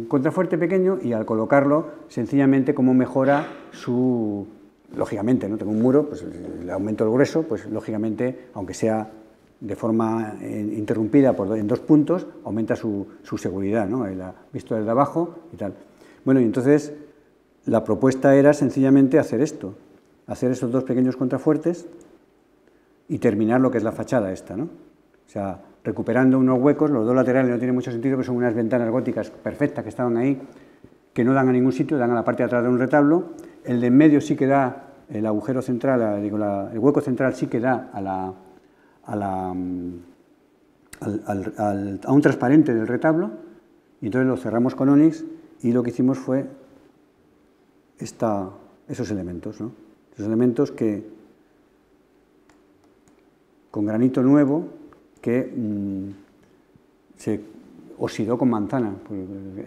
contrafuerte pequeño, y al colocarlo, sencillamente cómo mejora lógicamente, ¿no? Tengo un muro, pues le aumento el grueso, pues lógicamente, aunque sea de forma interrumpida en 2 puntos, aumenta su seguridad, ¿no? Visto desde abajo y tal. Bueno, y entonces la propuesta era sencillamente hacer esto, hacer esos 2 pequeños contrafuertes y terminar lo que es la fachada esta, ¿no? O sea, recuperando unos huecos, los 2 laterales no tiene mucho sentido, pero son unas ventanas góticas perfectas que estaban ahí, que no dan a ningún sitio, dan a la parte de atrás de un retablo. El de en medio sí que da, el agujero central, el hueco central sí que da a un transparente del retablo, y entonces lo cerramos con ónix, y lo que hicimos fue esos elementos, ¿no? Esos elementos que, con granito nuevo, que se oxidó con manzana.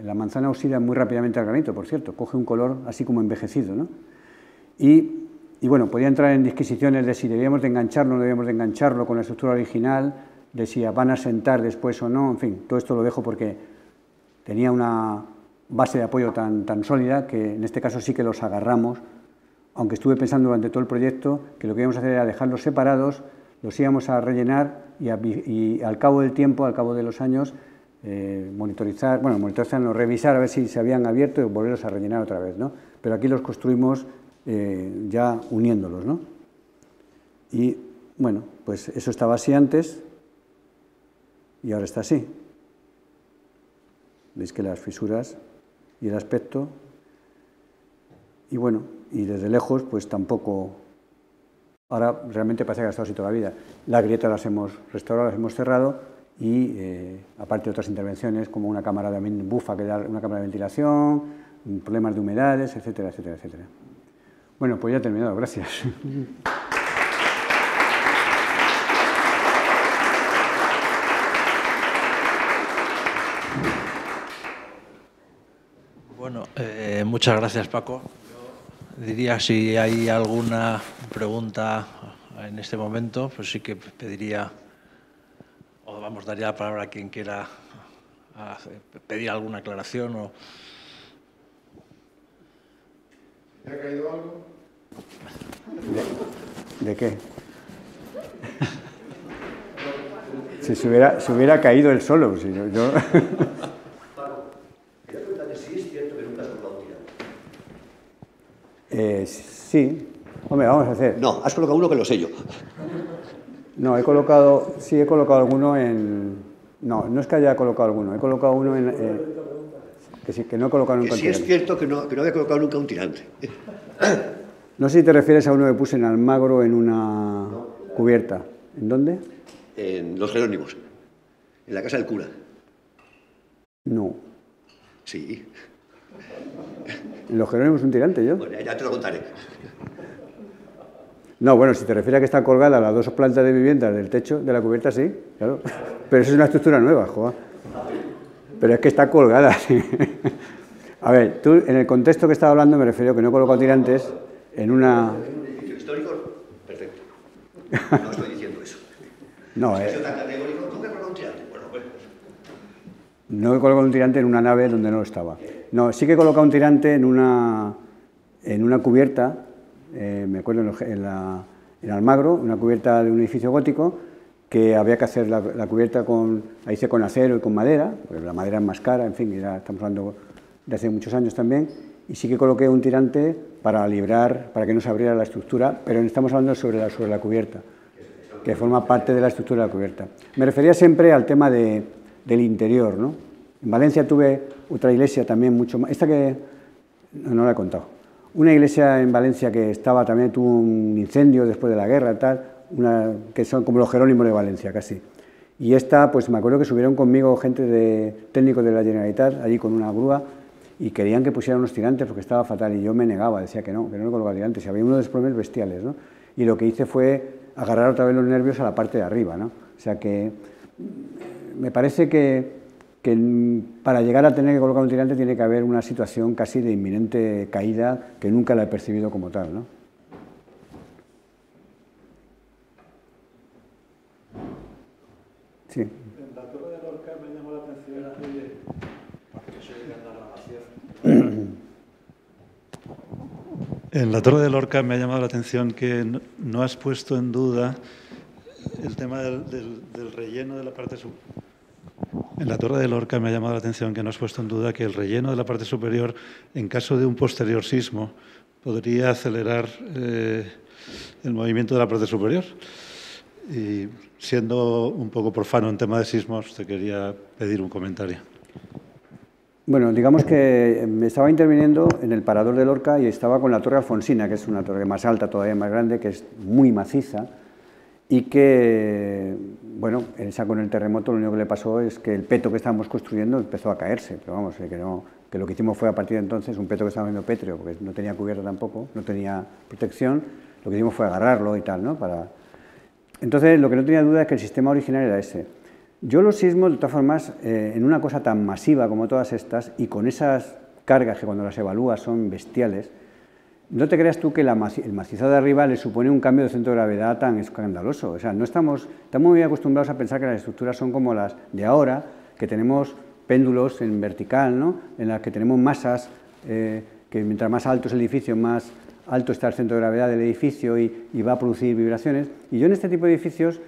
La manzana oxida muy rápidamente al granito, por cierto, coge un color así como envejecido, ¿no? Y bueno, podía entrar en disquisiciones de si debíamos de engancharlo o no debíamos de engancharlo con la estructura original, de si van a sentar después o no, en fin, todo esto lo dejo porque tenía una base de apoyo tan sólida que en este caso sí que los agarramos, aunque estuve pensando durante todo el proyecto que lo que íbamos a hacer era dejarlos separados, los íbamos a rellenar y al cabo del tiempo, al cabo de los años, revisar a ver si se habían abierto y volverlos a rellenar otra vez, ¿no? Pero aquí los construimos ya uniéndolos, ¿no? Y bueno, pues eso estaba así antes y ahora está así. Veis que las fisuras y el aspecto, y bueno, y desde lejos pues tampoco, ahora realmente parece que ha estado así toda la vida. Las grietas las hemos restaurado, las hemos cerrado, y aparte de otras intervenciones como una cámara también bufa, que da una cámara de ventilación, problemas de humedades, etcétera, etcétera, etcétera. Bueno, pues ya he terminado, gracias. Bueno, muchas gracias, Paco. Yo diría, si hay alguna pregunta en este momento, pues sí que pediría vamos, daría la palabra a quien quiera pedir alguna aclaración o... ¿Le ha caído algo? ¿De qué? Si se hubiera caído él solo. Si yo... Paco, quería preguntarte si es cierto que nunca has colocado un tirante. Sí. Hombre, vamos a hacer. No, has colocado uno que lo sé yo. No, he colocado alguno en... No es que haya colocado alguno, he colocado uno en... que no he colocado nunca un Que sí tirante. es cierto que no había colocado nunca un tirante. No sé si te refieres a uno que puse en Almagro en una cubierta. ¿En dónde? En Los Jerónimos, en la casa del cura. No. Sí. ¿En Los Jerónimos un tirante yo? Bueno, ya te lo contaré. No, bueno, si te refieres a que está colgada las 2 plantas de vivienda del techo de la cubierta, sí, claro. Pero eso es una estructura nueva, joder. Pero es que está colgada. Sí. A ver, tú, en el contexto que estaba hablando, me refiero a que no he colocado tirantes en una... ¿Edificio histórico? Perfecto. No estoy diciendo eso. No, Si he sido tan categórico, ¿nunca he colocado un tirante? Bueno, pues... no he colocado un tirante en una nave donde no lo estaba. No, sí que he colocado un tirante en una cubierta, me acuerdo en Almagro, una cubierta de un edificio gótico, que había que hacer la cubierta ahí hice con acero y con madera, porque la madera es más cara, en fin, ya estamos hablando de hace muchos años también, y sí que coloqué un tirante para que no se abriera la estructura, pero estamos hablando sobre la cubierta, que forma parte de la estructura de la cubierta. Me refería siempre al tema del interior, ¿no? En Valencia tuve otra iglesia también mucho más... Esta que no la he contado. Una iglesia en Valencia que también tuvo un incendio después de la guerra, que son como los Jerónimos de Valencia, casi. Y esta, pues me acuerdo que subieron conmigo técnicos de la Generalitat, allí con una grúa, y querían que pusiera unos tirantes porque estaba fatal, y yo me negaba, decía que no colocaba tirantes, y había unos despliegues bestiales, ¿no? Y lo que hice fue agarrar otra vez los nervios a la parte de arriba, ¿no? O sea que me parece que para llegar a tener que colocar un tirante tiene que haber una situación casi de inminente caída que nunca la he percibido como tal, ¿no? Sí. En la Torre de Lorca me llamó la atención En la Torre de Lorca me ha llamado la atención que no has puesto en duda el tema del relleno de la parte superior. En la Torre de Lorca me ha llamado la atención que no has puesto en duda que el relleno de la parte superior, en caso de un posterior sismo, podría acelerar el movimiento de la parte superior. Y siendo un poco profano en tema de sismos, te quería pedir un comentario. Bueno, digamos que me estaba interviniendo en el parador de Lorca y estaba con la Torre Alfonsina, que es una torre más alta, todavía más grande, que es muy maciza y que, bueno, esa con el terremoto lo único que le pasó es que el peto que estábamos construyendo empezó a caerse, pero vamos, que lo que hicimos fue a partir de entonces un peto que estaba viendo pétreo, porque no tenía cubierta tampoco, no tenía protección, lo que hicimos fue agarrarlo y tal, ¿no? Entonces, lo que no tenía duda es que el sistema original era ese. Yo los sismos, de todas formas, en una cosa tan masiva como todas estas, y con esas cargas que cuando las evalúas son bestiales, no te creas tú que el macizado de arriba le supone un cambio de centro de gravedad tan escandaloso. O sea, estamos muy acostumbrados a pensar que las estructuras son como las de ahora, que tenemos péndulos en vertical, ¿no? En las que tenemos masas, que mientras más alto es el edificio, más alto está el centro de gravedad del edificio y va a producir vibraciones. Y yo en este tipo de edificios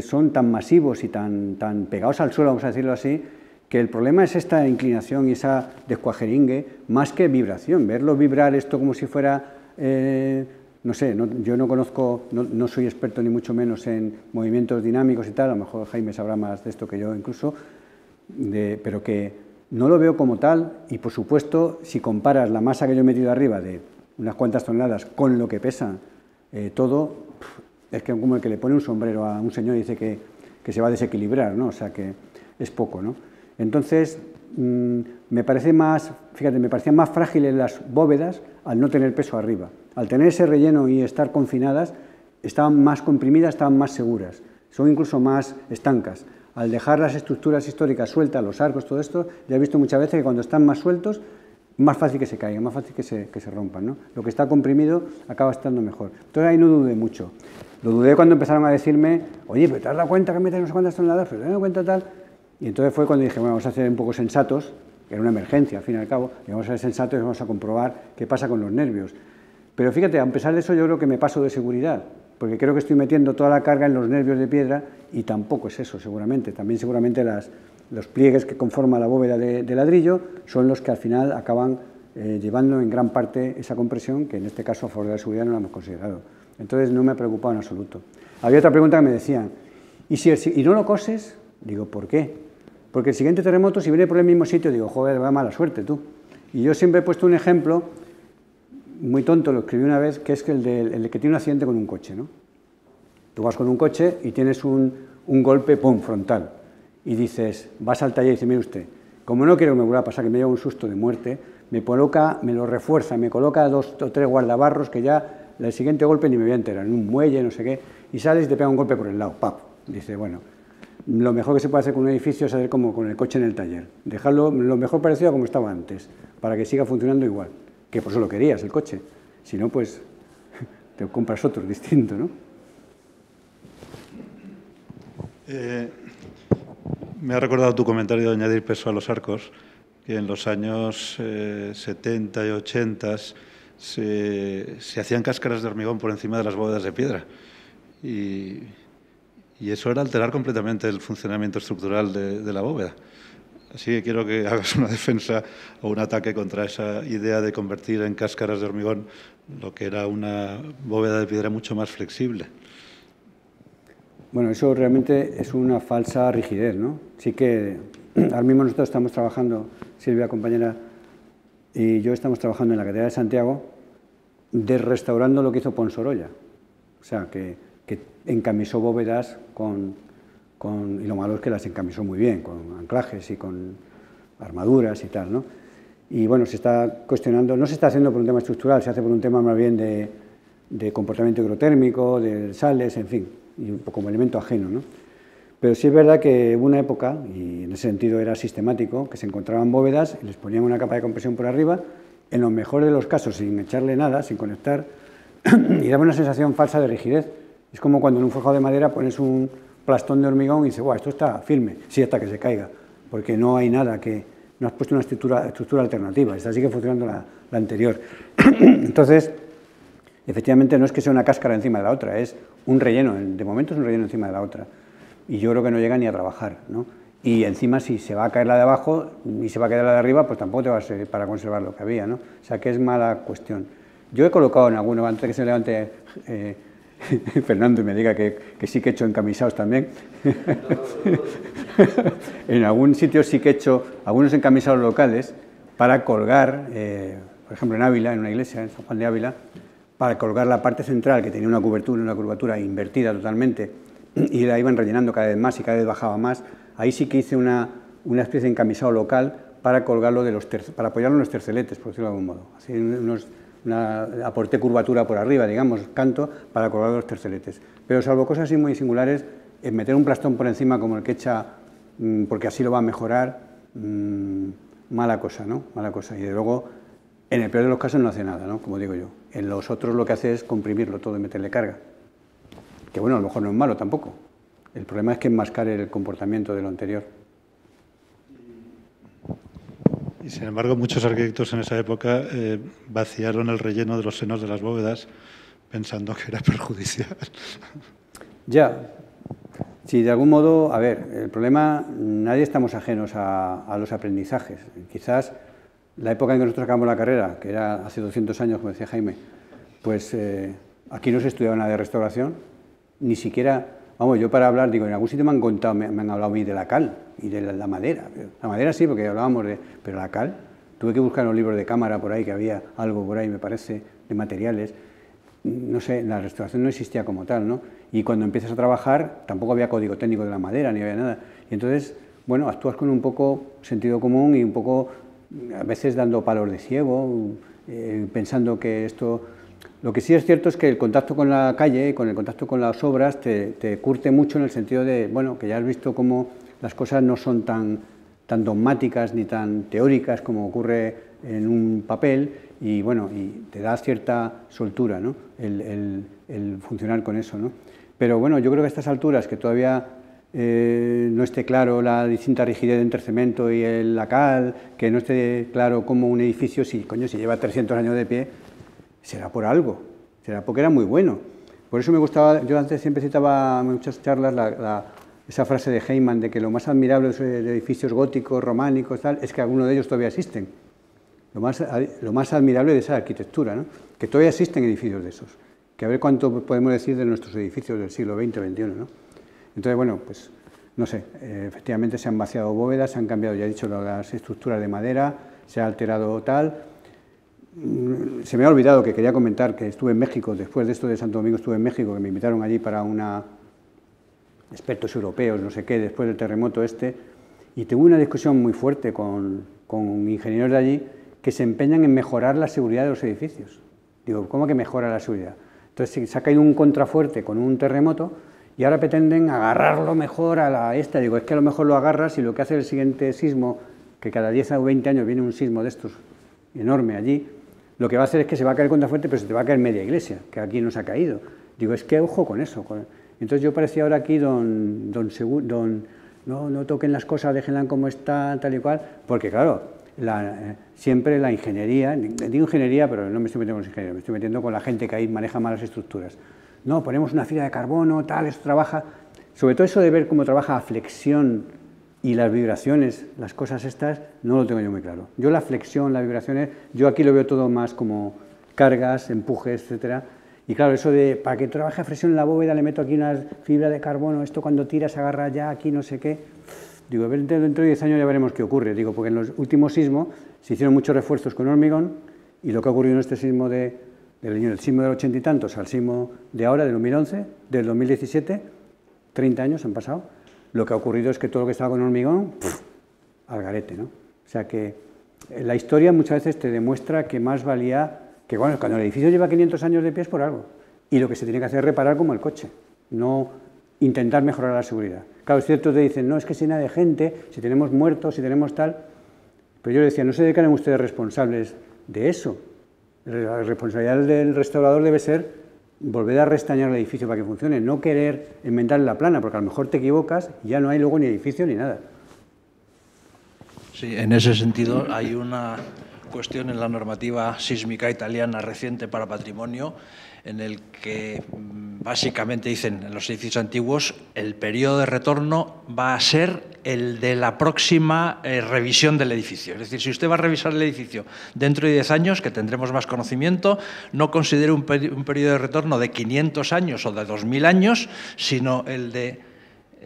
son tan masivos y tan pegados al suelo, vamos a decirlo así, que el problema es esta inclinación y esa descuajeringue, más que vibración. Verlo vibrar esto como si fuera, no sé, yo no conozco, no soy experto ni mucho menos en movimientos dinámicos y tal, a lo mejor Jaime sabrá más de esto que yo incluso, pero que no lo veo como tal y, por supuesto, si comparas la masa que yo he metido arriba de unas cuantas toneladas con lo que pesa todo, es que como el que le pone un sombrero a un señor y dice que se va a desequilibrar, ¿no? O sea que es poco, ¿no? Entonces, me parecían más frágiles las bóvedas al no tener peso arriba. Al tener ese relleno y estar confinadas, estaban más comprimidas, estaban más seguras, son incluso más estancas. Al dejar las estructuras históricas sueltas, los arcos, todo esto, ya he visto muchas veces que cuando están más sueltos, más fácil que se caigan, más fácil que se rompan, ¿no? Lo que está comprimido acaba estando mejor. Entonces ahí no dude mucho. Lo dudé cuando empezaron a decirme, oye, pero ¿te has dado cuenta que metes no sé cuántas toneladas? Pero ¿te has dado cuenta tal? Y entonces fue cuando dije, bueno, vamos a ser un poco sensatos, que era una emergencia, al fin y al cabo, y vamos a ser sensatos y vamos a comprobar qué pasa con los nervios. Pero fíjate, a pesar de eso yo creo que me paso de seguridad, porque creo que estoy metiendo toda la carga en los nervios de piedra y tampoco es eso, seguramente. También seguramente los pliegues que conforman la bóveda de ladrillo son los que al final acaban llevando en gran parte esa compresión, que en este caso a favor de la seguridad no la hemos considerado. Entonces no me ha preocupado en absoluto. Había otra pregunta que me decían, ¿y no lo coses? Digo, ¿por qué? Porque el siguiente terremoto, si viene por el mismo sitio, digo, joder, vaya mala suerte tú. Y yo siempre he puesto un ejemplo, muy tonto, lo escribí una vez, que es el que tiene un accidente con un coche, ¿no? Tú vas con un coche y tienes un golpe, ¡pum!, frontal. Y dices, vas al taller y dices, mire usted, como no quiero que me vuelva a pasar, que me lleva un susto de muerte, me lo refuerza, me coloca 2 o 3 guardabarros que ya el siguiente golpe ni me voy a enterar, en un muelle, no sé qué, y sales y te pega un golpe por el lado, ¡pap! Dice, bueno, lo mejor que se puede hacer con un edificio es hacer como con el coche en el taller, dejarlo lo mejor parecido a como estaba antes, para que siga funcionando igual, que por eso lo querías, el coche, si no, pues te compras otro distinto, ¿no? Me ha recordado tu comentario de añadir peso a los arcos, que en los años 70 y 80 se hacían cáscaras de hormigón por encima de las bóvedas de piedra. Y eso era alterar completamente el funcionamiento estructural de la bóveda. Así que quiero que hagas una defensa o un ataque contra esa idea de convertir en cáscaras de hormigón lo que era una bóveda de piedra mucho más flexible. Bueno, eso realmente es una falsa rigidez, ¿no? Sí que ahora mismo nosotros estamos trabajando, Silvia, compañera, y yo estamos trabajando en la Catedral de Santiago restaurando lo que hizo Ponsorolla. O sea, que encamisó bóvedas y lo malo es que las encamisó muy bien, con anclajes y con armaduras y tal, ¿no? Y bueno, se está cuestionando, no se está haciendo por un tema estructural, se hace por un tema más bien de comportamiento hidrotérmico, de sales, en fin, y como elemento ajeno, ¿no? Pero sí es verdad que hubo una época, y en ese sentido era sistemático, que se encontraban bóvedas y les ponían una capa de compresión por arriba, en los mejores de los casos sin echarle nada, sin conectar, y daba una sensación falsa de rigidez. Es como cuando en un forjado de madera pones un plastón de hormigón y dices, guau, esto está firme, sí, hasta que se caiga, porque no hay nada no has puesto una estructura alternativa, esta sigue funcionando la anterior. Entonces, efectivamente no es que sea una cáscara encima de la otra, es un relleno, de momento es un relleno encima de la otra. Y yo creo que no llega ni a trabajar, ¿no? Y encima si se va a caer la de abajo y se va a quedar la de arriba, pues tampoco te va a servir para conservar lo que había, ¿no? O sea que es mala cuestión. Yo he colocado en alguno, antes de que se levante Fernando y me diga que sí que he hecho encamisados también, en algún sitio sí que he hecho algunos encamisados locales para colgar, por ejemplo en Ávila, en una iglesia, en San Juan de Ávila, para colgar la parte central que tenía una curvatura invertida totalmente, y la iban rellenando cada vez más y cada vez bajaba más. Ahí sí que hice una especie de encamisado local para colgarlo para apoyarlo en los terceletes, por decirlo de algún modo. Así aporté curvatura por arriba, digamos, canto, para colgar los terceletes. Pero salvo cosas así muy singulares, meter un plastón por encima como el que echa, porque así lo va a mejorar, mala cosa, ¿no? Mala cosa. Y de luego, en el peor de los casos no hace nada, ¿no? Como digo yo. En los otros lo que hace es comprimirlo todo y meterle carga. Que bueno, a lo mejor no es malo tampoco. El problema es que enmascare el comportamiento de lo anterior. Y sin embargo, muchos arquitectos en esa época vaciaron el relleno de los senos de las bóvedas pensando que era perjudicial. Ya. Sí, de algún modo, a ver, el problema, nadie estamos ajenos a los aprendizajes. Quizás la época en que nosotros acabamos la carrera, que era hace 200 años, como decía Jaime, pues aquí no se estudiaba nada de restauración, ni siquiera, vamos, yo para hablar, digo, en algún sitio me han contado, me han hablado a mí de la cal y de la madera. La madera sí, porque hablábamos pero la cal, tuve que buscar en los libros de cámara por ahí, que había algo por ahí, me parece, de materiales. No sé, la restauración no existía como tal, ¿no? Y cuando empiezas a trabajar, tampoco había código técnico de la madera, ni había nada. Y entonces, bueno, actúas con un poco sentido común y un poco, a veces dando palos de ciego, pensando que esto... Lo que sí es cierto es que el contacto con la calle, con el contacto con las obras, te curte mucho en el sentido de, bueno, que ya has visto cómo las cosas no son tan dogmáticas ni tan teóricas como ocurre en un papel, y bueno, y te da cierta soltura, ¿no? el funcionar con eso, ¿no? Pero bueno, yo creo que a estas alturas, que todavía no esté claro la distinta rigidez entre cemento y la cal, que no esté claro cómo un edificio, si lleva 300 años de pie, será por algo, será porque era muy bueno. Por eso me gustaba, yo antes siempre citaba en muchas charlas esa frase de Heyman de que lo más admirable de edificios góticos, románicos, tal, es que algunos de ellos todavía existen. Lo más admirable de esa arquitectura, ¿no? Que todavía existen edificios de esos. Que a ver cuánto podemos decir de nuestros edificios del siglo XX o XXI, ¿no? Entonces, bueno, pues, no sé, efectivamente se han vaciado bóvedas, se han cambiado, ya he dicho, las estructuras de madera, se ha alterado tal. Se me ha olvidado que quería comentar que estuve en México, después de esto de Santo Domingo estuve en México, que me invitaron allí para expertos europeos, no sé qué, después del terremoto y tuve una discusión muy fuerte con ingenieros de allí que se empeñan en mejorar la seguridad de los edificios. Digo, ¿cómo que mejora la seguridad? Entonces se ha caído un contrafuerte con un terremoto y ahora pretenden agarrarlo mejor a Digo, es que a lo mejor lo agarras y lo que hace el siguiente sismo, que cada 10 o 20 años viene un sismo de estos enorme allí, lo que va a hacer es que se va a caer el contrafuerte, pero se te va a caer media iglesia, que aquí no se ha caído. Digo, es que ojo con eso. Entonces yo parecía ahora aquí no toquen las cosas, déjenlas como están, tal y cual, porque claro, siempre la ingeniería, digo ingeniería, pero no me estoy metiendo con los ingenieros, me estoy metiendo con la gente que ahí maneja malas estructuras. No, ponemos una fibra de carbono, tal, eso trabaja. Sobre todo eso de ver cómo trabaja la flexión y las vibraciones, las cosas estas, no lo tengo yo muy claro. Yo la flexión, las vibraciones, yo aquí lo veo todo más como cargas, empujes, etcétera. Y claro, eso de, para que trabaje a flexión en la bóveda, le meto aquí una fibra de carbono, esto cuando tiras agarra ya, aquí no sé qué. Digo, dentro de 10 años ya veremos qué ocurre. Digo, porque en los últimos sismos se hicieron muchos refuerzos con hormigón y lo que ha ocurrido en este sismo del sismo del 80 y tantos al sismo de ahora, del 2011, del 2017, 30 años han pasado, lo que ha ocurrido es que todo lo que estaba con hormigón, al garete, ¿no? O sea que la historia muchas veces te demuestra que más valía, que bueno, cuando el edificio lleva 500 años de pie es por algo, y lo que se tiene que hacer es reparar como el coche, no intentar mejorar la seguridad. Claro, es cierto, te dicen, no, es que si nada de gente, si tenemos muertos, si tenemos tal, pero yo le decía, no se declaren ustedes responsables de eso. La responsabilidad del restaurador debe ser volver a restañar el edificio para que funcione, no querer inventarle la plana, porque a lo mejor te equivocas y ya no hay luego ni edificio ni nada. Sí, en ese sentido hay una cuestión en la normativa sísmica italiana reciente para patrimonio en el que básicamente dicen en los edificios antiguos el periodo de retorno va a ser el de la próxima revisión del edificio. Es decir, si usted va a revisar el edificio dentro de 10 años, que tendremos más conocimiento, no considere un periodo de retorno de 500 años o de 2000 años, sino el de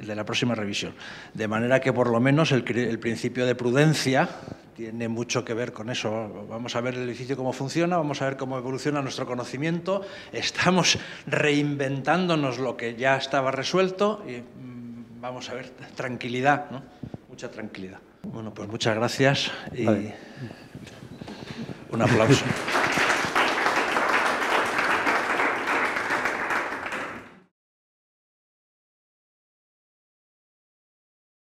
la próxima revisión. De manera que, por lo menos, el principio de prudencia tiene mucho que ver con eso. Vamos a ver el edificio cómo funciona, vamos a ver cómo evoluciona nuestro conocimiento, estamos reinventándonos lo que ya estaba resuelto y vamos a ver, tranquilidad, ¿no? Mucha tranquilidad. Bueno, pues muchas gracias y un aplauso.